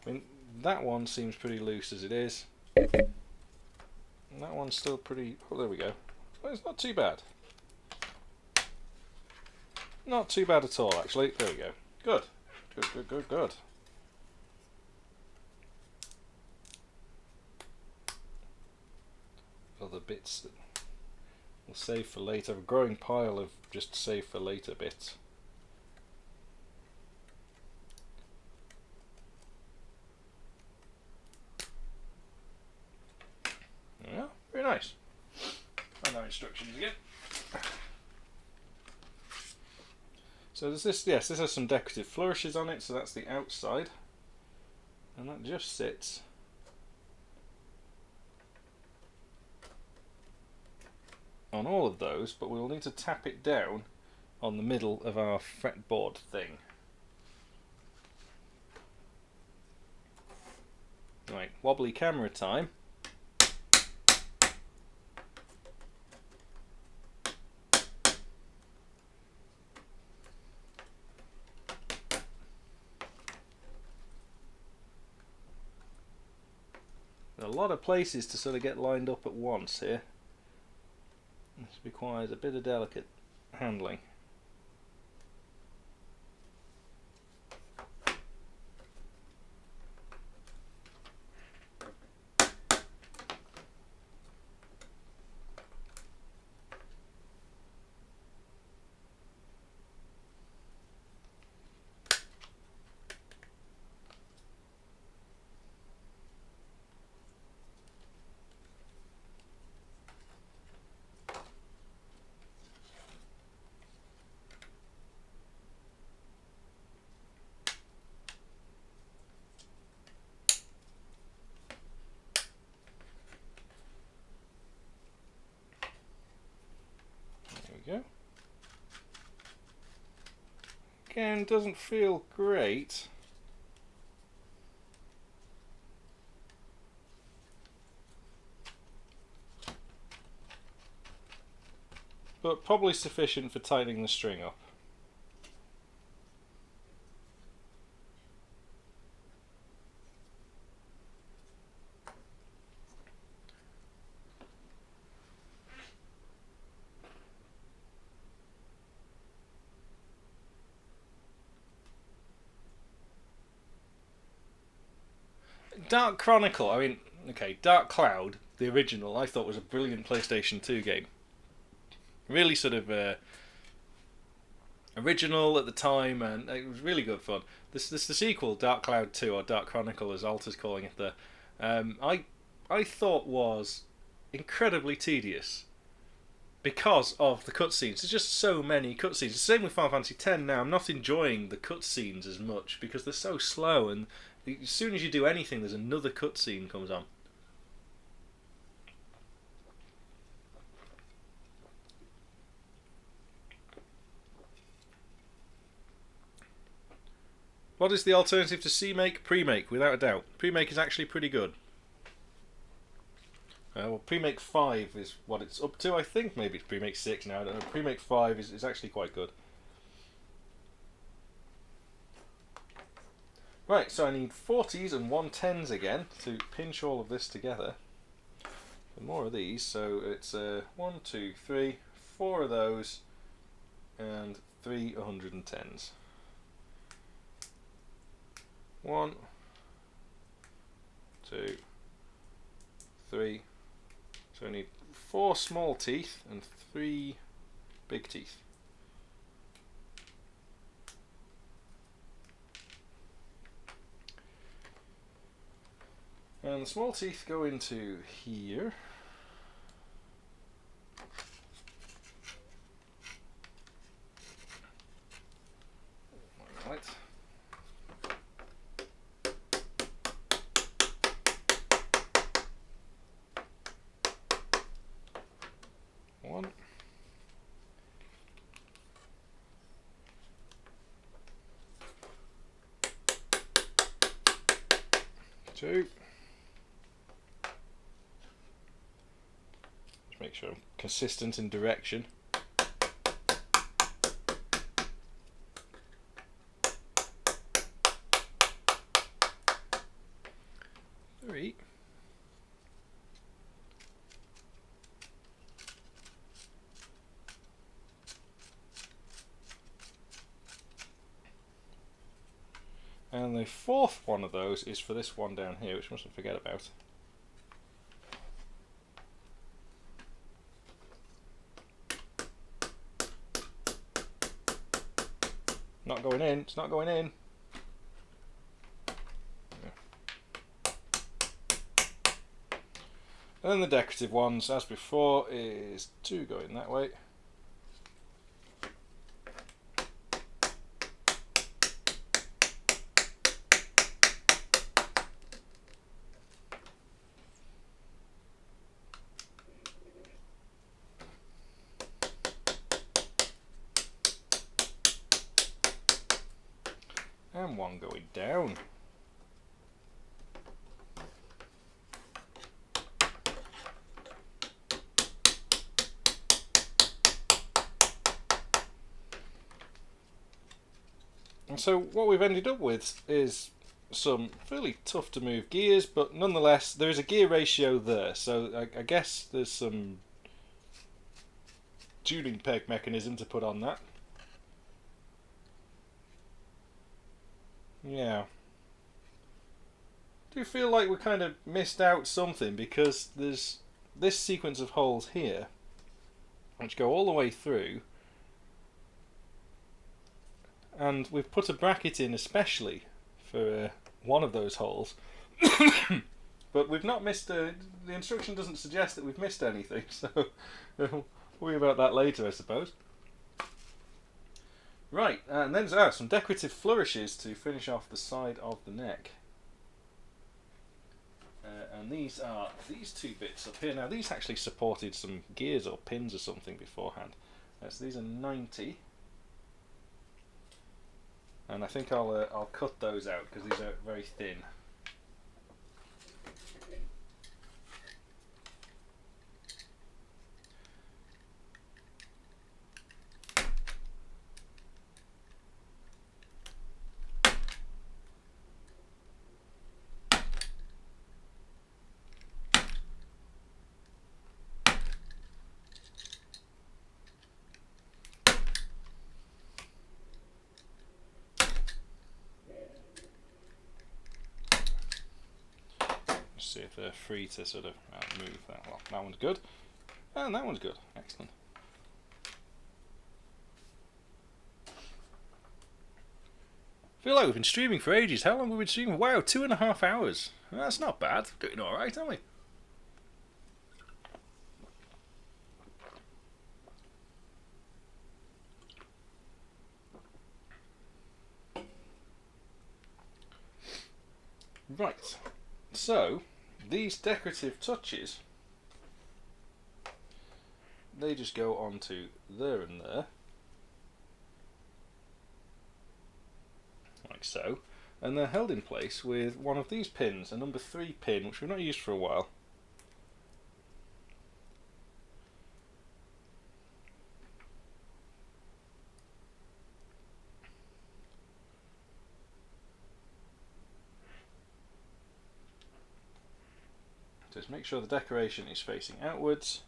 I mean, that one seems pretty loose as it is. And that one's still pretty... Oh, there we go. Well, it's not too bad. Not too bad at all, actually. There we go. Good. Good, good, good, good. Other bits that we'll save for later. A growing pile of just save for later bits. Yeah, very nice. And our instructions again. So there's this, yes, this has some decorative flourishes on it, so that's the outside. And that just sits on all of those, but we'll need to tap it down on the middle of our fretboard thing. Right, wobbly camera time. A lot of places to sort of get lined up at once here. This requires a bit of delicate handling. Go. Again, doesn't feel great. But probably sufficient for tightening the string up. Dark Chronicle, I mean, okay, Dark Cloud, the original, I thought was a brilliant PlayStation 2 game. Really sort of original at the time, and it was really good fun. This the sequel, Dark Cloud 2, or Dark Chronicle as Alta's calling it there, I thought was incredibly tedious because of the cutscenes. There's just so many cutscenes. The same with Final Fantasy X now. I'm not enjoying the cutscenes as much because they're so slow, and as soon as you do anything, there's another cutscene comes on. What is the alternative to C-Make? Pre-Make, without a doubt. Pre-Make is actually pretty good. Well, Pre-Make 5 is what it's up to, I think. Maybe it's Pre-Make 6 now, I don't know. Pre-Make 5 is actually quite good. Right, so I need 40s and 110s again to pinch all of this together. And more of these, so it's 1, 2, 3, 4 of those, and 3 110s. 1, 2, 3. So I need 4 small teeth and 3 big teeth. And the small teeth go into here. Right. One. 2. Just make sure I'm consistent in direction. 3. And the 4th one of those is for this one down here, which I mustn't forget about. Not going in, it's not going in. And then the decorative ones, as before, is 2 going that way. And 1 going down. And so what we've ended up with is some fairly tough to move gears, but nonetheless there is a gear ratio there, so I guess there's some tuning peg mechanism to put on that. Yeah. I do feel like we kind of missed out something, because there's this sequence of holes here which go all the way through, and we've put a bracket in especially for one of those holes. But we've not missed the instruction doesn't suggest that we've missed anything, so we'll worry about that later, I suppose. Right, and then some decorative flourishes to finish off the side of the neck. And these are these 2 bits up here. Now these actually supported some gears or pins or something beforehand. So these are 90. And I think I'll cut those out because these are very thin. See if they're free to sort of move that. Well, that one's good, and that one's good. Excellent. I feel like we've been streaming for ages. How long have we been streaming? Wow, 2.5 hours. That's not bad. We're doing all right, aren't we? Right. So these decorative touches, they just go onto there and there, like so, and they're held in place with one of these pins, a number 3 pin, which we've not used for a while. Just make sure the decoration is facing outwards.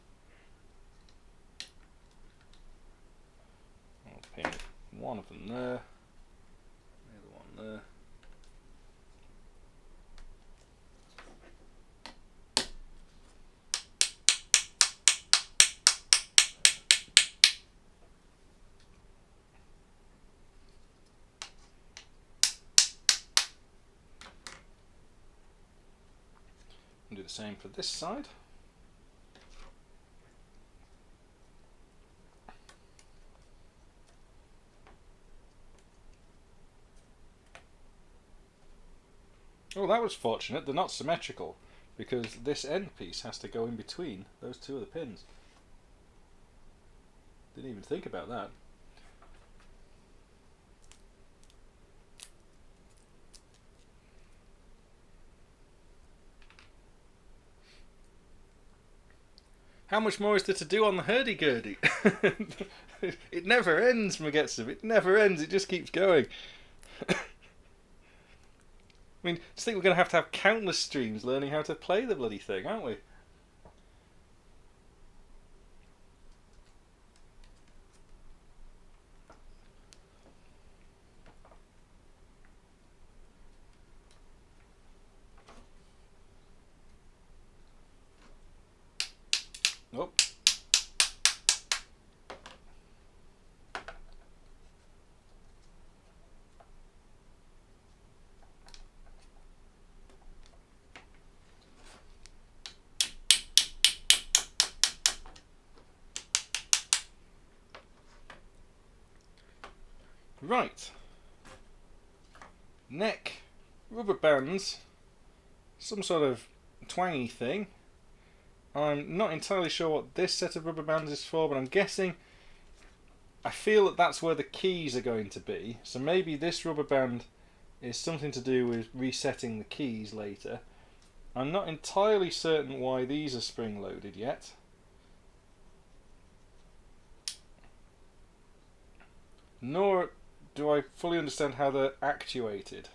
I'll pin one of them there, the other one there. the same for this side. Oh, that was fortunate. They're not symmetrical because this end piece has to go in between those two of the pins. Didn't even think about that. How much more is there to do on the hurdy-gurdy? It never ends, Magetsu. It never ends. It just keeps going. I mean, I just think we're going to have countless streams learning how to play the bloody thing, aren't we? Nope. Right. Neck, rubber bands, some sort of twangy thing. I'm not entirely sure what this set of rubber bands is for, but I'm guessing, I feel that that's where the keys are going to be. So maybe this rubber band is something to do with resetting the keys later. I'm not entirely certain why these are spring loaded yet. Nor do I fully understand how they're actuated.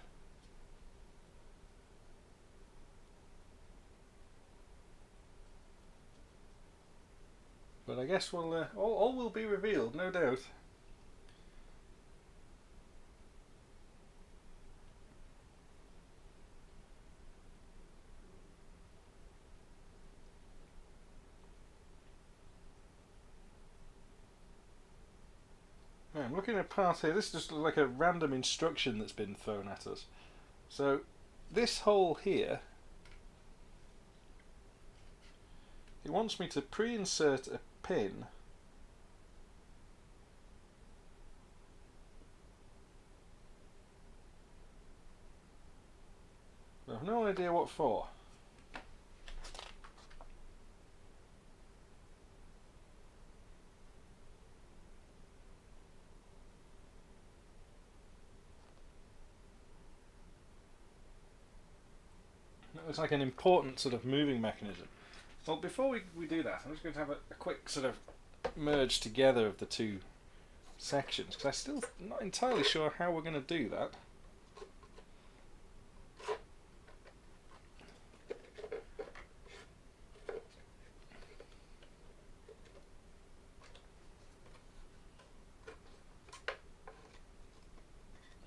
But I guess we'll all will be revealed, no doubt. Right, I'm looking at a part here. This is just like a random instruction that's been thrown at us. So this hole here, it wants me to pre-insert a pin I have no idea what for. That looks like an important sort of moving mechanism. Well, before we do that, I'm just going to have a quick sort of merge together of the two sections, because I'm still not entirely sure how we're going to do that.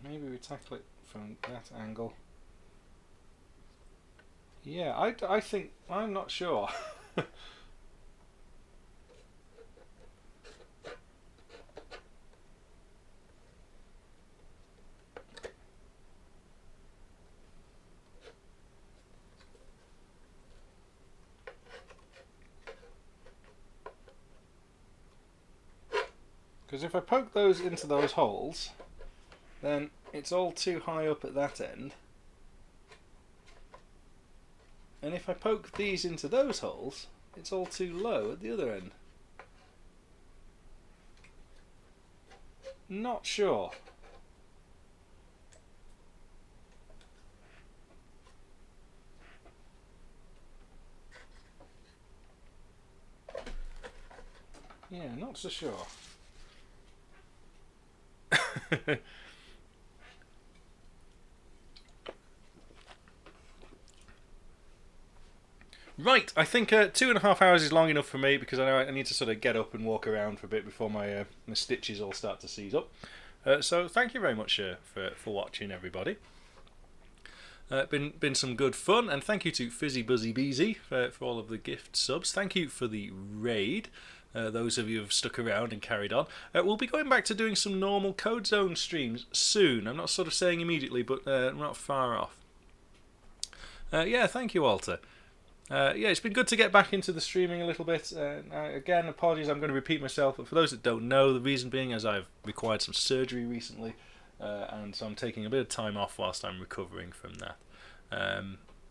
Maybe we tackle it from that angle. Yeah, I think, I'm not sure. Because if I poke those into those holes, then it's all too high up at that end. And if I poke these into those holes, it's all too low at the other end. Not sure. Yeah, not so sure. Right, I think 2.5 hours is long enough for me, because I know I need to sort of get up and walk around for a bit before my stitches all start to seize up. So thank you very much for watching, everybody. Been some good fun, and thank you to Fizzy Buzzy Beezy for all of the gift subs. Thank you for the raid. Those of you who have stuck around and carried on. We'll be going back to doing some normal CodeZone streams soon. I'm not sort of saying immediately, but not far off. Yeah, thank you, Walter. Yeah, it's been good to get back into the streaming a little bit. Again, apologies, I'm going to repeat myself, but for those that don't know, the reason being is I've required some surgery recently, and so I'm taking a bit of time off whilst I'm recovering from that.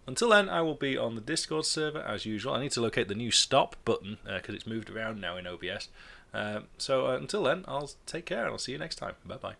Until then, I will be on the Discord server as usual. I need to locate the new stop button because it's moved around now in OBS. So until then, I'll take care and I'll see you next time. Bye bye.